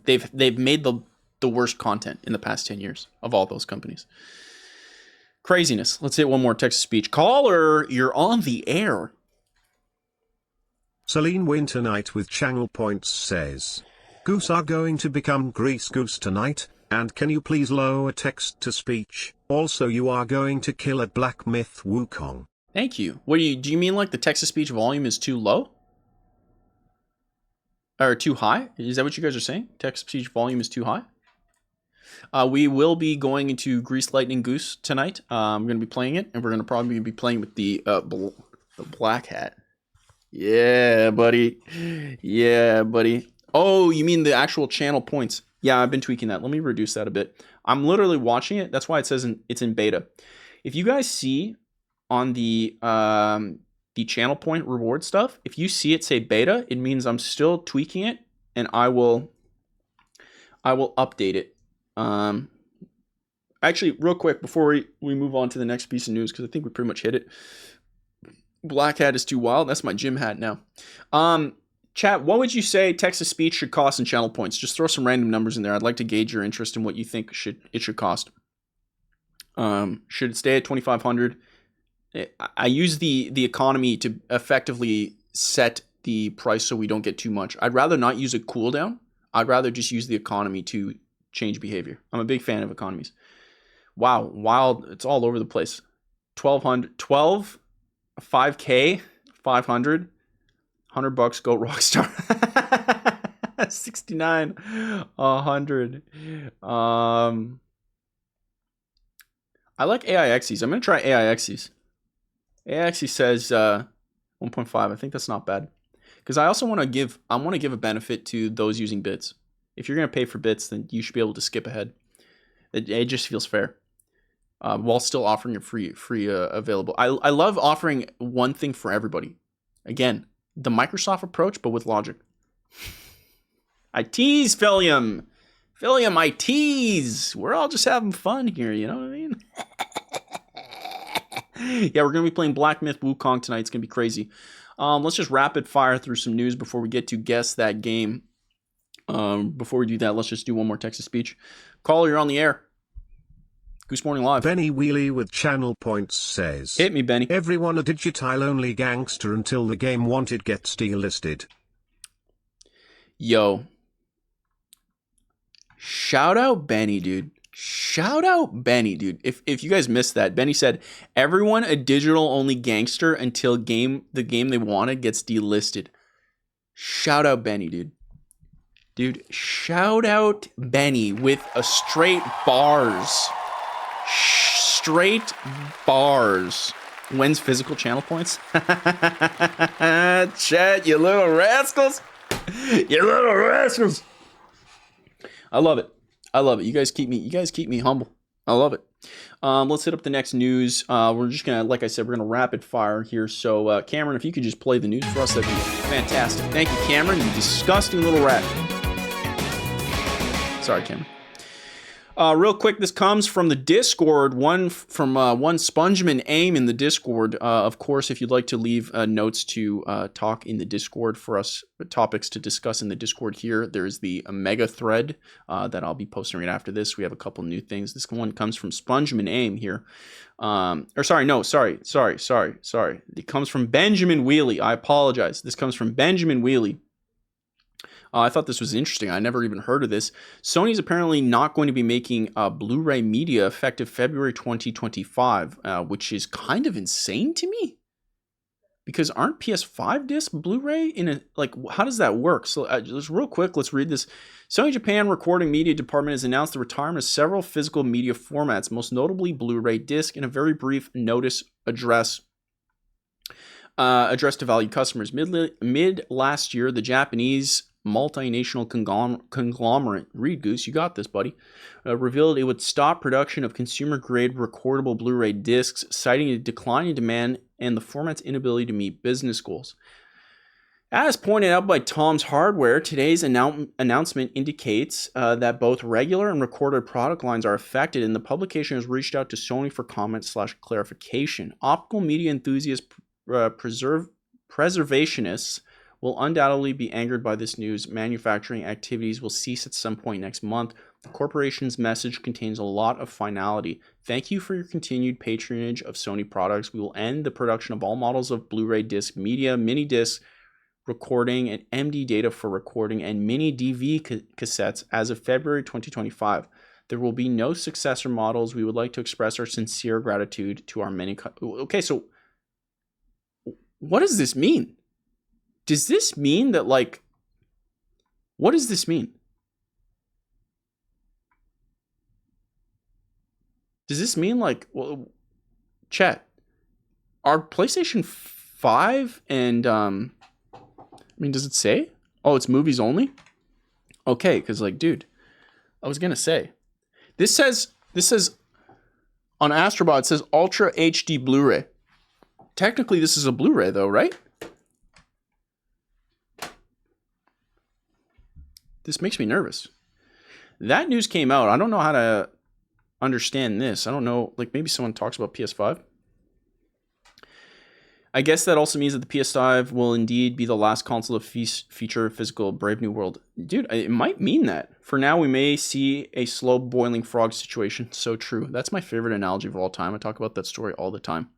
They've made the worst content in the past 10 years of all those companies. Craziness. Let's hit one more text to speech. Caller, you're on the air. Celine Winternight with channel points says, Goose are going to become Grease Goose tonight, and can you please lower text to speech? Also, you are going to kill at Black Myth Wukong. Thank you. What do you mean like the text to speech volume is too low? Or too high? Is that what you guys are saying? Text to speech volume is too high? We will be going into Grease Lightning Goose tonight. I'm going to be playing it, and we're going to probably be playing with the black hat. Yeah, buddy. Yeah, buddy. Oh, you mean the actual channel points? Yeah, I've been tweaking that. Let me reduce that a bit. I'm literally watching it. That's why it says it's in beta. If you guys see on the channel point reward stuff, if you see it say beta, it means I'm still tweaking it, and I will update it. Actually, real quick before we move on to the next piece of news, because I think we pretty much hit it. Black hat is too wild. That's my gym hat now. Chat, what would you say text-to-speech should cost in channel points? Just throw some random numbers in there. I'd like to gauge your interest in what you think it should cost. Should it stay at 2,500? I use the economy to effectively set the price so we don't get too much. I'd rather not use a cooldown. I'd rather just use the economy to change behavior. I'm a big fan of economies. Wow, wild. It's all over the place. 1,200, 12, 5K, 500. $100, go Rockstar. 69, 100. I like AIXs. I'm gonna try AIXs. AIXs says 1.5. I think that's not bad. Because I also want to give a benefit to those using bits. If you're gonna pay for bits, then you should be able to skip ahead. It just feels fair, while still offering it free available. I love offering one thing for everybody. Again, the Microsoft approach, but with logic. I tease, Philium. Philium, I tease. We're all just having fun here, you know what I mean? Yeah, we're going to be playing Black Myth Wukong tonight. It's going to be crazy. Let's just rapid fire through some news before we get to guess that game. Before we do that, let's just do one more text to speech. Caller, you're on the air. Goose Morning Live. Benny Wheelie with channel points says, Hit me, Benny. everyone a digital-only gangster until the game wanted gets delisted. Yo. Shout out Benny, dude. Shout out Benny, dude. If you guys missed that, Benny said, everyone a digital-only gangster until the game they wanted gets delisted. Shout out Benny, dude. Dude, shout out Benny with a straight bars. Straight bars. When's physical channel points? Chat, you little rascals. You little rascals. I love it. I love it. You guys keep me humble. I love it. Let's hit up the next news. We're just gonna, like I said, we're gonna rapid fire here. So Cameron, if you could just play the news for us, that'd be fantastic. Thank you, Cameron, you disgusting little rat. Sorry, Cameron. Real quick, this comes from the Discord, one Spongeman Aim in the Discord. Of course, if you'd like to leave notes to talk in the Discord for us, topics to discuss in the Discord here, there's the mega thread that I'll be posting right after this. We have a couple new things. This one comes from Spongeman Aim here. Sorry. It comes from Benjamin Wheelie. I apologize. This comes from Benjamin Wheelie. I thought this was interesting. I never even heard of this. Sony's apparently not going to be making Blu-ray media effective February 2025, which is kind of insane to me. Because aren't PS5 disc Blu-ray in a, like, how does that work? So just real quick, let's read this. Sony Japan Recording Media Department has announced the retirement of several physical media formats, most notably Blu-ray disc, in a very brief notice addressed to valued customers. Mid last year, the Japanese multinational conglomerate, read Goose, you got this, buddy, revealed it would stop production of consumer-grade recordable Blu-ray discs, citing a decline in demand and the format's inability to meet business goals. As pointed out by Tom's Hardware, today's announcement indicates that both regular and recorded product lines are affected, and the publication has reached out to Sony for comment/clarification. Optical media enthusiasts, preservationists, will undoubtedly be angered by this news. Manufacturing activities will cease at some point next month. The corporation's message contains a lot of finality. Thank you for your continued patronage of Sony products. We will end the production of all models of Blu-ray disc media, mini disc recording, and MD data for recording, and mini DV cassettes as of February 2025. There will be no successor models. We would like to express our sincere gratitude to our many... Okay, so what does this mean? Does this mean that, like, what does this mean? Does this mean, like, well, chat, are PlayStation 5 and, does it say? Oh, it's movies only? Okay, because, like, dude, I was going to say, this says, on Astrobot, it says Ultra HD Blu-ray. Technically, this is a Blu-ray, though, right? This makes me nervous. That news came out. I don't know how to understand this. I don't know, like, maybe someone talks about PS5. I guess that also means that the PS5 will indeed be the last console to feature physical Brave New World. Dude, it might mean that. For now, we may see a slow boiling frog situation. So true. That's my favorite analogy of all time. I talk about that story all the time.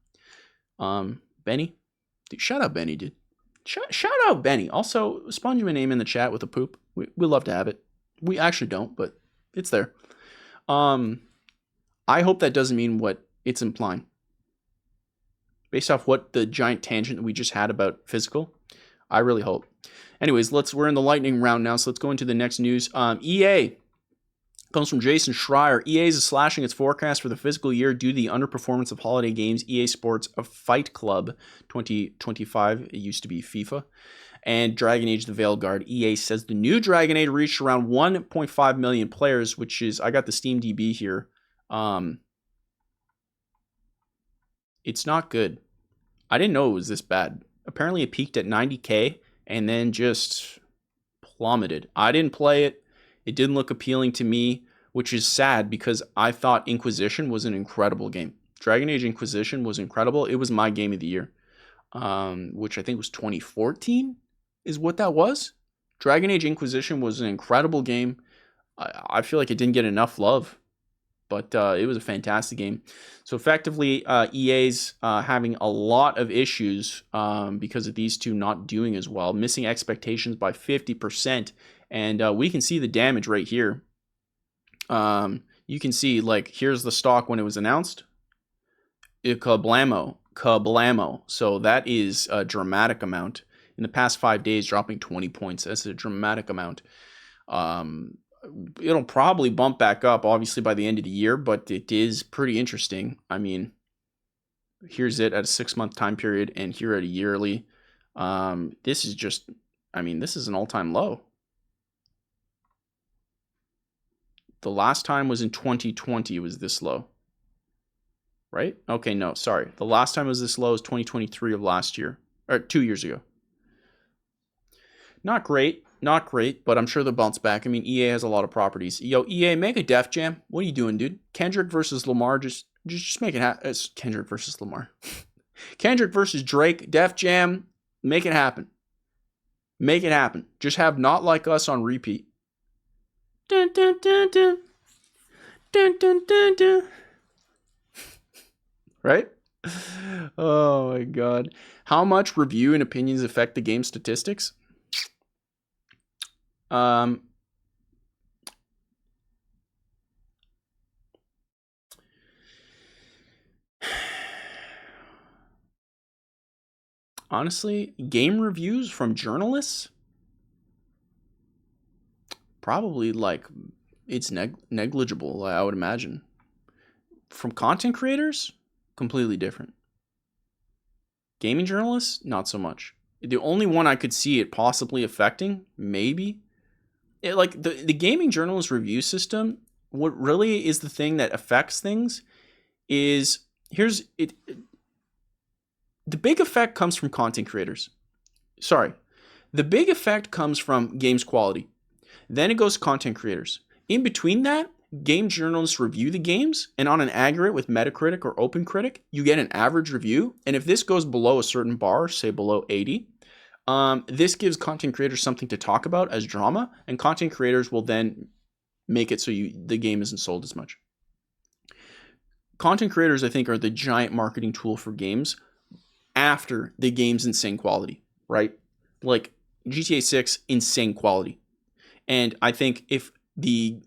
Benny? Dude, shout out Benny, dude. Shout out Benny. Also, Spongeman name in the chat with a poop. We love to have it. We actually don't, but it's there. I hope that doesn't mean what it's implying. Based off what the giant tangent that we just had about physical, I really hope. Anyways, we're in the lightning round now, so let's go into the next news. EA comes from Jason Schreier. EA is slashing its forecast for the fiscal year due to the underperformance of holiday games. EA Sports Fight Club 2025, it used to be FIFA, and Dragon Age The Veilguard. EA says the new Dragon Age reached around 1.5 million players, which is, I got the Steam DB here. It's not good. I didn't know it was this bad. Apparently it peaked at 90K and then just plummeted. I didn't play it. It didn't look appealing to me, which is sad because I thought Inquisition was an incredible game. Dragon Age Inquisition was incredible. It was my game of the year, which I think was 2014 is what that was. Dragon Age Inquisition was an incredible game. I feel like it didn't get enough love, but it was a fantastic game. So effectively, EA's having a lot of issues because of these two not doing as well, missing expectations by 50%. And we can see the damage right here. You can see, like, here's the stock when it was announced. Kablamo. So that is a dramatic amount. In the past 5 days, dropping 20 points. That's a dramatic amount. It'll probably bump back up, obviously, by the end of the year, but it is pretty interesting. I mean, here's it at a 6-month time period, and here at a yearly. This is just, I mean, this is an all-time low. The last time was in 2020, it was this low. Right? Okay, no, sorry. The last time it was this low was 2023 of last year, or 2 years ago. Not great, but I'm sure they'll bounce back. I mean, EA has a lot of properties. Yo, EA, make a Def Jam. What are you doing, dude? Kendrick versus Lamar, just make it happen. It's Kendrick versus Lamar. Kendrick versus Drake, Def Jam, make it happen. Make it happen. Just have Not Like Us on repeat. Dun, dun, dun, dun. Dun, dun, dun, dun. Right? Oh my god. How much review and opinions affect the game statistics? Honestly, game reviews from journalists? Probably, like, it's negligible, I would imagine. From content creators? Completely different. Gaming journalists? Not so much. The only one I could see it possibly affecting, maybe, like the gaming journalist review system, what really is the thing that affects things is, here's it. The big effect comes from content creators. Sorry. The big effect comes from games quality. Then it goes to content creators. In between that, game journalists review the games, and on an aggregate with Metacritic or OpenCritic, you get an average review. And if this goes below a certain bar, say below 80, this gives content creators something to talk about as drama, and content creators will then make it so the game isn't sold as much. Content creators, I think, are the giant marketing tool for games after the game's insane quality, right? Like GTA 6, insane quality. And I think if the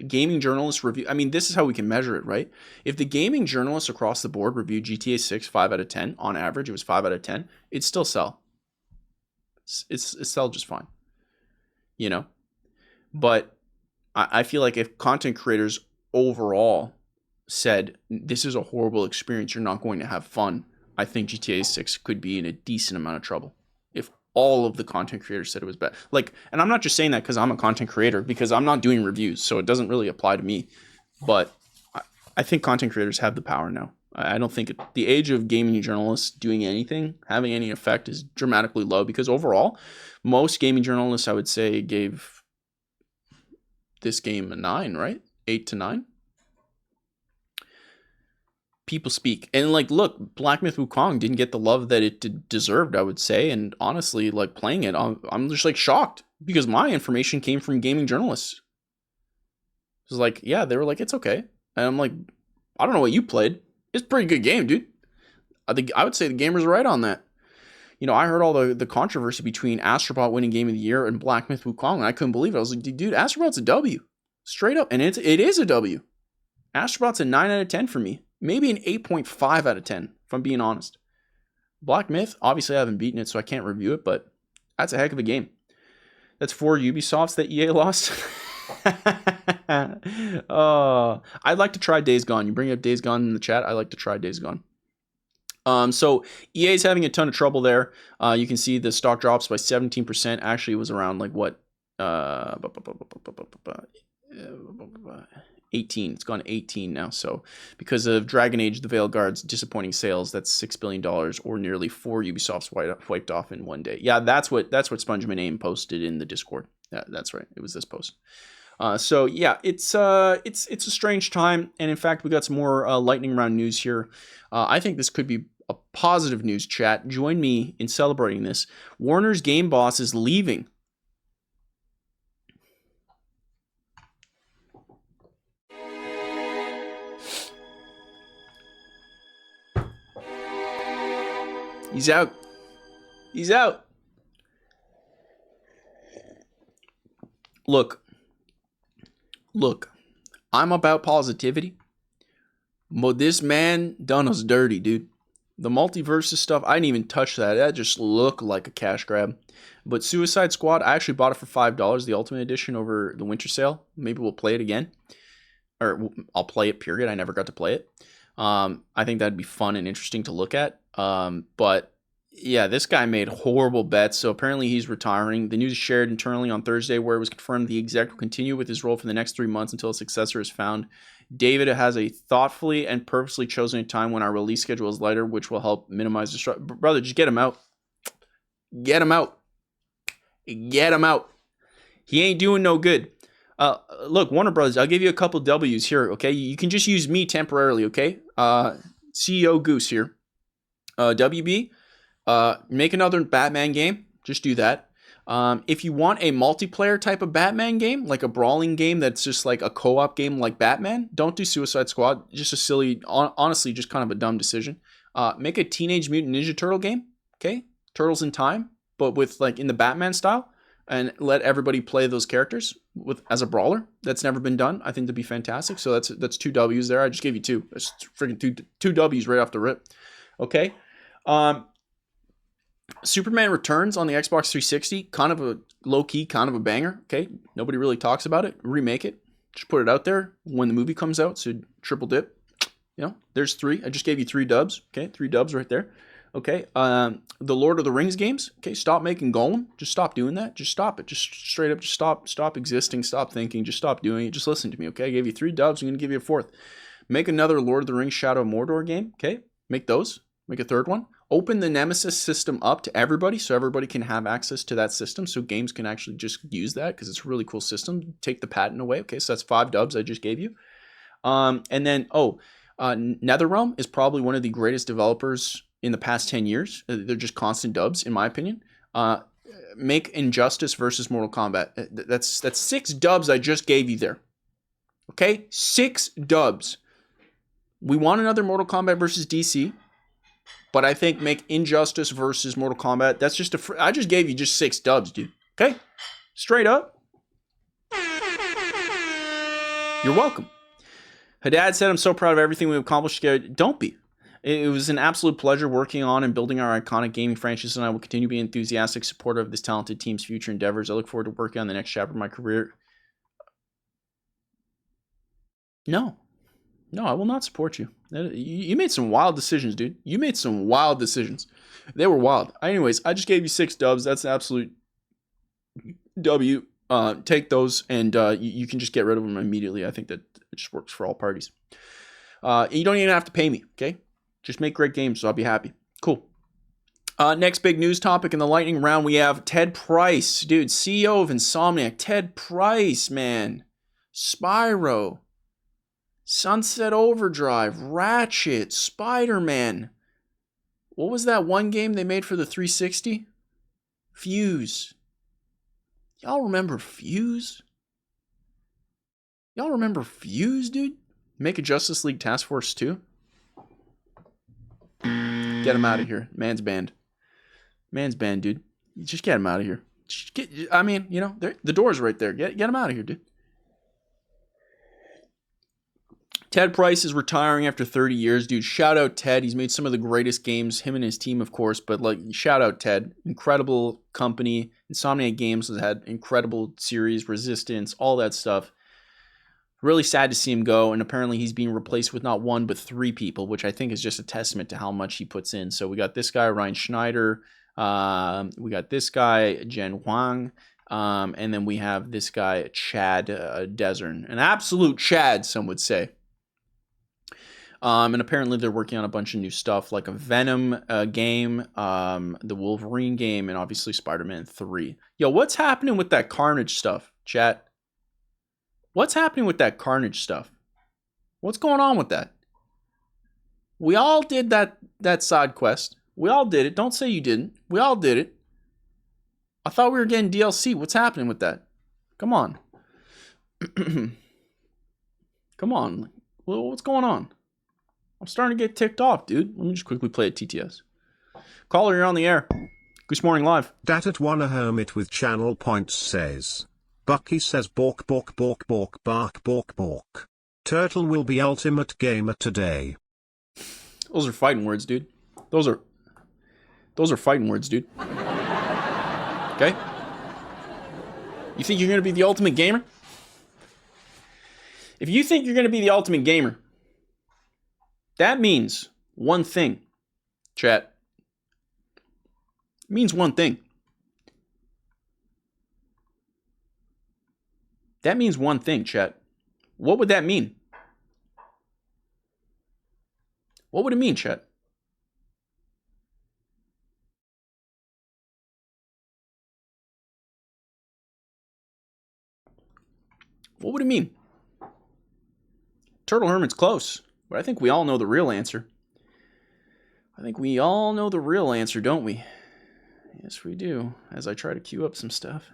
gaming journalists review, I mean, this is how we can measure it, right? If the gaming journalists across the board review GTA 6 5 out of 10, on average, it was 5 out of 10, it'd still sell. It's sell just fine, you know? But I feel like if content creators overall said, this is a horrible experience, you're not going to have fun, I think GTA 6 could be in a decent amount of trouble. If all of the content creators said it was bad. Like, and I'm not just saying that because I'm a content creator, because I'm not doing reviews, so it doesn't really apply to me. But I think content creators have the power now. I don't think the age of gaming journalists doing anything, having any effect, is dramatically low, because overall, most gaming journalists, I would say, gave this game a 9, right? 8 to 9. People speak. And, like, look, Black Myth Wukong didn't get the love that it deserved, I would say. And honestly, like, playing it, I'm just, like, shocked, because my information came from gaming journalists. It was like, yeah, they were like, it's okay. And I'm like, I don't know what you played. It's a pretty good game, dude. I would say the gamers are right on that. You know, I heard all the controversy between Astrobot winning Game of the Year and Black Myth Wukong, and I couldn't believe it. I was like, dude, Astrobot's a W. Straight up. And it is a W. Astrobot's a 9 out of 10 for me. Maybe an 8.5 out of 10, if I'm being honest. Black Myth, obviously I haven't beaten it, so I can't review it, but that's a heck of a game. That's 4 Ubisofts that EA lost. I'd like to try Days Gone. You bring up Days Gone in the chat. I like to try Days Gone. So EA is having a ton of trouble there. You can see the stock drops by 17%. Actually, it was around like what? 18. It's gone 18 now. So because of Dragon Age: The Veiled Guard's disappointing sales, that's $6 billion, or nearly 4 Ubisofts wiped off in one day. Yeah, that's what Spongeman Aim posted in the Discord. Yeah, that's right. It was this post. So yeah, it's a strange time, and in fact, we got some more lightning round news here. I think this could be a positive news, chat. Join me in celebrating this. Warner's game boss is leaving. He's out. He's out. Look, I'm about positivity, but this man done us dirty, dude. The multiverses stuff, I didn't even touch that. That just looked like a cash grab. But Suicide Squad, I actually bought it for $5, the Ultimate Edition, over the winter sale. Maybe we'll play it again. Or I'll play it, period. I never got to play it. I think that'd be fun and interesting to look at. But yeah, this guy made horrible bets. So apparently he's retiring. The news is shared internally on Thursday, where it was confirmed the exec will continue with his role for the next 3 months until a successor is found. David has a thoughtfully and purposely chosen a time when our release schedule is lighter, which will help minimize disruption. Brother, just get him out. Get him out. Get him out. He ain't doing no good. Look, Warner Brothers, I'll give you a couple W's here, okay? You can just use me temporarily, okay? CEO Goose here. WB, make another Batman game. Just do that. If you want a multiplayer type of Batman game, like a brawling game that's just like a co-op game like Batman, don't do Suicide Squad. Just a silly, honestly, just kind of a dumb decision. Make a Teenage Mutant Ninja Turtle game, okay? Turtles in Time, but with like in the Batman style, and let everybody play those characters as a brawler. That's never been done. I think that'd be fantastic. So that's 2 W's there. I just gave you 2. That's freaking two W's right off the rip. Okay. Superman Returns on the Xbox 360, kind of a low-key, kind of a banger, okay? Nobody really talks about it. Remake it. Just put it out there when the movie comes out, so triple dip. You know, there's 3. I just gave you 3 dubs, okay? 3 dubs right there, okay? The Lord of the Rings games, okay? Stop making Golem. Just stop doing that. Just stop it. Just straight up, just stop existing, stop thinking, just stop doing it. Just listen to me, okay? I gave you 3 dubs. I'm going to give you a 4th. Make another Lord of the Rings Shadow of Mordor game, okay? Make those. Make a 3rd one. Open the Nemesis system up to everybody so everybody can have access to that system, so games can actually just use that because it's a really cool system. Take the patent away. Okay, so that's 5 dubs I just gave you. And then, NetherRealm is probably one of the greatest developers in the past 10 years. They're just constant dubs, in my opinion. Make Injustice versus Mortal Kombat. That's 6 dubs I just gave you there. Okay, 6 dubs. We want another Mortal Kombat versus DC. But I think make Injustice versus Mortal Kombat. That's just I just gave you just 6 dubs, dude. Okay? Straight up. You're welcome. Haddad said, I'm so proud of everything we've accomplished together. Don't be. It was an absolute pleasure working on and building our iconic gaming franchise, and I will continue to be an enthusiastic supporter of this talented team's future endeavors. I look forward to working on the next chapter of my career. No, I will not support you. You made some wild decisions, dude. You made some wild decisions. They were wild. Anyways, I just gave you 6 dubs. That's an absolute W. Take those, and you can just get rid of them immediately. I think that it just works for all parties. You don't even have to pay me, okay? Just make great games, so I'll be happy. Cool. Next big news topic in the lightning round, we have Ted Price. Dude, CEO of Insomniac. Ted Price, man. Spyro. Sunset Overdrive, Ratchet, Spider-Man. What was that one game they made for the 360? Fuse. Y'all remember Fuse? Y'all remember Fuse, dude? Make a Justice League Task Force 2? Get him out of here. Man's banned. Man's banned, dude. Just get him out of here. The door's right there. Get him out of here, dude. Ted Price is retiring after 30 years, dude. Shout out Ted. He's made some of the greatest games, him and his team, of course, but like, shout out Ted. Incredible company. Insomniac Games has had incredible series, Resistance, all that stuff. Really sad to see him go, and apparently he's being replaced with not one, but 3 people, which I think is just a testament to how much he puts in. So we got this guy, Ryan Schneider. We got this guy, Jen Huang. And then we have this guy, Chad Desern. An absolute Chad, some would say. And apparently they're working on a bunch of new stuff, like a Venom game, the Wolverine game, and obviously Spider-Man 3. Yo, what's happening with that Carnage stuff, chat? What's happening with that Carnage stuff? What's going on with that? We all did that side quest. We all did it. Don't say you didn't. We all did it. I thought we were getting DLC. What's happening with that? Come on. Come on. What's going on? I'm starting to get ticked off, dude. Let me just quickly play at TTS. Caller, you're on the air. Goose Morning Live. Dat at one a hermit with channel points says. Bucky says bork bork bork bork bark bork bork. Turtle will be ultimate gamer today. Those are fighting words, dude. Those are fighting words, dude. Okay? You think you're going to be the ultimate gamer? If you think you're going to be the ultimate gamer, that means one thing, chat. It means one thing. That means one thing, chat. What would that mean? What would it mean, chat? What would it mean? Turtle Hermit's close, but I think we all know the real answer. I think we all know the real answer, don't we? Yes, we do. As I try to queue up some stuff.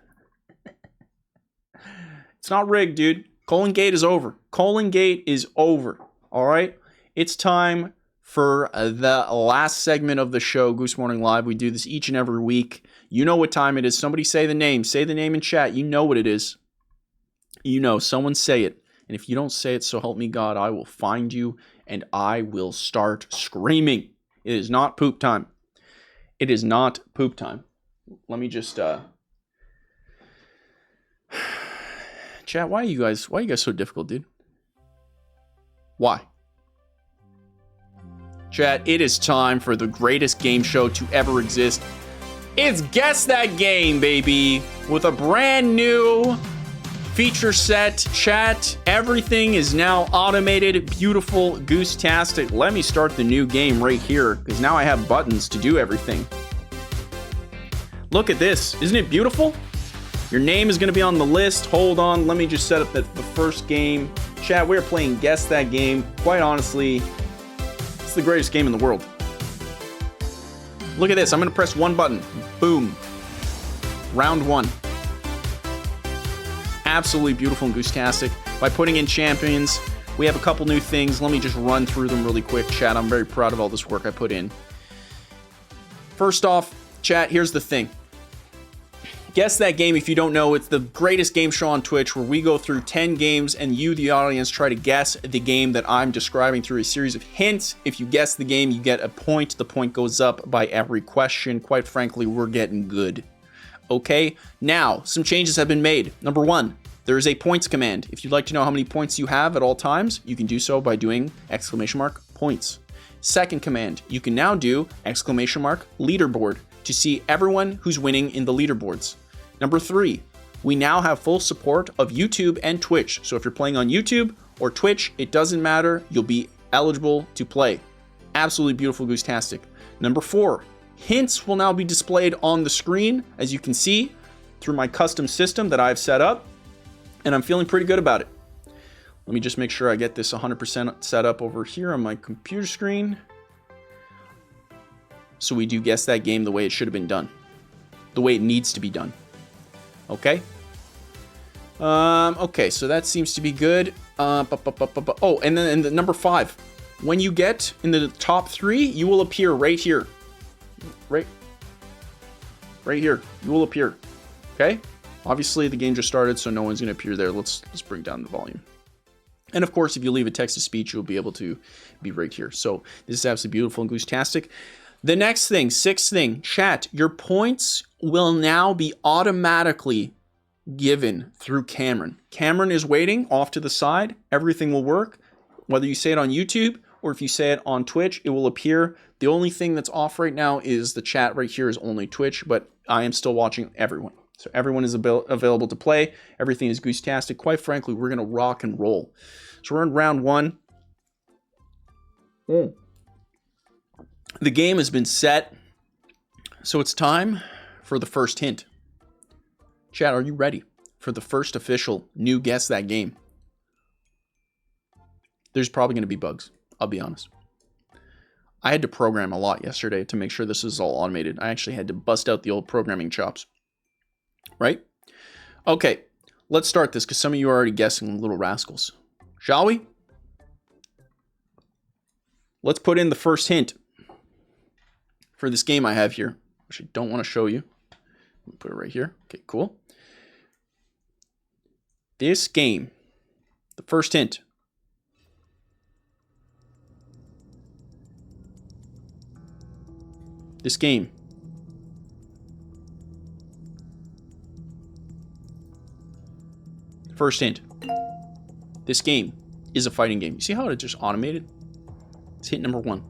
It's not rigged, dude. Colon Gate is over. Colon Gate is over. All right? It's time for the last segment of the show, Goose Morning Live. We do this each and every week. You know what time it is. Somebody say the name. Say the name in chat. You know what it is. You know, someone say it. And if you don't say it, so help me God, I will find you and I will start screaming. It is not poop time. It is not poop time. Let me just chat, why are you guys so difficult, dude? Why? Chat, it is time for the greatest game show to ever exist. It's Guess That Game, baby, with a brand new feature set. Chat, everything is now automated, beautiful, goose-tastic. Let me start the new game right here, because now I have buttons to do everything. Look at this. Isn't it beautiful? Your name is going to be on the list. Hold on. Let me just set up the first game. Chat, we're playing Guess That Game. Quite honestly, it's the greatest game in the world. Look at this. I'm going to press one button. Boom. Round 1. Absolutely beautiful and goose-tastic. By putting in champions, we have a couple new things. Let me just run through them really quick, chat. I'm very proud of all this work I put in. First off, chat, here's the thing. Guess That Game, if you don't know, it's the greatest game show on Twitch where we go through 10 games and you, the audience, try to guess the game that I'm describing through a series of hints. If you guess the game, you get a point. The point goes up by every question. Quite frankly, we're getting good. Okay, now, some changes have been made. Number 1, there is a points command. If you'd like to know how many points you have at all times, you can do so by doing ! points. Second command, you can now do ! leaderboard to see everyone who's winning in the leaderboards. Number 3, we now have full support of YouTube and Twitch. So if you're playing on YouTube or Twitch, it doesn't matter. You'll be eligible to play. Absolutely beautiful, goose-tastic. Number 4, hints will now be displayed on the screen, as you can see, through my custom system that I've set up, and I'm feeling pretty good about it. Let me just make sure I get this 100% set up over here on my computer screen. So we do Guess That Game the way it should have been done. The way it needs to be done. Okay? Okay, so that seems to be good. Oh, and then the number 5. When you get in the top 3, you will appear right here. Right here. You will appear. Okay? Obviously, the game just started, so no one's going to appear there. Let's bring down the volume. And of course, if you leave a text to speech, you'll be able to be right here. So this is absolutely beautiful and goose-tastic. The next thing, sixth thing, chat, your points will now be automatically given through Cameron. Cameron is waiting off to the side. Everything will work. Whether you say it on YouTube or if you say it on Twitch, it will appear. The only thing that's off right now is the chat right here is only Twitch, but I am still watching everyone. So everyone is available to play. Everything is goose-tastic. Quite frankly, we're going to rock and roll. So we're in round one. The game has been set. So it's time for the first hint. Chat, are you ready for the first official new Guess That Game? There's probably going to be bugs. I'll be honest. I had to program a lot yesterday to make sure this is all automated. I actually had to bust out the old programming chops. Right? Okay, let's start this because some of you are already guessing, little rascals. Shall we? Let's put in the first hint for this game I have here, which I don't want to show you. Put it right here. Okay, cool. This game, the first hint. This game. First hint. This game is a fighting game. You see how it just automated? It's hint number one.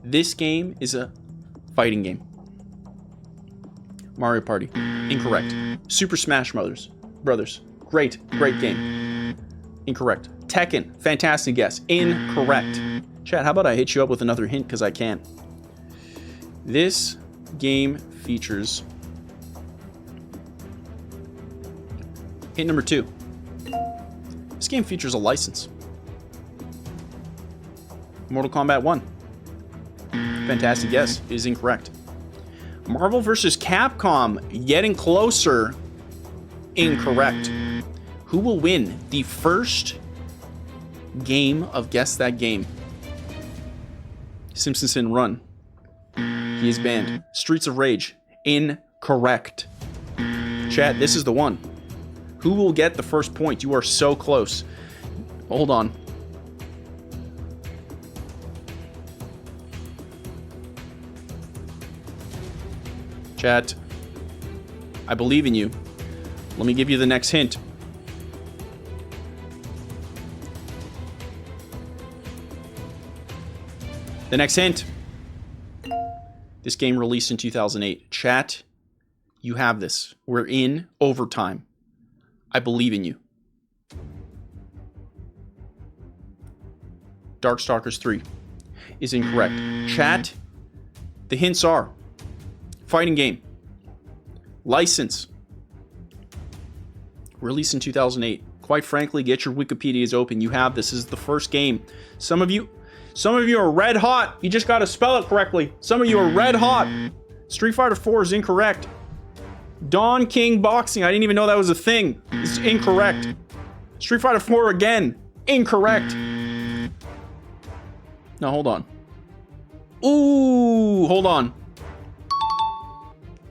This game is a fighting game. Mario Party. Incorrect. Super Smash Brothers. Great game. Incorrect. Tekken. Fantastic guess. Incorrect. Chat, how about I hit you up with another hint because I can. This game features... Hint number two. This game features a license. Mortal Kombat 1. Fantastic guess. It is incorrect. Marvel vs. Capcom. Getting closer. Incorrect. Who will win the first game of Guess That Game? Simpsonson Run. He is banned. Streets of Rage. Incorrect. Chat, this is the one. Who will get the first point? You are so close. Hold on. Chat, I believe in you. Let me give you the next hint. The next hint. This game released in 2008. Chat, you have this. We're in overtime. I believe in you. Darkstalkers 3 is incorrect. Chat, the hints are fighting game, license, released in 2008. Quite frankly, get your Wikipedias open. You have this. This is the first game. Some of you are red hot. You just got to spell it correctly. Some of you are red hot. Street Fighter 4 is incorrect. Don King Boxing. I didn't even know that was a thing. It's incorrect. Street Fighter 4 again. Incorrect. No, hold on. Ooh, hold on.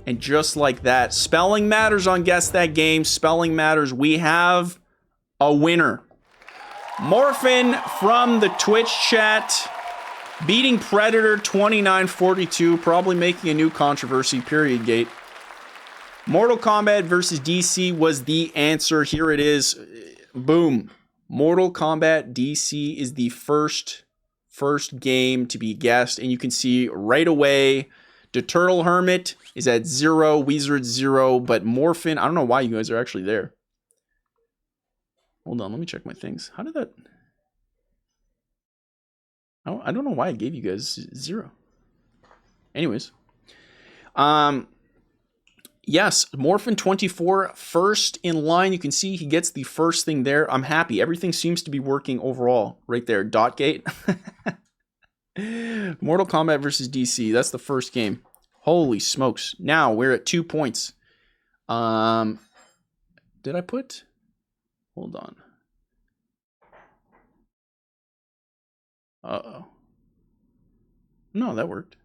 And just like that, spelling matters on Guess That Game. Spelling matters. We have a winner. Morphin from the Twitch chat. Beating Predator 2942. Probably making a new controversy. Period gate. Mortal Kombat versus DC was the answer. Here it is. Boom. Mortal Kombat DC is the first game to be guessed. And you can see right away, the Turtle Hermit is at 0, Wizard 0, but Morphin, I don't know why you guys are actually there. Hold on, let me check my things. How did that... I don't know why I gave you guys 0. Anyways. Yes, Morphin 24, first in line. You can see he gets the first thing there. I'm happy. Everything seems to be working overall. Right there, Dotgate. Mortal Kombat versus DC. That's the first game. Holy smokes. Now we're at 2 points. Did I put... Hold on. Uh-oh. No, that worked.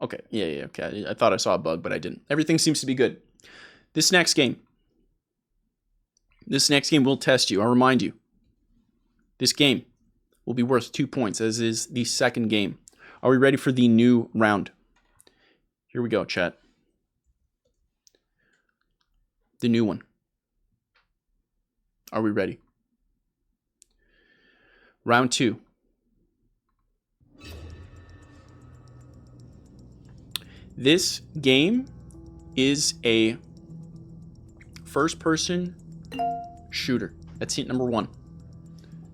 Okay, yeah, okay. I thought I saw a bug, but I didn't. Everything seems to be good. This next game. This next game will test you. I'll remind you. This game will be worth 2 points, as is the second game. Are we ready for the new round? Here we go, chat. The new one. Are we ready? Round 2. This game is a first-person shooter. That's hint number 1.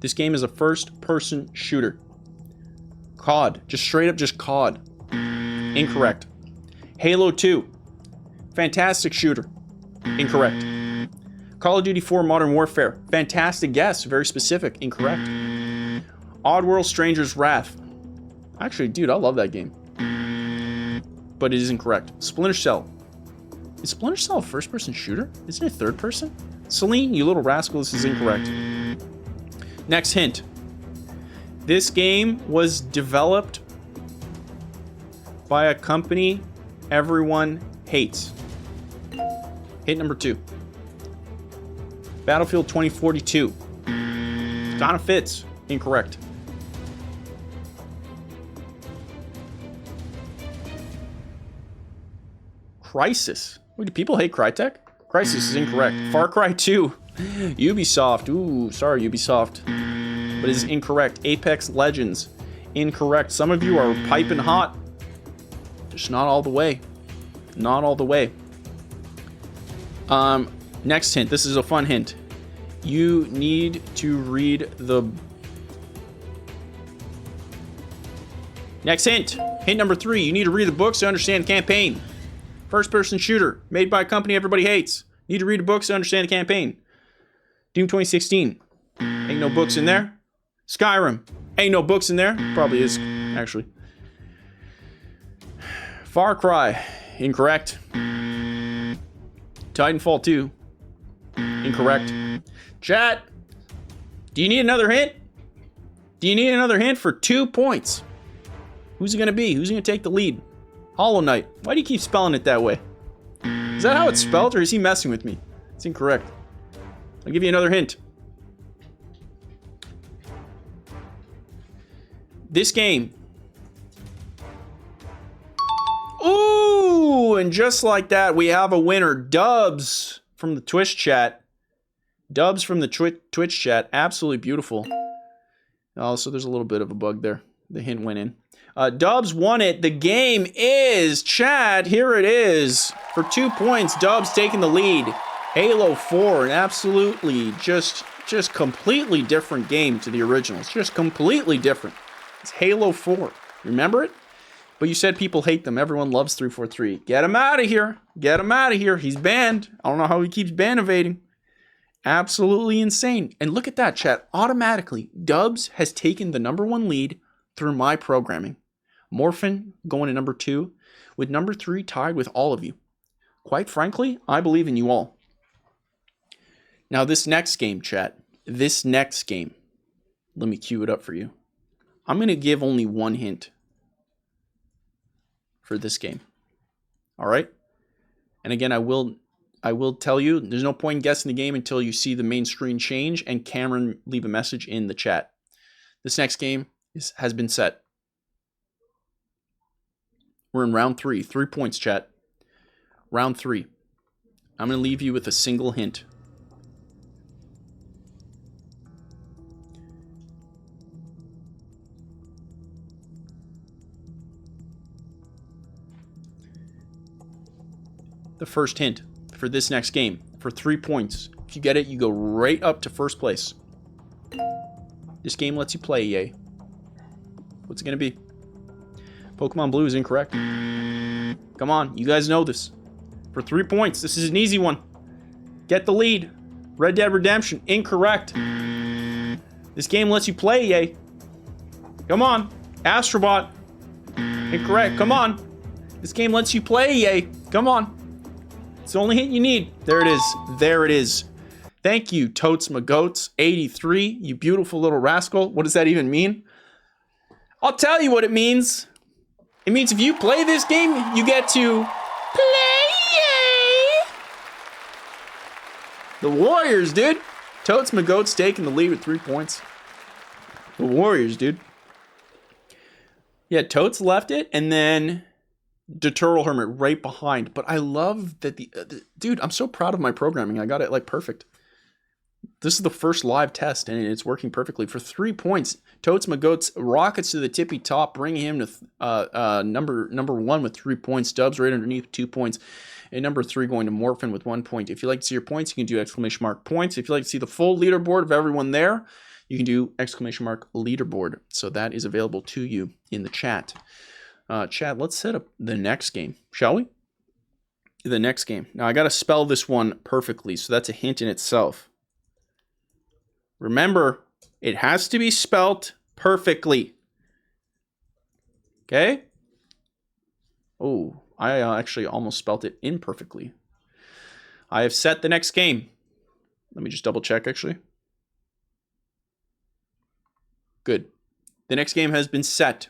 This game is a first-person shooter. COD. Just straight up just COD. Incorrect. Halo 2. Fantastic shooter. Incorrect. Call of Duty 4 Modern Warfare. Fantastic guess. Very specific. Incorrect. Oddworld Stranger's Wrath. Actually, dude, I love that game. But it is incorrect. Splinter Cell. Is Splinter Cell a first-person shooter? Isn't it third person? Celine, you little rascal, this is incorrect. Next hint. This game was developed by a company everyone hates. Hint number 2. Battlefield 2042. Kind of fits. Incorrect. Crysis. Wait, do people hate Crytek? Crysis is incorrect. Far Cry 2. Ubisoft. Ooh, sorry, Ubisoft. But it is incorrect. Apex Legends. Incorrect. Some of you are piping hot. Just not all the way. Not all the way. Next hint. This is a fun hint. You need to read the... Next hint. Hint number 3. You need to read the books to understand the campaign. First-person shooter. Made by a company everybody hates. Need to read the books to understand the campaign. Doom 2016. Ain't no books in there. Skyrim. Ain't no books in there. Probably is, actually. Far Cry. Incorrect. Titanfall 2. Incorrect. Chat. Do you need another hint? Do you need another hint for 2 points? Who's it going to be? Who's going to take the lead? Hollow Knight. Why do you keep spelling it that way? Is that how it's spelled, or is he messing with me? It's incorrect. I'll give you another hint. This game. Ooh, and just like that, we have a winner. Dubs from the Twitch chat. Dubs from the Twitch chat. Absolutely beautiful. Also, there's a little bit of a bug there. The hint went in. Dubs won it. The game is, Chad, here it is. For 2 points, Dubs taking the lead. Halo 4, an absolutely just completely different game to the originals. Just completely different. It's Halo 4. Remember it? But you said people hate them. Everyone loves 343. Get him out of here. Get him out of here. He's banned. I don't know how he keeps ban evading. Absolutely insane. And look at that, chat. Automatically, Dubs has taken the #1 lead through my programming. Morphin going to number 2, with number 3 tied with all of you. Quite frankly, I believe in you all. Now this next game, chat, this next game, let me cue it up for you. I'm going to give only 1 hint for this game. All right? And again, I will tell you, there's no point in guessing the game until you see the main screen change and Cameron leave a message in the chat. This next game has been set. We're in round 3. 3 points, chat. Round 3. I'm going to leave you with a single hint. The first hint for this next game, for 3 points. If you get it, you go right up to first place. This game lets you play, yay. What's it going to be? Pokemon Blue is incorrect. Come on, you guys know this. For 3 points, this is an easy one. Get the lead. Red Dead Redemption, incorrect. This game lets you play, yay. Come on. Astrobot, incorrect. Come on. This game lets you play, yay. Come on. It's the only hint you need. There it is. There it is. Thank you, Totes Magoats 83. You beautiful little rascal. What does that even mean? I'll tell you what it means. It means if you play this game, you get to play, yay! The Warriors, dude. Totes McGoat's taking the lead with 3 points. The Warriors, dude. Yeah, Totes left it, and then the Turtle Hermit right behind. But I love that dude, I'm so proud of my programming. I got it like perfect. This is the first live test, and it's working perfectly. For 3 points, Totes McGoats rockets to the tippy top, bringing him to number 1 with 3 points. Dubs right underneath, 2 points. And number 3 going to Morphin with 1 point. If you like to see your points, you can do exclamation mark points. If you like to see the full leaderboard of everyone there, you can do exclamation mark leaderboard. So that is available to you in the chat. Chat, let's set up the next game, shall we? The next game. Now, I got to spell this one perfectly, so that's a hint in itself. Remember, it has to be spelt perfectly. Okay? Oh, I actually almost spelt it imperfectly. I have set the next game. Let me just double check, actually. Good. The next game has been set.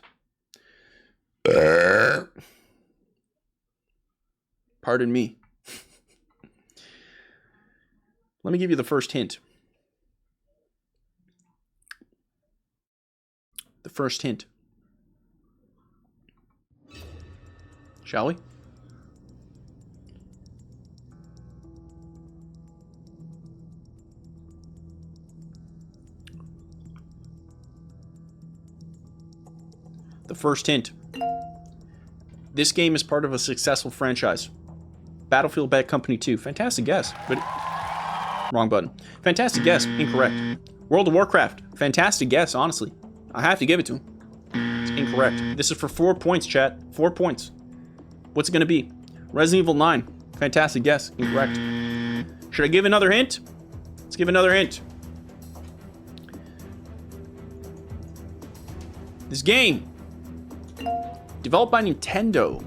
Pardon me. Let me give you the first hint. The first hint. Shall we? The first hint. This game is part of a successful franchise. Battlefield Bad Company 2. Fantastic guess, but wrong button. Fantastic guess. Incorrect. World of Warcraft. Fantastic guess, honestly. I have to give it to him. It's incorrect. This is for 4 points, chat. 4 points. What's it going to be? Resident Evil 9. Fantastic guess. Incorrect. Should I give another hint? Let's give another hint. This game, developed by Nintendo.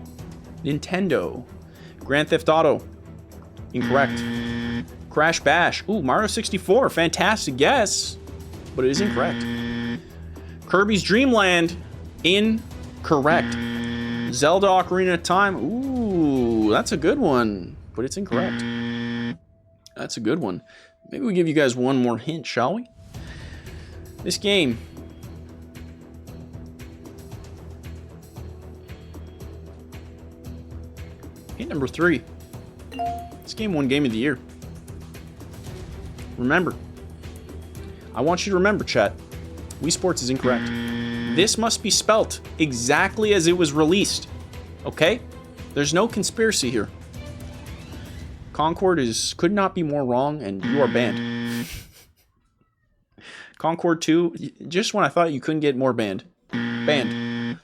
Grand Theft Auto. Incorrect. Crash Bash. Ooh, Mario 64. Fantastic guess. But it is incorrect. Kirby's Dream Land. Incorrect. Zelda Ocarina of Time. Ooh, that's a good one. But it's incorrect. That's a good one. Maybe we give you guys one more hint, shall we? This game. Hint number 3. This game won Game of the Year. Remember. I want you to remember, chat. Wii Sports is incorrect. This must be spelt exactly as it was released. Okay? There's no conspiracy here. Concord could not be more wrong, and you are banned. Concord 2, just when I thought you couldn't get more banned. Banned.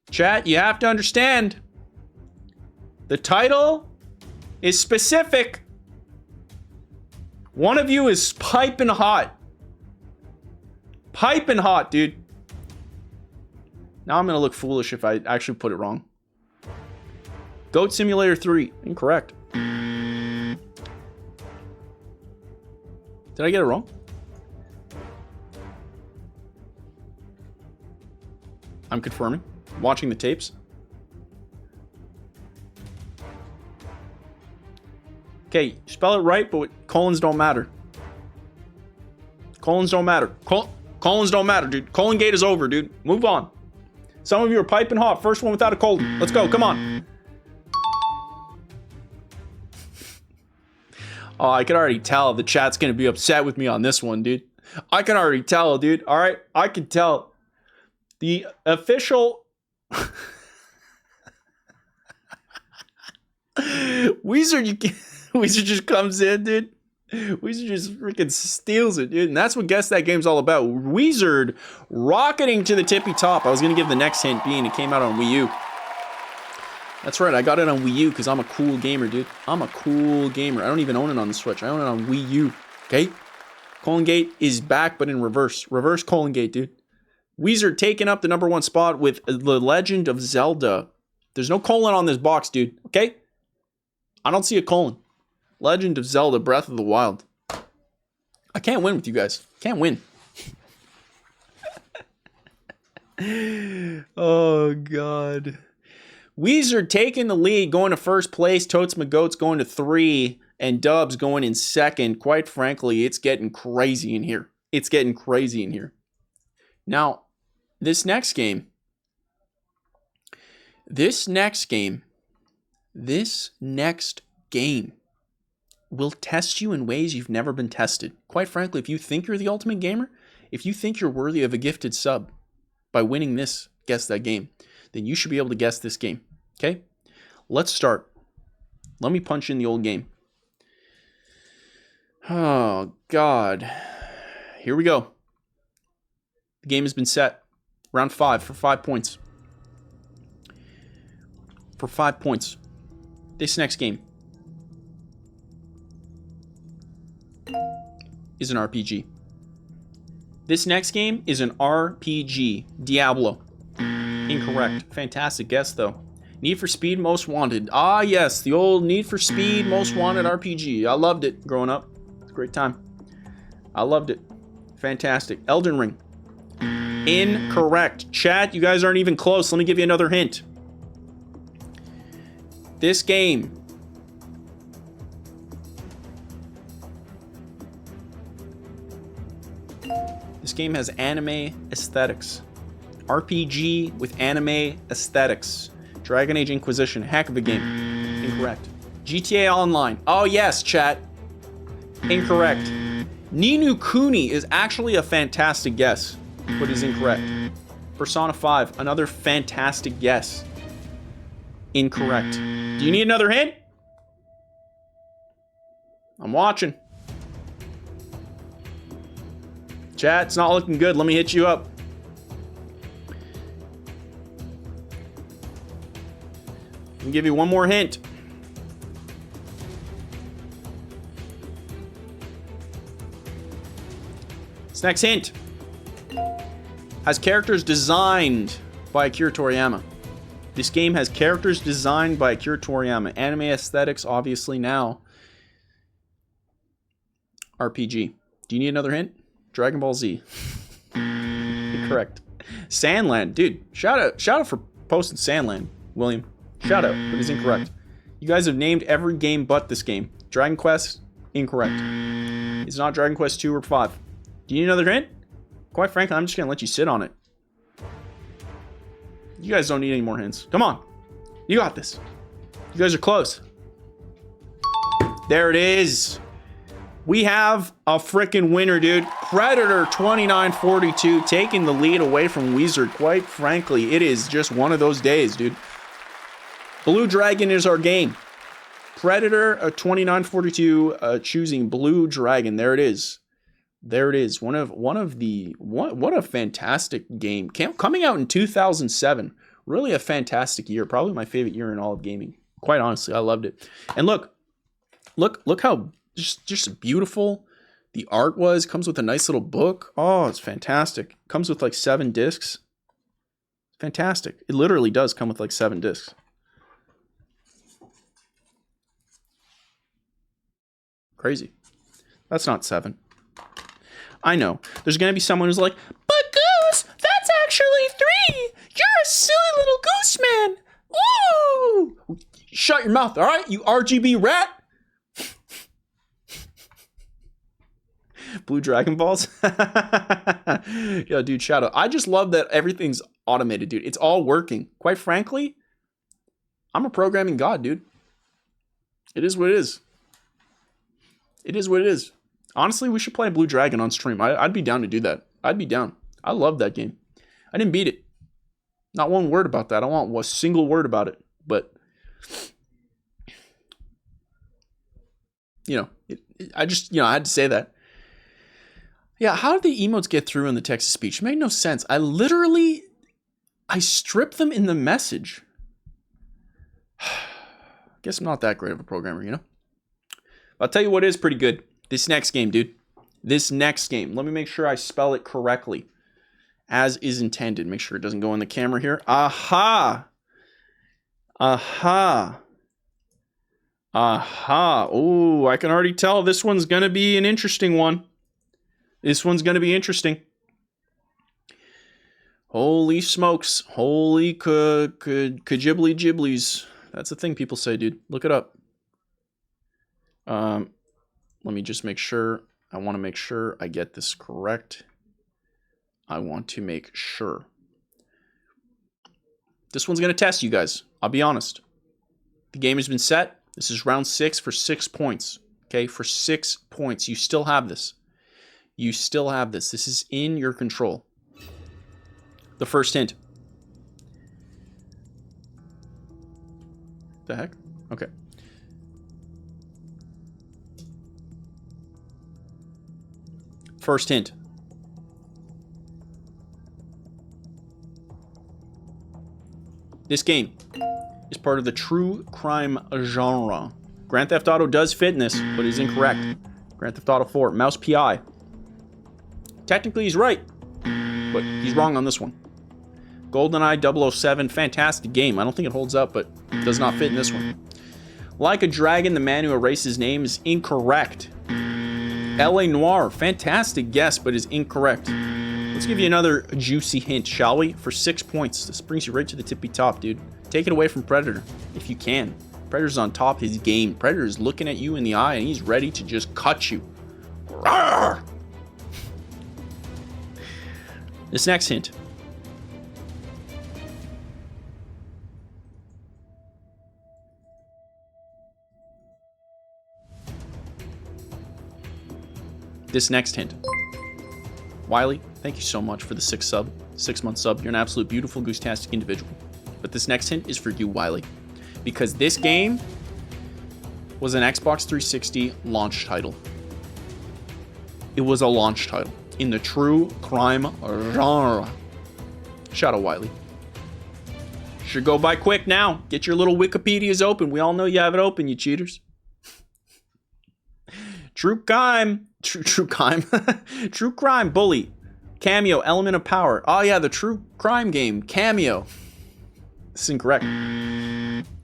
Chat, you have to understand. The title is specific. One of you is piping hot. Piping hot, dude. Now I'm going to look foolish if I actually put it wrong. Goat Simulator 3. Incorrect. Did I get it wrong? I'm confirming. Watching the tapes. Okay, spell it right, but colons don't matter. Colons don't matter. Colons don't matter, dude. Colon gate is over, dude. Move on. Some of you are piping hot. First one without a colon. Let's go. Come on. Oh, I can already tell the chat's going to be upset with me on this one, dude. I can already tell, dude. All right? I can tell. The official... Weezer just comes in, dude. Weezer just freaking steals it, dude. And that's what Guess That Game's all about. Weezer rocketing to the tippy top. I was going to give the next hint being it came out on Wii U. That's right. I got it on Wii U because I'm a cool gamer, dude. I'm a cool gamer. I don't even own it on the Switch. I own it on Wii U. Okay? Colon Gate is back, but in reverse. Reverse Colon Gate, dude. Weezer taking up the #1 spot with The Legend of Zelda. There's no colon on this box, dude. Okay? I don't see a colon. Legend of Zelda, Breath of the Wild. I can't win with you guys. Can't win. Oh, God. Weezer taking the lead, going to first place. Totes McGoats going to 3. and Dubs going in second. Quite frankly, it's getting crazy in here. It's getting crazy in here. Now, this next game will test you in ways you've never been tested. Quite frankly, if you think you're the ultimate gamer, if you think you're worthy of a gifted sub by winning this Guess That Game, then you should be able to guess this game. Okay? Let's start. Let me punch in the old game. Oh, God. Here we go. The game has been set. Round 5 for 5 points. For 5 points. This next game is an RPG. This next game is an RPG. Diablo. Incorrect. Fantastic guess, though. Need for Speed Most Wanted. Ah, yes. The old Need for Speed Most Wanted RPG. I loved it growing up. It's a great time. I loved it. Fantastic. Elden Ring. Incorrect. Chat, you guys aren't even close. Let me give you another hint. This game has anime aesthetics. RPG with anime aesthetics. Dragon Age Inquisition. Heck of a game. Incorrect. GTA Online. Oh, yes, chat. Incorrect. Ni no Kuni is actually a fantastic guess, but is incorrect. Persona 5. Another fantastic guess. Incorrect. Do you need another hint? I'm watching. Chat, it's not looking good. Let me hit you up. Let me give you one more hint. This next hint has characters designed by Akira Toriyama. This game has characters designed by Akira Toriyama. Anime aesthetics, obviously now. RPG. Do you need another hint? Dragon Ball Z. Correct. Sandland. Dude, shout out for posting Sandland, William. Shout out, but it's incorrect. You guys have named every game but this game. Dragon Quest, incorrect. It's not Dragon Quest 2 or 5. Do you need another hint? Quite frankly, I'm just going to let you sit on it. You guys don't need any more hints. Come on. You got this. You guys are close. There it is. We have a freaking winner, dude. Predator 2942 taking the lead away from Wizard. Quite frankly, it is just one of those days, dude. Blue Dragon is our game. Predator 2942 choosing Blue Dragon. There it is. There it is. What a fantastic game. Coming out in 2007. Really a fantastic year. Probably my favorite year in all of gaming. Quite honestly, I loved it. And look how just beautiful the art was. Comes with a nice little book. Oh, it's fantastic. Comes with like 7 discs. Fantastic. It literally does come with like 7 discs. Crazy. That's not 7. I know. There's going to be someone who's like, but Goose, that's actually 3. You're a silly little goose man. Ooh. Shut your mouth, all right, you RGB rat. Blue Dragon Balls. Yo, dude, shout out. I just love that everything's automated, dude. It's all working. Quite frankly, I'm a programming god, dude. It is what it is. It is what it is. Honestly, we should play Blue Dragon on stream. I'd be down to do that. I'd be down. I love that game. I didn't beat it. Not one word about that. I don't want a single word about it. But, I had to say that. Yeah, how did the emotes get through in the text to speech? It made no sense. I stripped them in the message. Guess I'm not that great of a programmer, I'll tell you what is pretty good. This next game, dude. This next game. Let me make sure I spell it correctly. As is intended. Make sure it doesn't go in the camera here. Aha! Aha! Aha! Oh, I can already tell this one's going to be an interesting one. This one's going to be interesting. Holy smokes. Holy kajibly jiblies. That's the thing people say, dude. Look it up. Let me just make sure. I want to make sure I get this correct. I want to make sure. This one's going to test you guys. I'll be honest. The game has been set. This is round 6 for 6 points. Okay, for 6 points. You still have this. You still have this. This is in your control. The first hint. The heck? Okay. First hint. This game is part of the true crime genre. Grand Theft Auto does fit in this, but is incorrect. Grand Theft Auto 4, Mouse PI. Technically, he's right, but he's wrong on this one. GoldenEye 007, fantastic game. I don't think it holds up, but it does not fit in this one. Like a Dragon, the Man Who Erased His Name is incorrect. L.A. Noire, fantastic guess, but is incorrect. Let's give you another juicy hint, shall we? For 6 points. This brings you right to the tippy top, dude. Take it away from Predator, if you can. Predator's on top of his game. Predator is looking at you in the eye, and he's ready to just cut you. Rawr! This next hint. This next hint. Wiley, thank you so much for the 6-month sub. You're an absolute beautiful goose-tastic individual. But this next hint is for you, Wiley. Because this game was an Xbox 360 launch title. It was a launch title in the true crime genre. Shout out, Wiley. Should go by quick now. Get your little Wikipedias open. We all know you have it open, you cheaters. True crime. True crime. True crime. Bully. Cameo. Element of Power. Oh yeah, the true crime game. Cameo. This is incorrect.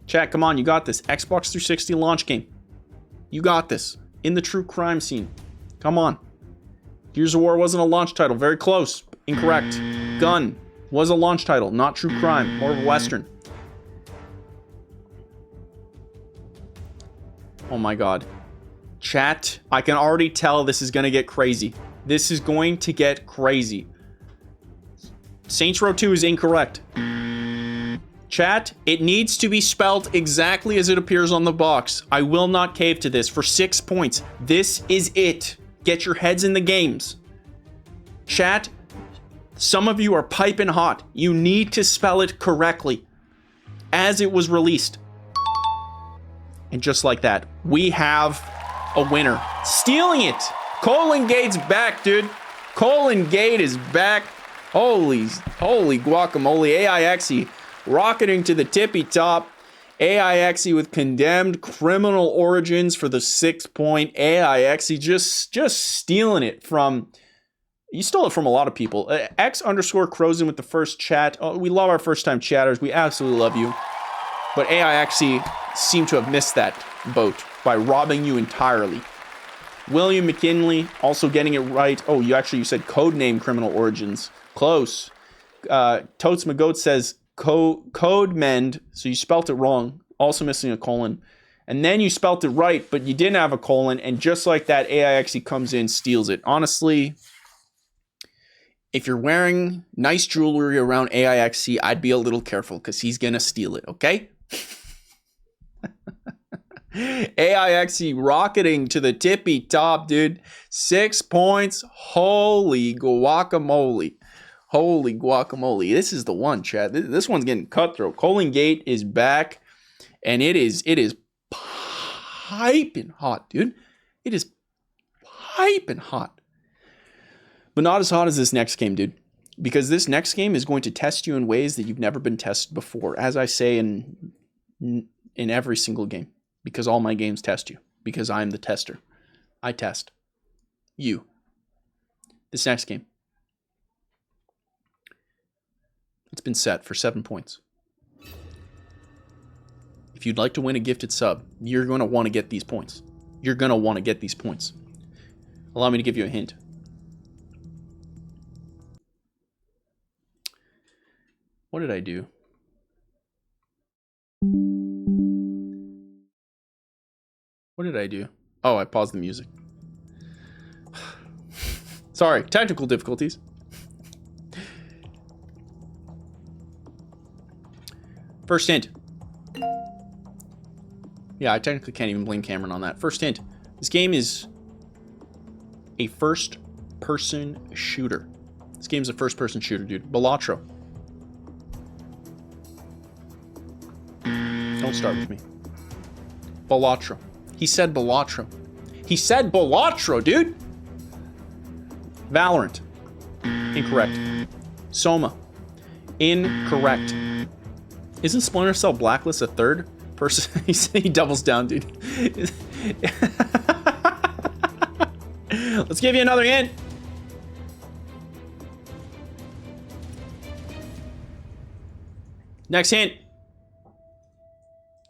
Chat, come on. You got this. Xbox 360 launch game. You got this. In the true crime scene. Come on. Gears of War wasn't a launch title. Very close. Incorrect. Gun was a launch title. Not true crime. More of a Western. Oh my god. Chat, I can already tell this is going to get crazy. This is going to get crazy. Saints Row 2 is incorrect. Chat, it needs to be spelled exactly as it appears on the box. I will not cave to this for 6 points. This is it. Get your heads in the games. Chat, some of you are piping hot. You need to spell it correctly as it was released. And just like that, we have a winner. Stealing it. Colin Gate's back, dude. Colin Gate is back. Holy guacamole. AIXE rocketing to the tippy top. AIXE with Condemned Criminal Origins for the 6 point. AIXE just stealing it from... You stole it from a lot of people. X_Crozen with the first chat. Oh, we love our first time chatters. We absolutely love you. But AIXE seemed to have missed that boat by robbing you entirely. William McKinley also getting it right. Oh, you said codename Criminal Origins. Close. Totes McGoat says code mend, so you spelt it wrong. Also missing a colon. And then you spelt it right, but you didn't have a colon. And just like that, AIXE comes in, steals it. Honestly, if you're wearing nice jewelry around AIXE, I'd be a little careful because he's going to steal it, okay? AIXE rocketing to the tippy top, dude. 6 points. Holy guacamole. Holy guacamole. This is the one, chat. This one's getting cutthroat. Colin Gate is back, and it is piping hot, dude. It is piping hot. But not as hot as this next game, dude. Because this next game is going to test you in ways that you've never been tested before. As I say in every single game. Because all my games test you. Because I'm the tester. I test you. This next game. It's been set for 7 points. If you'd like to win a gifted sub, you're going to want to get these points. You're going to want to get these points. Allow me to give you a hint. What did I do? What did I do? Oh, I paused the music. Sorry, technical difficulties. First hint. Yeah, I technically can't even blame Cameron on that. First hint. This game is a first-person shooter. This game's a first-person shooter, dude. Balatro. Don't start with me. Balatro. He said Balatro. He said Balatro, dude! Valorant. Incorrect. Soma. Incorrect. Isn't Splinter Cell Blacklist a third person? He doubles down, dude. Let's give you another hint. Next hint.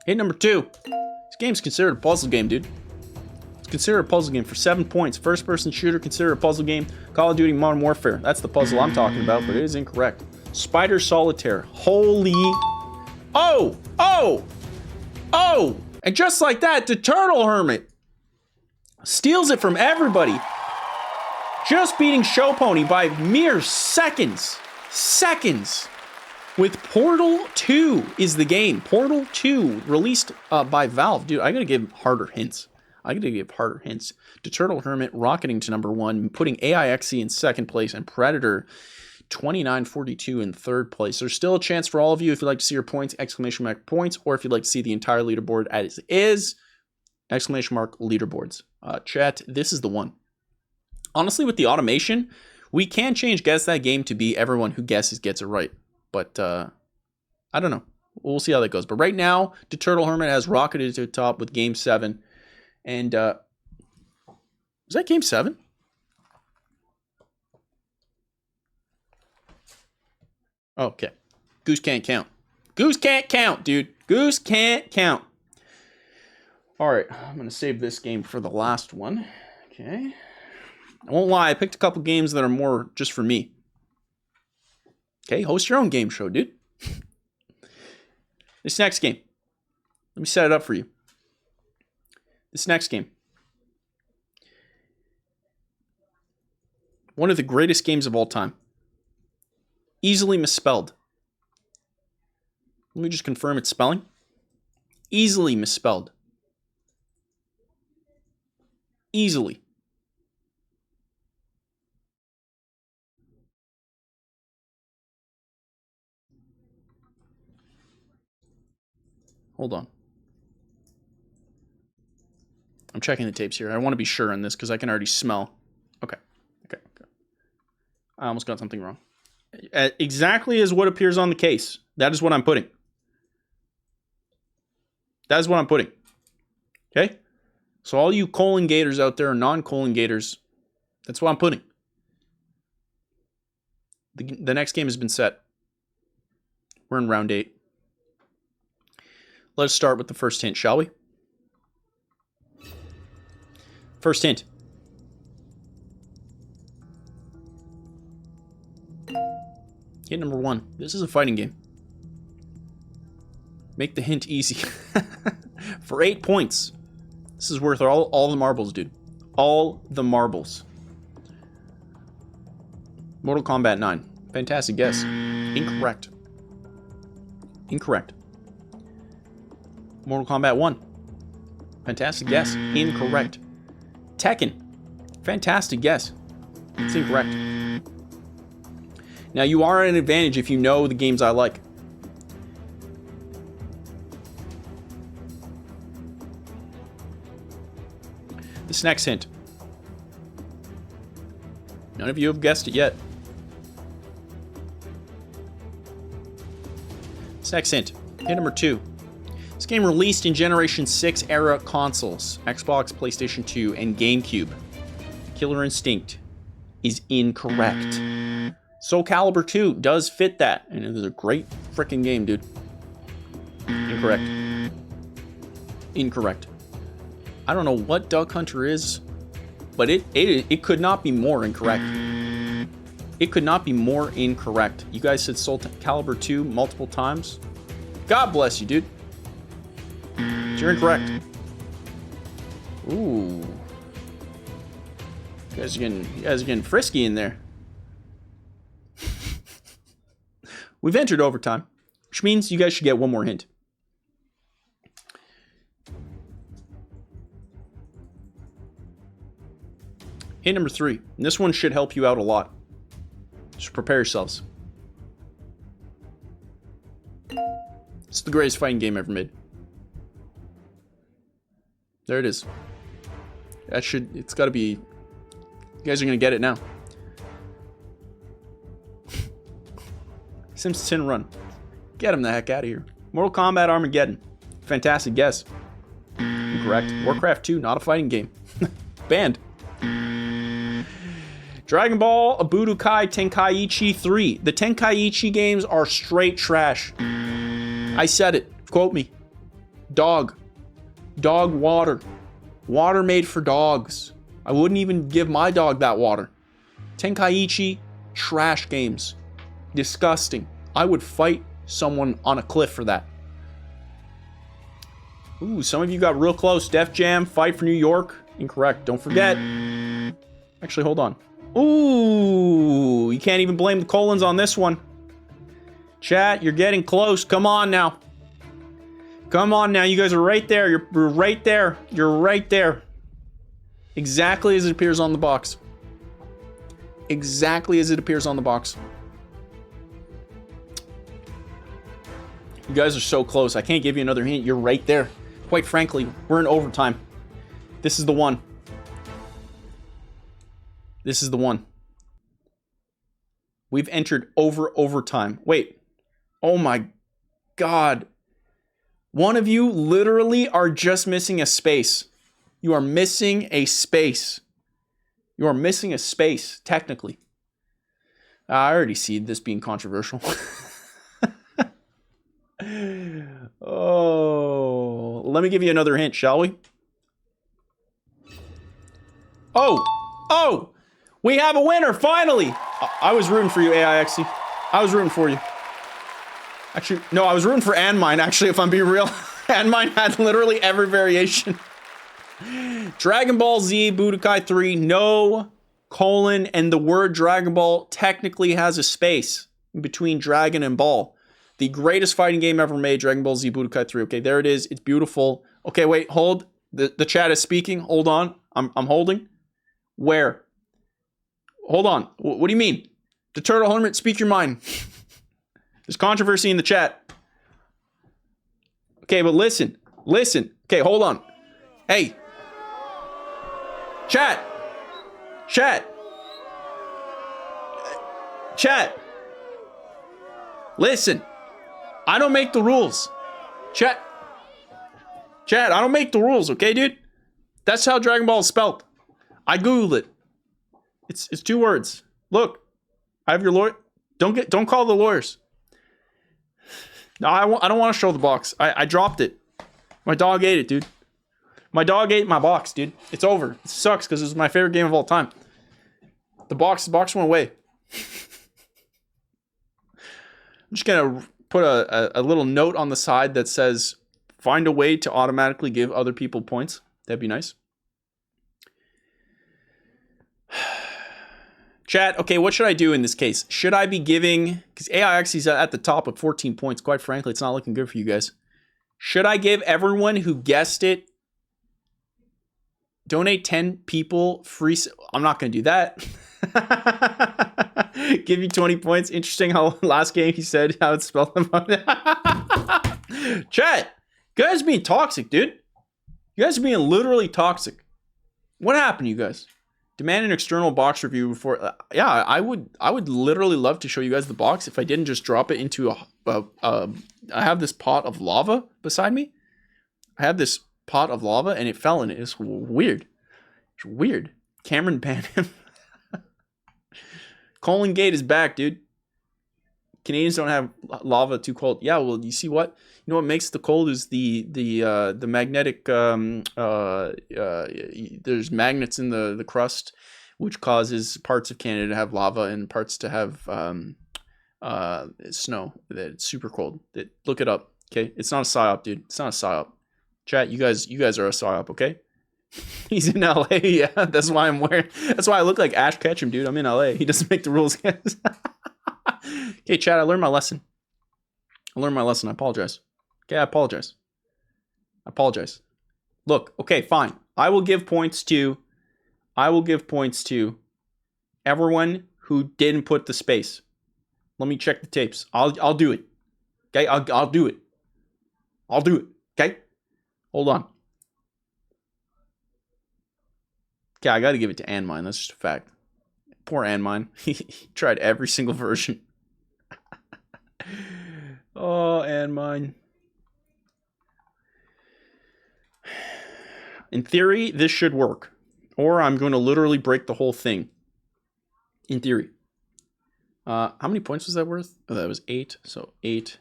Hint number 2. This game's considered a puzzle game, dude. It's considered a puzzle game for 7 points. First-person shooter, considered a puzzle game. Call of Duty Modern Warfare. That's the puzzle I'm talking about, but it is incorrect. Spider Solitaire. Holy... Oh! Oh! Oh! And just like that, the Turtle Hermit steals it from everybody. Just beating Show Pony by mere seconds. Seconds. With Portal 2 is the game. Portal 2, released by Valve. Dude, I gotta give harder hints. The Turtle Hermit rocketing to number 1, putting AIXC in 2nd place, and Predator 2942 in 3rd place. There's still a chance for all of you if you'd like to see your points, exclamation mark points, or if you'd like to see the entire leaderboard as is, exclamation mark leaderboards. Chat, this is the one. Honestly, with the automation, we can change Guess That Game to be everyone who guesses gets it right. But I don't know. We'll see how that goes. But right now, the Turtle Hermit has rocketed to the top with Game 7. And is that Game 7? Okay. Goose can't count. Goose can't count, dude. Goose can't count. All right. I'm going to save this game for the last one. Okay. I won't lie. I picked a couple games that are more just for me. Okay, host your own game show, dude. This next game. Let me set it up for you. This next game. One of the greatest games of all time. Easily misspelled. Let me just confirm its spelling. Easily misspelled. Easily. Hold on. I'm checking the tapes here. I want to be sure on this because I can already smell. Okay. I almost got something wrong. Exactly as what appears on the case. That is what I'm putting. That is what I'm putting. Okay? So all you colon gators out there, non-colon gators, that's what I'm putting. The next game has been set. We're in round 8. Let's start with the first hint, shall we? First hint. Hint number 1. This is a fighting game. Make the hint easy. For 8 points. This is worth all the marbles, dude. All the marbles. Mortal Kombat 9. Fantastic guess. Incorrect. Incorrect. Mortal Kombat 1. Fantastic guess. Incorrect. Tekken. Fantastic guess. It's incorrect. Now, you are at an advantage if you know the games I like. This next hint. None of you have guessed it yet. This next hint. Hint number 2. This game released in Generation 6 era consoles, Xbox, PlayStation 2, and GameCube. Killer Instinct is incorrect. Soul Calibur 2 does fit that, and it is a great freaking game, dude. Incorrect. Incorrect. I don't know what Duck Hunter is, but it could not be more incorrect. It could not be more incorrect. You guys said Soul Calibur 2 multiple times. God bless you, dude. You're incorrect. Ooh. You guys are getting frisky in there. We've entered overtime, which means you guys should get one more hint. Hint number 3. And this one should help you out a lot. Just prepare yourselves. It's the greatest fighting game ever made. There it is. It's gotta be, you guys are gonna get it now. Sims 10 run. Get him the heck out of here. Mortal Kombat Armageddon. Fantastic guess. Incorrect. Warcraft 2, not a fighting game. Banned. Dragon Ball Budokai Tenkaichi 3. The Tenkaichi games are straight trash. I said it. Quote me. Dog. Dog water. Water made for dogs. I wouldn't even give my dog that water. Tenkaichi, trash games. Disgusting. I would fight someone on a cliff for that. Ooh, some of you got real close. Def Jam, Fight for New York. Incorrect. Don't forget. Actually, hold on. Ooh, you can't even blame the colons on this one. Chat, you're getting close. Come on now. Come on now. You guys are right there. You're right there. You're right there. Exactly as it appears on the box. Exactly as it appears on the box. You guys are so close. I can't give you another hint. You're right there. Quite frankly, we're in overtime. This is the one. This is the one. We've entered overtime. Wait. Oh my God. One of you literally are just missing a space. You are missing a space. You are missing a space, technically. I already see this being controversial. Oh, let me give you another hint, shall we? Oh, we have a winner, finally. I was rooting for you, AIXC. I was rooting for you. Actually, no, I was rooting for Anmine, actually, if I'm being real. Anmine had literally every variation. Dragon Ball Z Budokai 3, no colon, and the word Dragon Ball technically has a space in between dragon and ball. The greatest fighting game ever made, Dragon Ball Z Budokai 3. Okay, there it is. It's beautiful. Okay, wait, hold. The chat is speaking. Hold on. I'm holding. Where? Hold on. What do you mean? The Turtle Hermit, speak your mind. There's controversy in the chat. Okay, but listen. Listen. Okay, hold on. Hey. Chat. Chat. Chat. Listen. I don't make the rules. Chat. Chat, I don't make the rules, okay, dude? That's how Dragon Ball is spelled. I Googled it. It's 2 words. Look. I have your lawyer. Don't call the lawyers. No, I don't want to show the box. I dropped it. My dog ate it, dude. My dog ate my box, dude. It's over. It sucks because it was my favorite game of all time. The box went away. I'm just gonna put a little note on the side that says, find a way to automatically give other people points. That'd be nice. Chat, okay, what should I do in this case? Should I be giving, because AIX's at the top with 14 points. Quite frankly, it's not looking good for you guys. Should I give everyone who guessed it, donate 10 people free? I'm not going to do that. Give you 20 points. Interesting how last game he said how it's spelled. Chat, you guys are being toxic, dude. You guys are being literally toxic. What happened, you guys? Demand an external box review before. Yeah, I would literally love to show you guys the box if I didn't just drop it into I have this pot of lava beside me. I have this pot of lava and it fell in it. It's weird. It's weird. Cameron banned him. Colin Gate is back, dude. Canadians don't have lava too cold. Yeah, well, you see what? You know what makes the cold is the magnetic. There's magnets in the crust, which causes parts of Canada to have lava and parts to have snow. That it's super cold. Look it up, okay? It's not a psyop, dude. It's not a psyop. Chat, you guys are a psyop, okay? He's in LA, yeah. That's why I'm wearing. That's why I look like Ash Ketchum, dude. I'm in LA. He doesn't make the rules, guys. Okay, Chad, I learned my lesson. I apologize. Okay, I apologize. Look, okay, fine. I will give points to everyone who didn't put the space. Let me check the tapes. I'll do it. Okay, I'll do it. Okay? Hold on. Okay, I gotta give it to Anmine. That's just a fact. Poor Anmine. He tried every single version. Oh, Anmine. In theory, this should work. Or I'm going to literally break the whole thing. In theory. How many points was that worth? Oh, that was 8. So 8.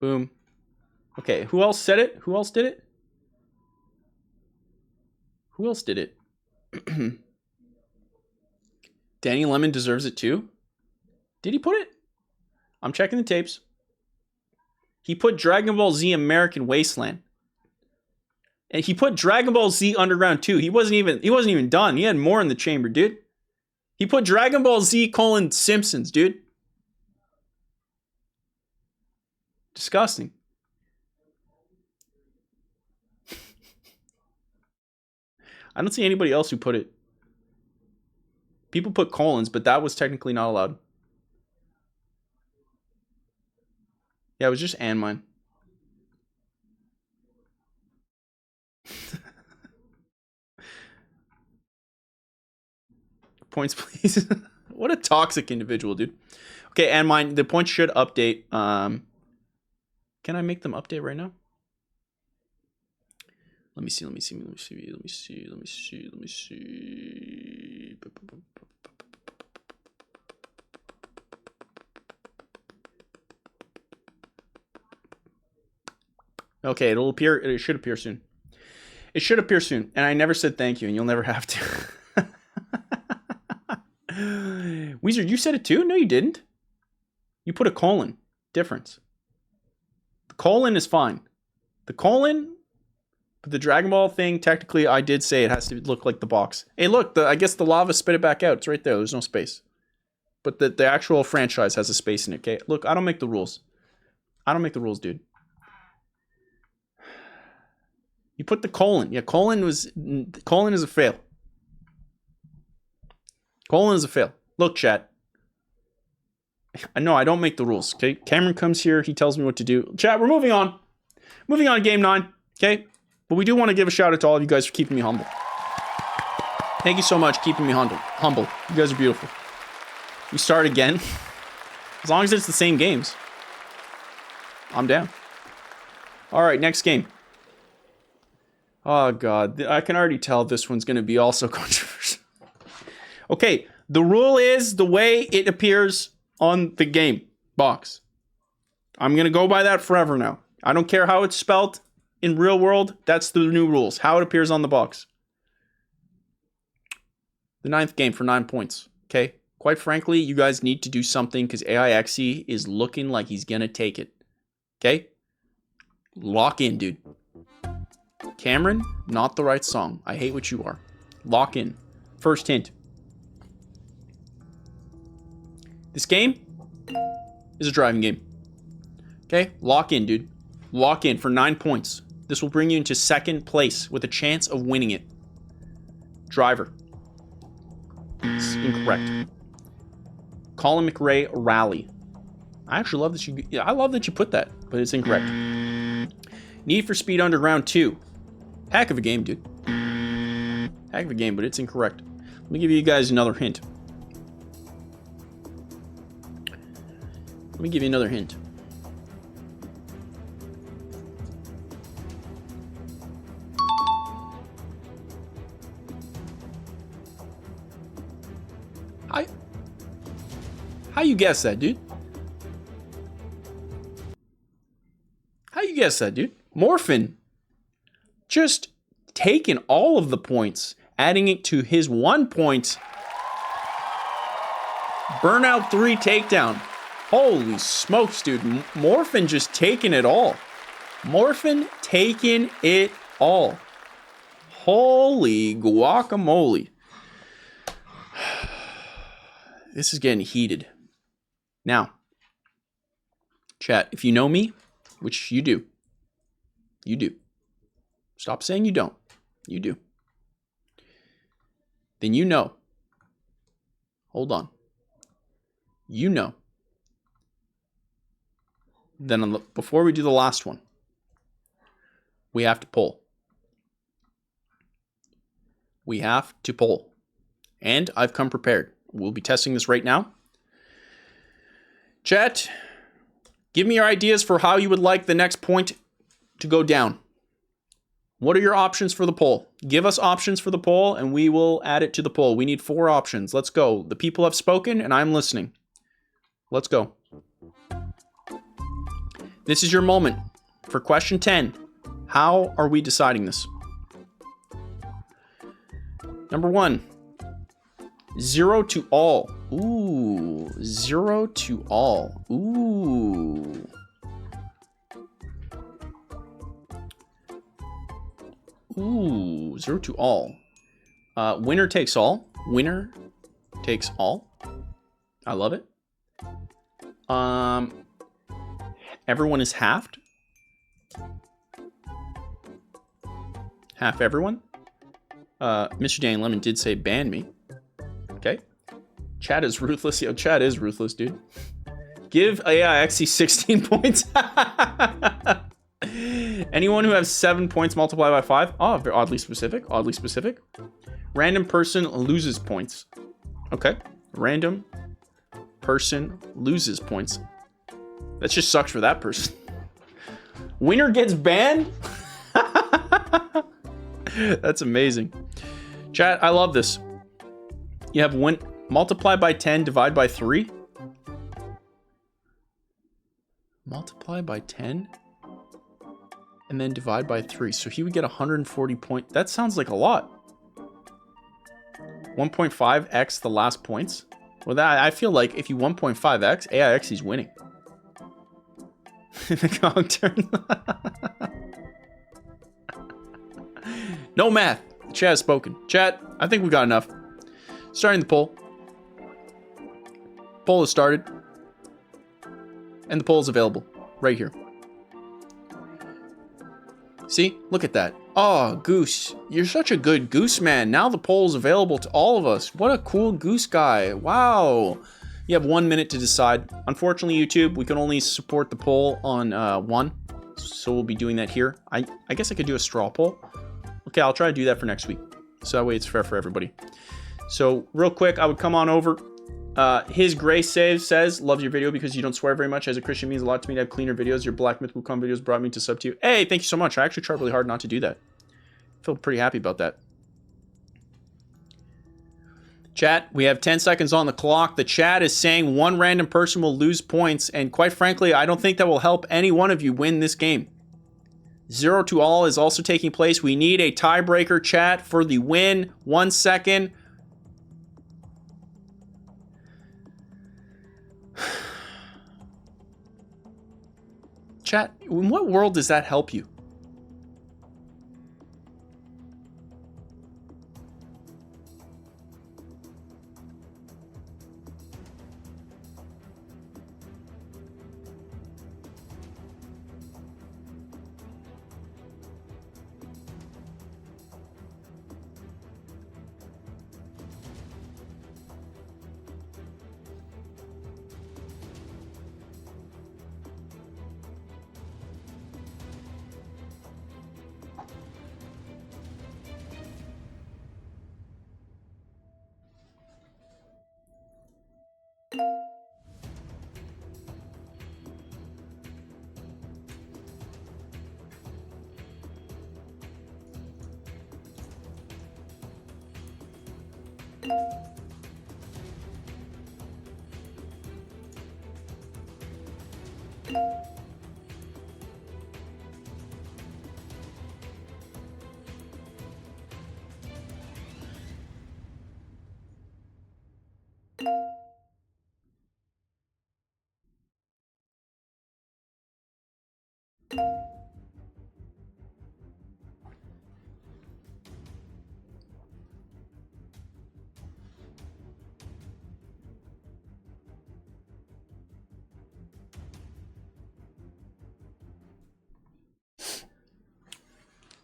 Boom. Okay, who else said it? Who else did it? Danny Lemon deserves it too? Did he put it? I'm checking the tapes. He put Dragon Ball Z American Wasteland. And he put Dragon Ball Z Underground 2. He wasn't even done. He had more in the chamber, dude. He put Dragon Ball Z : Simpsons, dude. Disgusting. I don't see anybody else who put it. People put colons, but that was technically not allowed. Yeah, it was just Anmine. Points, please. What a toxic individual, dude. Okay, Anmine, the points should update. Can I make them update right now? Let me see. Okay, it'll appear. It should appear soon. And I never said thank you, and you'll never have to. Weezer, you said it too? No, you didn't. You put a colon. Difference. The colon is fine. The colon, but the Dragon Ball thing, technically, I did say it has to look like the box. Hey, look, I guess the lava spit it back out. It's right there. There's no space. But the actual franchise has a space in it, okay? Look, I don't make the rules. Dude. You put the colon. Yeah, colon is a fail. Look, chat. No, I don't make the rules, okay? Cameron comes here. He tells me what to do. Chat, we're moving on. Moving on to game 9, okay? But we do want to give a shout out to all of you guys for keeping me humble. Thank you so much, keeping me humble. You guys are beautiful. We start again. As long as it's the same games. I'm down. All right, next game. Oh, God. I can already tell this one's going to be also controversial. Okay, the rule is the way it appears on the game box. I'm going to go by that forever now. I don't care how it's spelled in real world. That's the new rules. How it appears on the box. The 9th game for 9 points. Okay? Quite frankly, you guys need to do something because AIXE is looking like he's going to take it. Okay? Lock in, dude. Cameron, not the right song. I hate what you are. Lock in. First hint. This game is a driving game. Okay? Lock in, dude. Lock in for 9 points. This will bring you into 2nd place with a chance of winning it. Driver. It's incorrect. Colin McRae Rally. I actually love that you put that, but it's incorrect. Need for Speed Underground 2. Heck of a game, dude. Heck of a game, but it's incorrect. Let me give you guys another hint. How you guess that, dude? Morphin just taking all of the points, adding it to his 1 point. Burnout 3 takedown. Holy smokes, dude. Morphin just taking it all. Morphin taking it all. Holy guacamole. This is getting heated. Now, chat, if you know me, which you do. You do. Stop saying you don't. You do. Then you know. Hold on. You know. Then before we do the last one, we have to poll. We have to poll. And I've come prepared. We'll be testing this right now. Chat, give me your ideas for how you would like the next point to go down. What are your options for the poll? Give us options for the poll and we will add it to the poll. We need 4 options. Let's go. The people have spoken and I'm listening. Let's go. This is your moment for question 10. How are we deciding this? Number 1, 0 to all. Ooh, 0 to all. Ooh. Ooh, 0 to all. Winner takes all. Winner takes all. I love it. Everyone is halved. Half everyone. Mr. Dan Lemon did say ban me. Okay. Chat is ruthless. Yo, chat is ruthless, dude. Give AIXC 16 points. Anyone who has 7 points multiplied by 5. Oh, oddly specific. Oddly specific. Random person loses points. Okay. Random person loses points. That just sucks for that person. Winner gets banned? That's amazing. Chat, I love this. You have multiply by 10, divide by 3. Multiply by 10 and then divide by 3. So he would get 140 points. That sounds like a lot. 1.5x the last points. Well, that I feel like if you 1.5x, AIX is winning. The Gong turn. No math. The chat has spoken. Chat, I think we got enough. Starting the poll. Poll is started. And the poll is available right here. See? Look at that. Oh, Goose. You're such a good Goose man. Now the poll is available to all of us. What a cool Goose guy. Wow. You have 1 minute to decide. Unfortunately, YouTube, we can only support the poll on 1. So we'll be doing that here. I guess I could do a straw poll. Okay, I'll try to do that for next week. So that way it's fair for everybody. So real quick, I would come on over. His Grace says, loves your video because you don't swear very much. As a Christian, means a lot to me to have cleaner videos. Your Black Myth Wukong videos brought me to sub to you. Hey, thank you so much. I actually tried really hard not to do that. I feel pretty happy about that. Chat, we have 10 seconds on the clock. The chat is saying 1 random person will lose points. And quite frankly, I don't think that will help any one of you win this game. 0 to all is also taking place. We need a tiebreaker, chat, for the win. 1 second. Chat, in what world does that help you?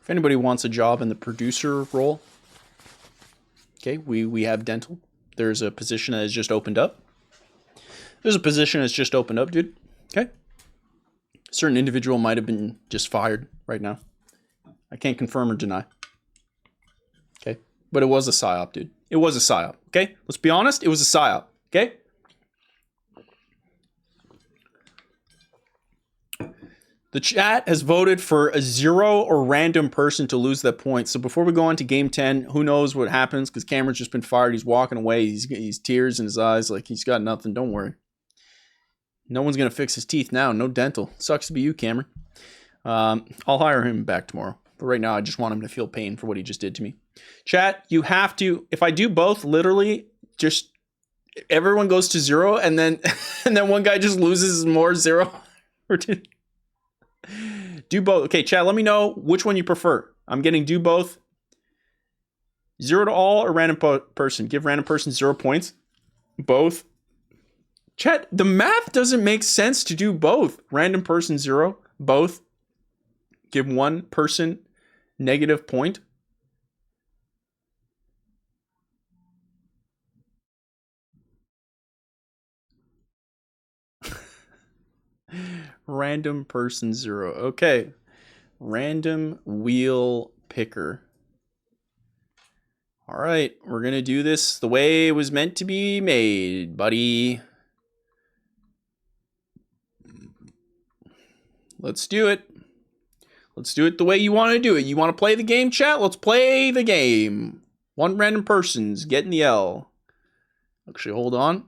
If anybody wants a job in the producer role, okay, we have dental. There's a position that has just opened up. There's a position that's just opened up, dude. Okay. A certain individual might have been just fired right now. I can't confirm or deny. Okay. But it was a psyop, dude. It was a psyop. Okay. Let's be honest. It was a psyop. Okay. The chat has voted for a 0 or random person to lose that point. So before we go on to game 10, who knows what happens? Because Cameron's just been fired. He's walking away. He's tears in his eyes like he's got nothing. Don't worry. No one's going to fix his teeth now. No dental. Sucks to be you, Cameron. I'll hire him back tomorrow. But right now, I just want him to feel pain for what he just did to me. Chat, you have to, if I do both, literally, just everyone goes to 0 and then and then one guy just loses more 0 or 2. Do both. Okay, chat, let me know which one you prefer. I'm getting do both. 0 to all or random person. Give random person 0 points. Both. Chat, the math doesn't make sense to do both. Random person 0. Both. Give one person negative point. Random person 0. Okay. Random wheel picker. All right. We're going to do this the way it was meant to be made, buddy. Let's do it. Let's do it the way you want to do it. You want to play the game, chat? Let's play the game. One random person's getting the L. Actually, hold on.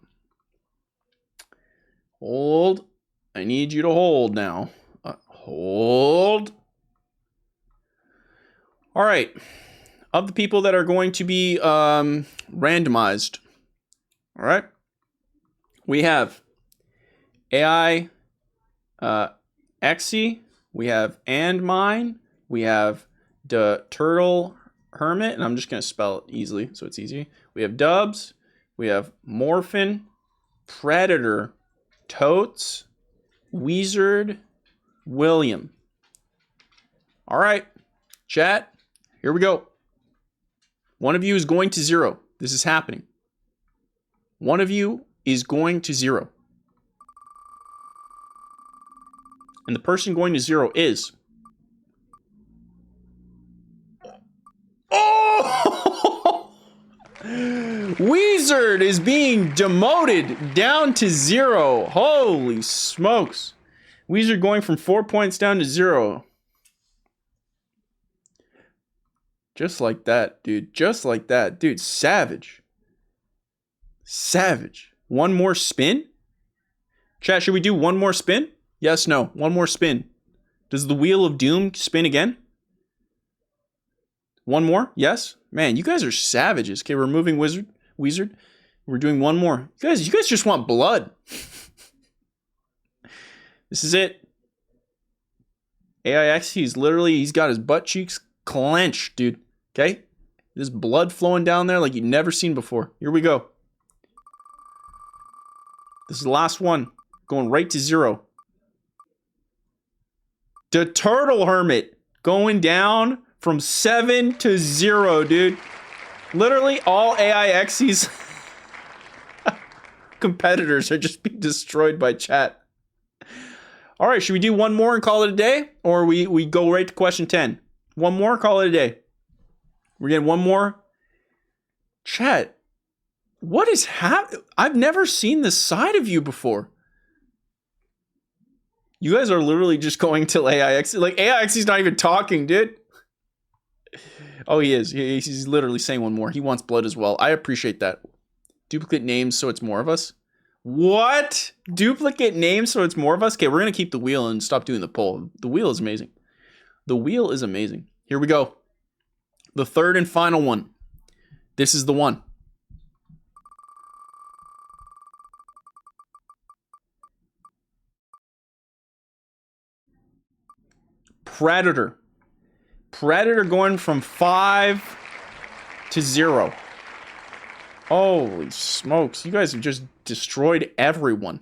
Hold. I need you to hold now. Hold. All right. Of the people that are going to be randomized, all right, we have AI Exy, we have and mine, we have the turtle hermit, and I'm just going to spell it easily so it's easy. We have Dubs, we have Morphin, Predator, Totes, Wizard, William. All right, chat, here we go. One of you is going to 0. This is happening. One of you is going to 0. And the person going to 0 is... Oh! Wizard is being demoted down to 0. Holy smokes. Wizard going from 4 points down to 0. Just like that, dude. Just like that. Dude, savage. Savage. One more spin? Chat, should we do one more spin? Yes, no. One more spin. Does the Wheel of Doom spin again? One more? Yes? Man, you guys are savages. Okay, we're moving Wizard. We're doing one more. You guys just want blood. This is it. AIX, he's got his butt cheeks clenched, dude. Okay? There's blood flowing down there like you've never seen before. Here we go. This is the last one. Going right to 0. The Turtle Hermit going down from 7 to 0, dude. Literally all AIX's competitors are just being destroyed by chat. All right, should we do one more and call it a day? Or we go right to question 10? One more, call it a day. We're getting one more. Chat, what is happening? I've never seen this side of you before. You guys are literally just going till AIX. Like, AIX's not even talking, dude. Oh, he is. He's literally saying one more. He wants blood as well. I appreciate that. Duplicate names so it's more of us. What? Duplicate names so it's more of us? Okay, we're going to keep the wheel and stop doing the poll. The wheel is amazing. The wheel is amazing. Here we go. The third and final one. This is the one. Predator. Predator going from 5 to 0. Holy smokes. You guys have just destroyed everyone.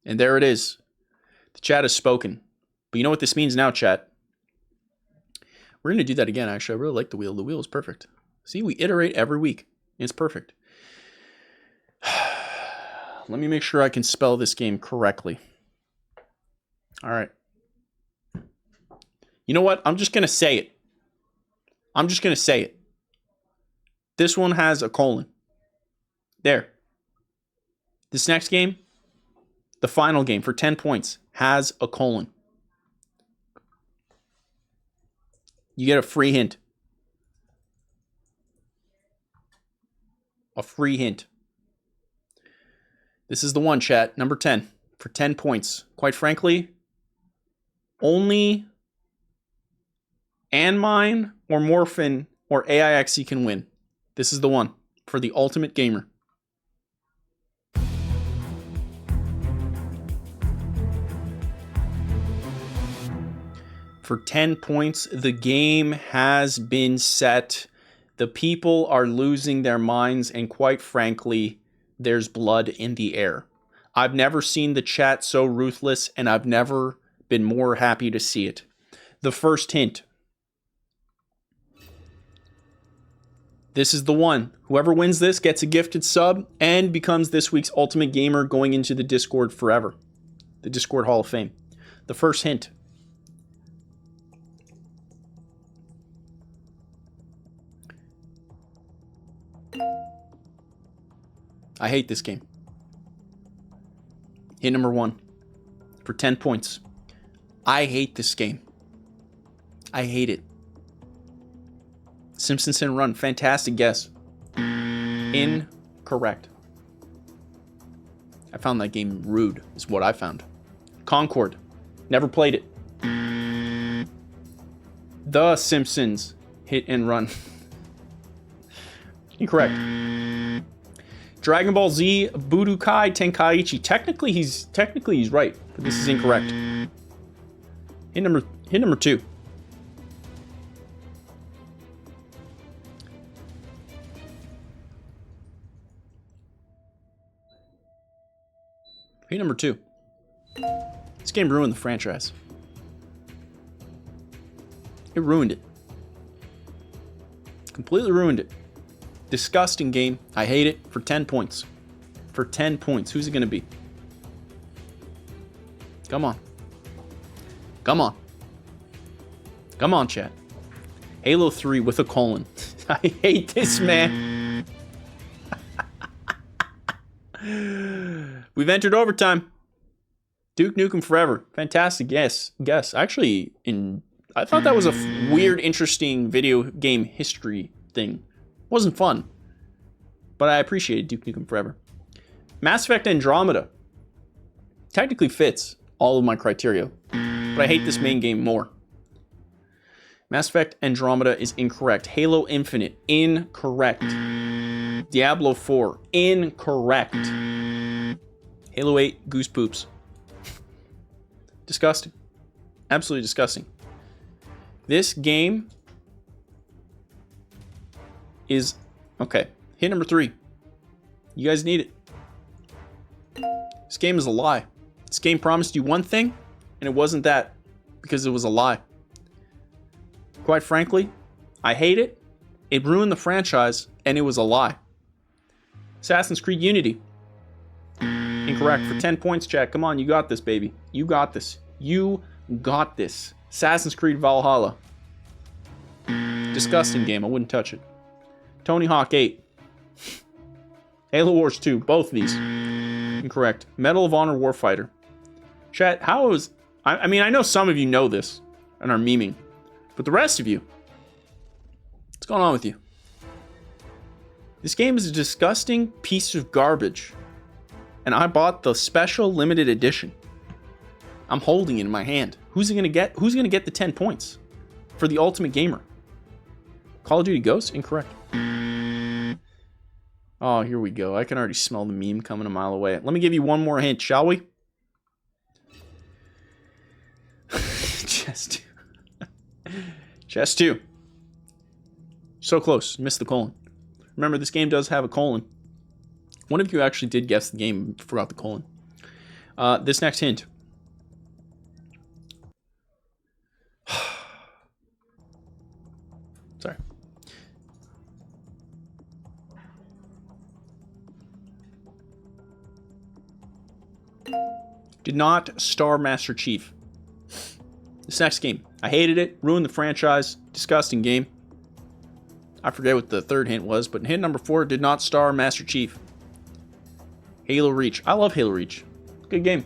And there it is. The chat has spoken. But you know what this means now, chat? We're going to do that again, actually. I really like the wheel. The wheel is perfect. See, we iterate every week. It's perfect. Let me make sure I can spell this game correctly. All right. You know what? I'm just going to say it. I'm just going to say it. This one has a colon. There. This next game, the final game for 10 points, has a colon. You get a free hint. A free hint. This is the one, chat. Number 10 for 10 points. Quite frankly, only Anmine or Morphin or AIXE can win. This is the one for the ultimate gamer. For 10 points, the game has been set. The people are losing their minds, and quite frankly, there's blood in the air. I've never seen the chat so ruthless, and I've never been more happy to see it. The first hint. This is the one. Whoever wins this gets a gifted sub and becomes this week's ultimate gamer going into the Discord forever. The Discord Hall of Fame. The first hint. I hate this game. Hint number 1 for 10 points. I hate this game. I hate it. Simpsons Hit and Run. Fantastic guess. Incorrect. I found that game rude, is what I found. Concord. Never played it. The Simpsons Hit and Run. Incorrect. Dragon Ball Z Budokai Tenkaichi. Technically he's right, but this is incorrect. Hint number 2. Hint number 2. This game ruined the franchise. It ruined it. Completely ruined it. Disgusting game. I hate it. For 10 points. For 10 points. Who's it going to be? Come on. Come on. Come on, chat. Halo 3 with a colon. I hate this, man. We've entered overtime. Duke Nukem Forever. Fantastic guess. Actually, I thought that was a weird, interesting video game history thing. Wasn't fun, but I appreciated Duke Nukem Forever. Mass Effect Andromeda technically fits all of my criteria, but I hate this main game more. Mass Effect Andromeda is incorrect. Halo Infinite, incorrect. Diablo 4, incorrect. Halo 8, Goose Poops. Disgusting. Absolutely disgusting. This game is okay. Hit number 3. You guys need it. This game is a lie. This game promised you one thing, and it wasn't that, because it was a lie. Quite frankly, I hate it. It ruined the franchise, and it was a lie. Assassin's Creed Unity. Incorrect. For 10 points, chat. Come on, you got this, baby. You got this. You got this. Assassin's Creed Valhalla. Disgusting game. I wouldn't touch it. Tony Hawk 8. Halo Wars 2. Both of these. Incorrect. Medal of Honor Warfighter. Chat, how is... I mean, I know some of you know this and are memeing. But the rest of you... What's going on with you? This game is a disgusting piece of garbage. And I bought the special limited edition. I'm holding it in my hand. Who's it gonna get? Who's gonna get the 10 points for the ultimate gamer? Call of Duty Ghosts? Incorrect. Oh, here we go. I can already smell the meme coming a mile away. Let me give you one more hint, shall we? Chess 2. Chess 2. So close. Missed the colon. Remember, this game does have a colon. One of you actually did guess the game and forgot the colon. This next hint. Did not star Master Chief. This next game. I hated it. Ruined the franchise. Disgusting game. I forget what the third hint was, but hint number 4 did not star Master Chief. Halo Reach. I love Halo Reach. Good game.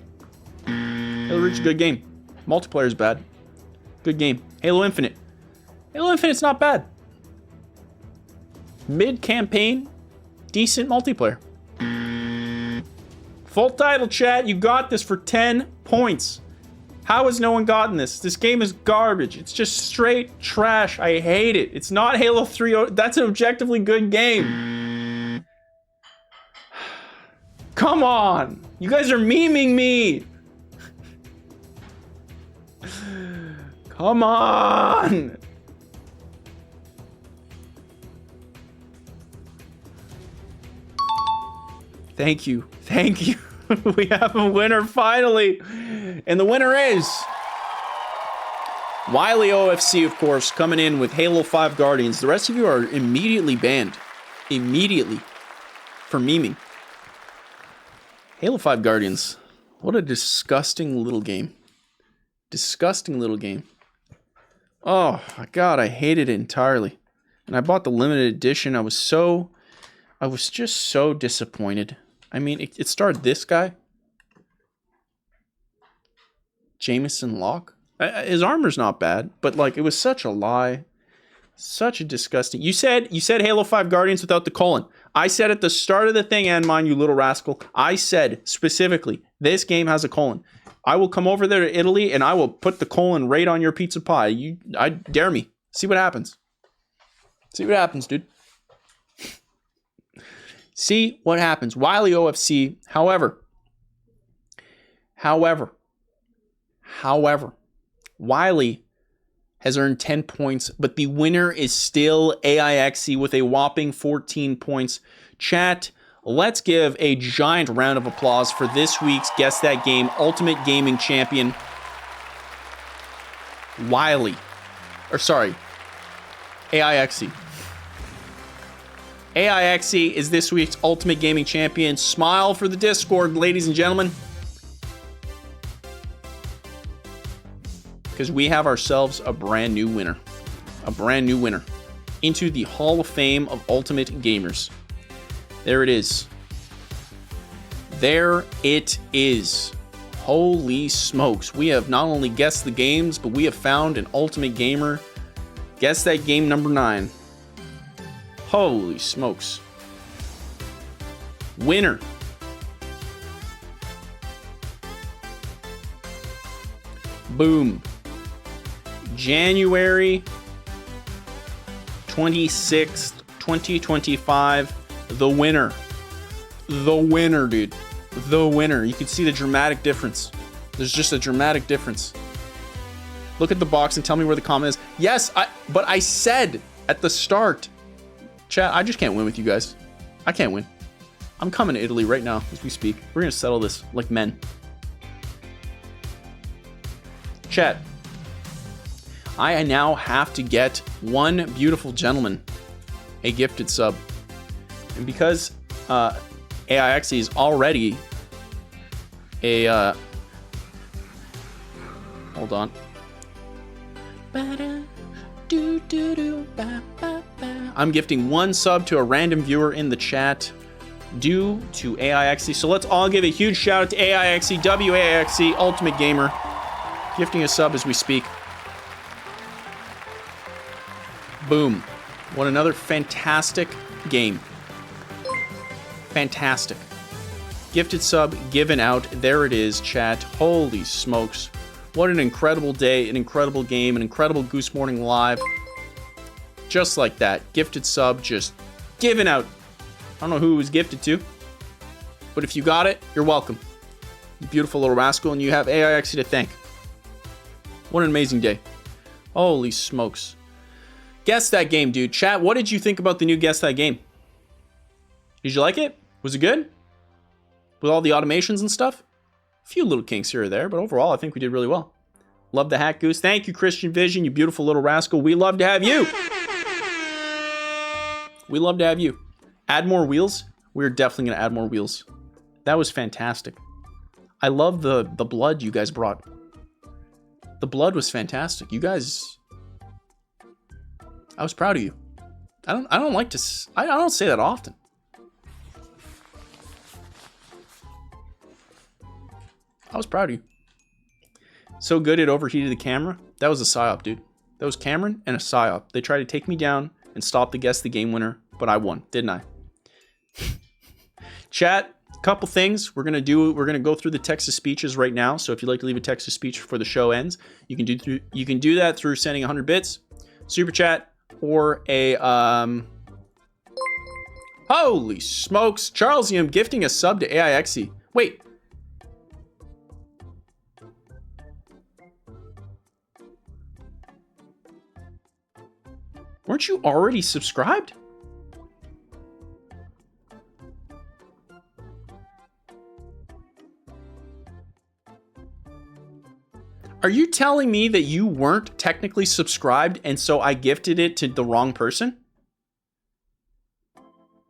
Halo Reach is a good game. Multiplayer is bad. Good game. Halo Infinite. Halo Infinite's not bad. Mid-campaign, decent multiplayer. Full title, chat. You got this for 10 points. How has no one gotten this? This game is garbage. It's just straight trash. I hate it. It's not Halo 3. That's an objectively good game. Come on. You guys are memeing me. Come on. Thank you. Thank you. We have a winner finally. And the winner is Wiley OFC, of course, coming in with Halo 5 Guardians. The rest of you are immediately banned. Immediately. For memeing. Halo 5 Guardians. What a disgusting little game. Disgusting little game. Oh, my God, I hated it entirely. And I bought the limited edition. I was just so disappointed. I mean, it starred this guy. Jameson Locke. His armor's not bad, but like it was such a lie. Such a disgusting. You said Halo 5 Guardians without the colon. I said at the start of the thing, Anmon, you little rascal. I said specifically, this game has a colon. I will come over there to Italy and I will put the colon right on your pizza pie. I dare me. See what happens. See what happens, dude. See what happens. Wiley OFC, however, Wiley has earned 10 points, but the winner is still AIXE with a whopping 14 points. Chat, let's give a giant round of applause for this week's Guess That Game Ultimate Gaming Champion, Wiley. Or sorry, AIXE. AIXE is this week's Ultimate Gaming Champion. Smile for the Discord, ladies and gentlemen. Because we have ourselves a brand new winner. A brand new winner. Into the Hall of Fame of Ultimate Gamers. There it is. There it is. Holy smokes. We have not only guessed the games, but we have found an Ultimate Gamer. Guess that game number 9. Holy smokes. Winner. Boom. January 26th, 2025. The winner. The winner, dude. The winner. You can see the dramatic difference. There's just a dramatic difference. Look at the box and tell me where the comment is. Yes, but I said at the start. Chat, I just can't win with you guys. I can't win. I'm coming to Italy right now as we speak. We're going to settle this like men. Chat, I now have to get one beautiful gentleman a gifted sub. And because AIXE is already a... hold on. I'm gifting one sub to a random viewer in the chat due to AIXE. So let's all give a huge shout out to AIXE, WAIXE, Ultimate Gamer, gifting a sub as we speak. Boom. What another fantastic game. Fantastic. Gifted sub given out. There it is, chat. Holy smokes. What an incredible day, an incredible game, an incredible Goose Morning Live. Just like that. Gifted sub just given out. I don't know who it was gifted to, but if you got it, you're welcome. You beautiful little rascal, and you have AIXE to thank. What an amazing day. Holy smokes. Guess that game, dude. Chat, what did you think about the new Guess That Game? Did you like it? Was it good? With all the automations and stuff? A few little kinks here or there, but overall, I think we did really well. Love the hat, Goose. Thank you, Christian Vision, you beautiful little rascal. We love to have you. We love to have you. Add more wheels? We're definitely going to add more wheels. That was fantastic. I love the blood you guys brought. The blood was fantastic. You guys, I was proud of you. I don't like to, I don't say that often. I was proud of you. So good it overheated the camera. That was a psyop, dude. That was Cameron and a psyop. They tried to take me down and stop the guess the game winner, but I won, didn't I? Chat, couple things we're gonna go through the text to speeches right now. So if you'd like to leave a text to speech before the show ends, you can do that through sending 100 bits, super chat, or a holy smokes, Charlesium gifting a sub to AIXE. Wait. Weren't you already subscribed? Are you telling me that you weren't technically subscribed and so I gifted it to the wrong person?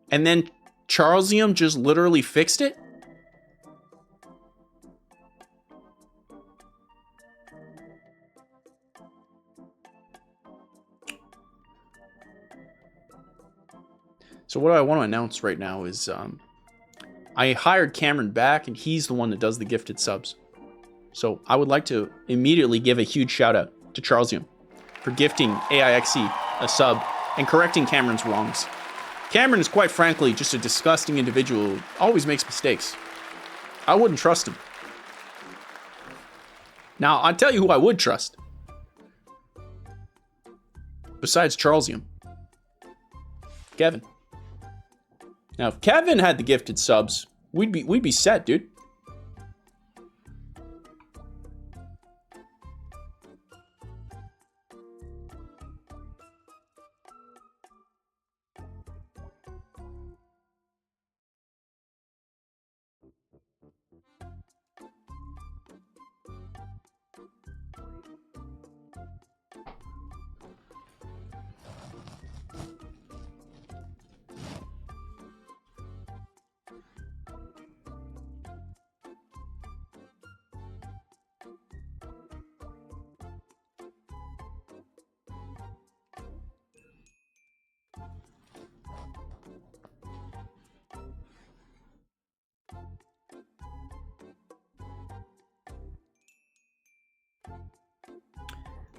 And then Charlesium just literally fixed it? So what I want to announce right now is I hired Cameron back and he's the one that does the gifted subs. So I would like to immediately give a huge shout out to Charlesium for gifting AIXE a sub and correcting Cameron's wrongs. Cameron is quite frankly just a disgusting individual who always makes mistakes. I wouldn't trust him. Now, I'll tell you who I would trust. Besides Charlesium. Kevin. Now, if Kevin had the gifted subs, we'd be set, dude.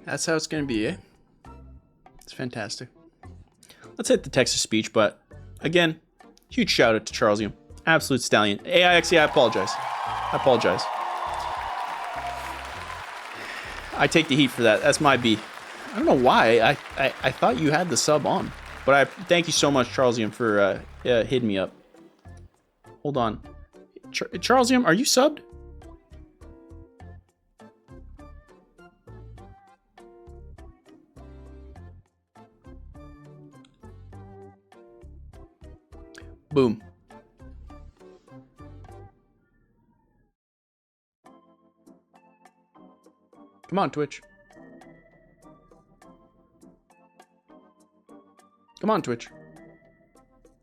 That's how it's going to be, eh? It's fantastic. Let's hit the text to speech, but again, huge shout out to Charlesium. Absolute stallion. AIXE, I apologize. I apologize. I take the heat for that. That's my B. I don't know why. I thought you had the sub on. But I thank you so much, Charlesium, for hitting me up. Hold on. Charlesium, are you subbed? Boom. Come on, Twitch. Come on, Twitch.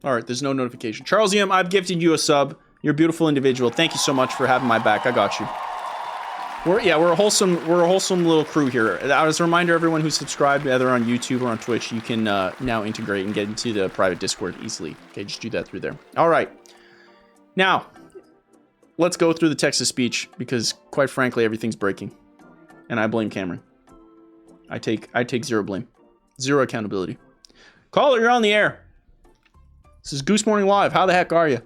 All right, there's no notification. Charlesium, I've gifted you a sub. You're a beautiful individual. Thank you so much for having my back. I got you. We're a wholesome little crew here. As a reminder, everyone who's subscribed, either on YouTube or on Twitch, you can now integrate and get into the private Discord easily. Okay, just do that through there. All right. Now, let's go through the text to speech because, quite frankly, everything's breaking, and I blame Cameron. I take zero blame, zero accountability. Caller, you're on the air. This is Goose Morning Live. How the heck are you?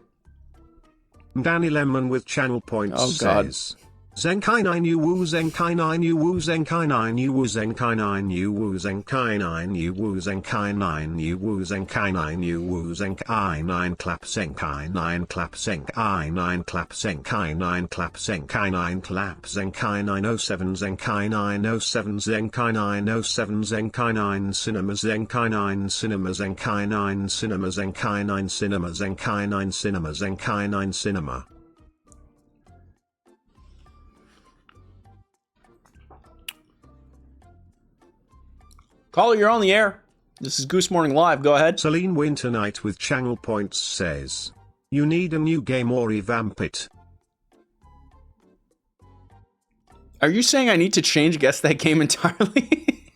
Danny Lemon with channel points says, Zenkai 9 you woo Zenkai 9 you woo Zenkai 9 you woo Zenkai 9 you woo Zenkai 9 you woo Zenkai 9 you woo Zenkai 9 you woo Zenkai 9 clap Zenkai 9 clap Zenkai 9 clap Zenkai 9 clap Zenkai 9 clap Zenkai 907 Zenkai 907 Zenkai 907 Zenkai 9 Cinema Zenkai 9 Cinema Zenkai 9 Cinema Zenkai 9 Cinema Zenkai 9 Cinema Zenkai 9 Cinema. Caller, you're on the air. This is Goose Morning Live. Go ahead. Celine Winternight with channel points says, you need a new game or revamp it. Are you saying I need to change Guess That Game entirely?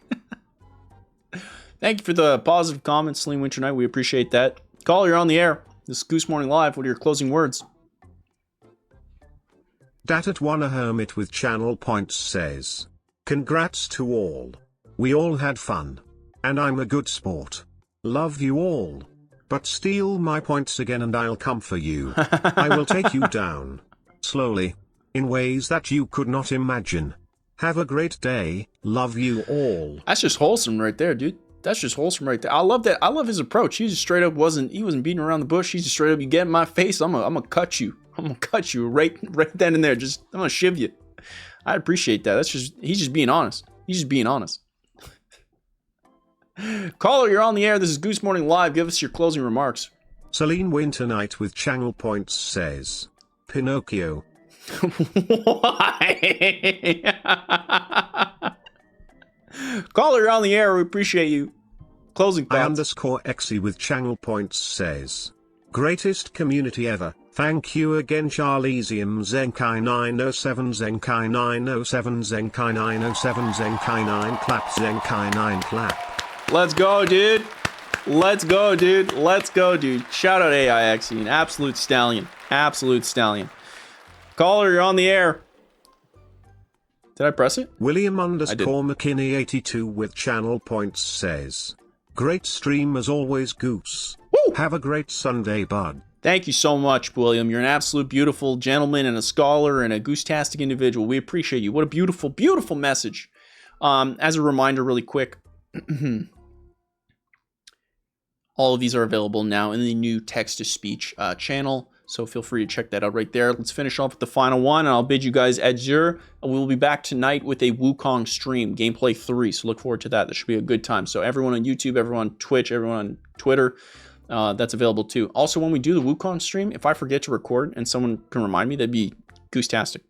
Thank you for the positive comments, Celine Winter Night. We appreciate that. Call, you're on the air. This is Goose Morning Live. What are your closing words? Dat at Wanna Hermit with channel points says, congrats to all. We all had fun. And I'm a good sport. Love you all. But steal my points again and I'll come for you. I will take you down. Slowly. In ways that you could not imagine. Have a great day. Love you all. That's just wholesome right there, dude. That's just wholesome right there. I love that. I love his approach. He just straight up wasn't beating around the bush. He's just straight up, you get in my face, I'm gonna cut you. I'm gonna cut you right then and there. Just I'm gonna shiv you. I appreciate that. He's just being honest. He's just being honest. Caller, you're on the air. This is Goose Morning Live. Give us your closing remarks. Celine Winter Night with channel points says, Pinocchio. Why? Caller, you're on the air. We appreciate you. Closing thoughts. I_XE with channel points says, greatest community ever. Thank you again, Charlesium Zenkai 907 Zenkai 907 Zenkai 907 Zenkai 9 clap Zenkai 9 clap. Let's go, dude. Let's go, dude. Let's go, dude. Shout out AIXE, an absolute stallion. Absolute stallion. Caller, you're on the air. Did I press it? William_McKinney82 with channel points says, great stream as always, Goose. Woo! Have a great Sunday, bud. Thank you so much, William. You're an absolute beautiful gentleman and a scholar and a goose-tastic individual. We appreciate you. What a beautiful, beautiful message. As a reminder, really quick, all of these are available now in the new text-to-speech channel, so feel free to check that out right there. Let's finish off with the final one, and I'll bid you guys adieu. We'll be back tonight with a Wukong stream, Gameplay 3, so look forward to that. That should be a good time. So everyone on YouTube, everyone on Twitch, everyone on Twitter, that's available too. Also, when we do the Wukong stream, if I forget to record and someone can remind me, that'd be goose-tastic.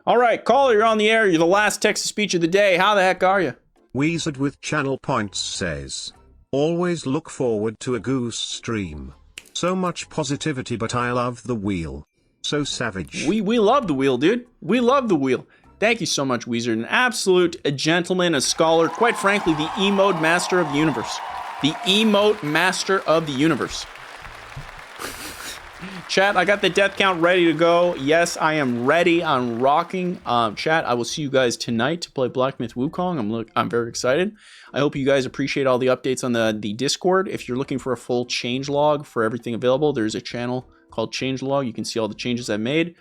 All right, caller, you're on the air. You're the last text-to-speech of the day. How the heck are you? Weezard with channel points says, always look forward to a Goose stream. So much positivity, but I love the wheel. So savage. We love the wheel, dude. We love the wheel. Thank you so much, Weezard. An absolute gentleman, a scholar, quite frankly, the emote master of the universe. The emote master of the universe. Chat, I got the death count ready to go. Yes, I am ready. I'm rocking. Chat, I will see you guys tonight to play Black Myth Wukong. I'm very excited. I hope you guys appreciate all the updates on the Discord. If you're looking for a full changelog for everything available, there's a channel called Changelog. You can see all the changes I've made.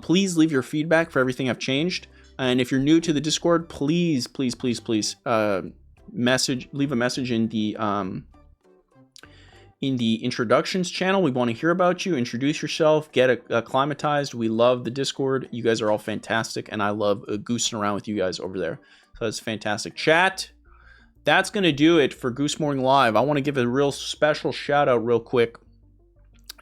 Please leave your feedback for everything I've changed. And if you're new to the Discord, please, please, please, please, leave a message in the introductions channel. We want to hear about you. Introduce yourself. Get acclimatized. We love the Discord. You guys are all fantastic, and I love goosing around with you guys over there. So that's fantastic. Chat, that's going to do it for Goose Morning Live. I want to give a real special shout out real quick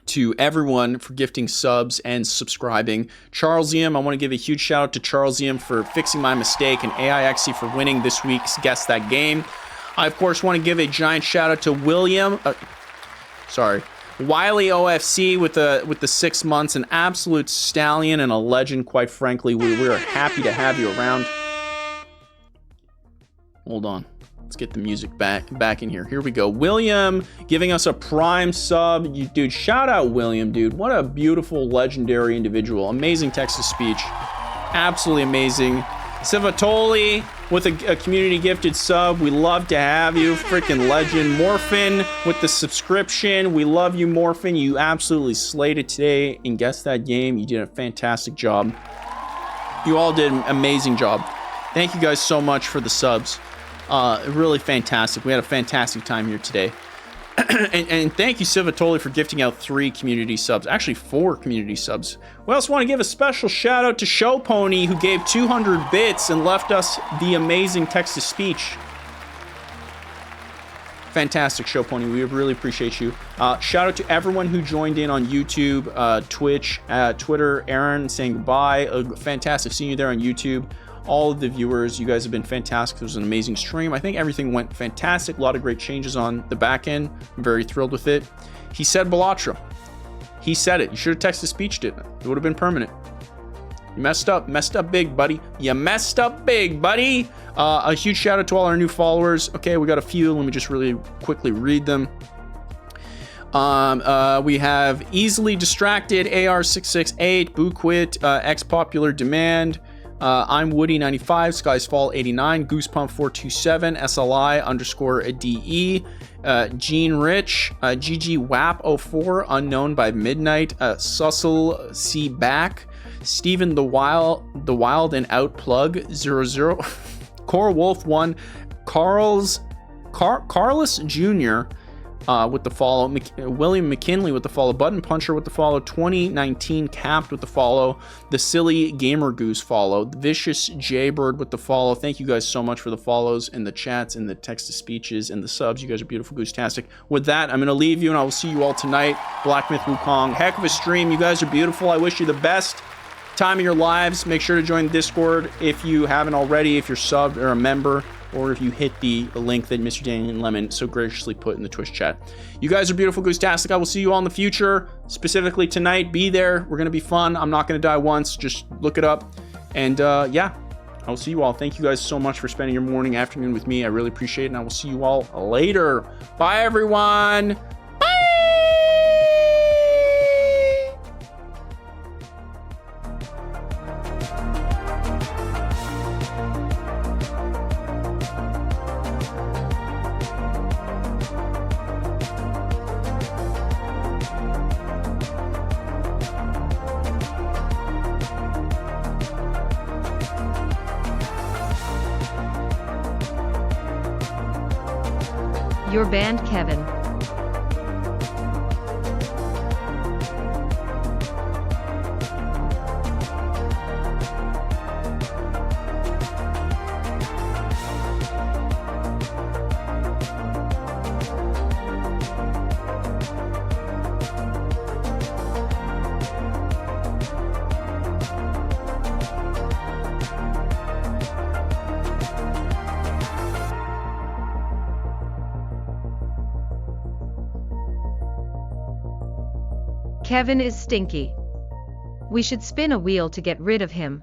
to everyone for gifting subs and subscribing. Charlesium, I want to give a huge shout out to Charlesium for fixing my mistake, and AIXE for winning this week's Guess That Game. I, of course, want to give a giant shout out to Wiley OFC with the 6 months, an absolute stallion and a legend, quite frankly. We are happy to have you around. Hold on. Let's get the music back in here. Here we go. William giving us a prime sub. Dude, shout out William, dude. What a beautiful, legendary individual. Amazing text-to-speech. Absolutely amazing. Sivatoli with a community gifted sub. We love to have you. Freaking legend. Morphin with the subscription. We love you, Morphin. You absolutely slayed it today and Guess That Game. You did a fantastic job. You all did an amazing job. Thank you guys so much for the subs. Really fantastic. We had a fantastic time here today. and thank you, Sivatoli, for gifting out 3 community subs. Actually, 4 community subs. We also want to give a special shout out to Show Pony, who gave 200 bits and left us the amazing text-to-speech. Fantastic, Show Pony. We really appreciate you. Shout out to everyone who joined in on YouTube, Twitch, Twitter. Aaron saying goodbye. Fantastic seeing you there on YouTube. All of the viewers, you guys have been fantastic. It was an amazing stream. I think everything went fantastic. A lot of great changes on the back end. I'm very thrilled with it. He said Balatra. He said it. You should have text-to-speeched it. It would have been permanent. You messed up big, buddy. You messed up big, buddy. A huge shout out to all our new followers. Okay, we got a few. Let me just really quickly read them. We have Easily Distracted, AR668, Booquit, X Popular Demand, I'm Woody95, Skies Fall 89, Goosepump 427, SLI _ DE, Gene Rich, GG WAP 04, Unknown by Midnight, Sussel C Back, Steven the Wild and Outplug 00, Core Wolf 1, Carlos Jr. With the follow, William McKinley with the follow, Button Puncher with the follow, 2019 Capped with the follow, the Silly Gamer Goose follow, the Vicious Jaybird with the follow. Thank you guys so much for the follows and the chats and the text to speeches and the subs. You guys are beautiful, Goose-tastic. With that, I'm going to leave you and I will see you all tonight. Black Myth Wukong, heck of a stream. You guys are beautiful. I wish you the best time of your lives. Make sure to join Discord if you haven't already, if you're subbed or a member, or if you hit the link that Mr. Daniel Lemon so graciously put in the Twitch chat. You guys are beautiful, Goose-tastic. I will see you all in the future, specifically tonight. Be there. We're going to be fun. I'm not going to die once. Just look it up. And yeah, I will see you all. Thank you guys so much for spending your morning, afternoon with me. I really appreciate it, and I will see you all later. Bye, everyone. You're banned, Kevin. Kevin is stinky. We should spin a wheel to get rid of him.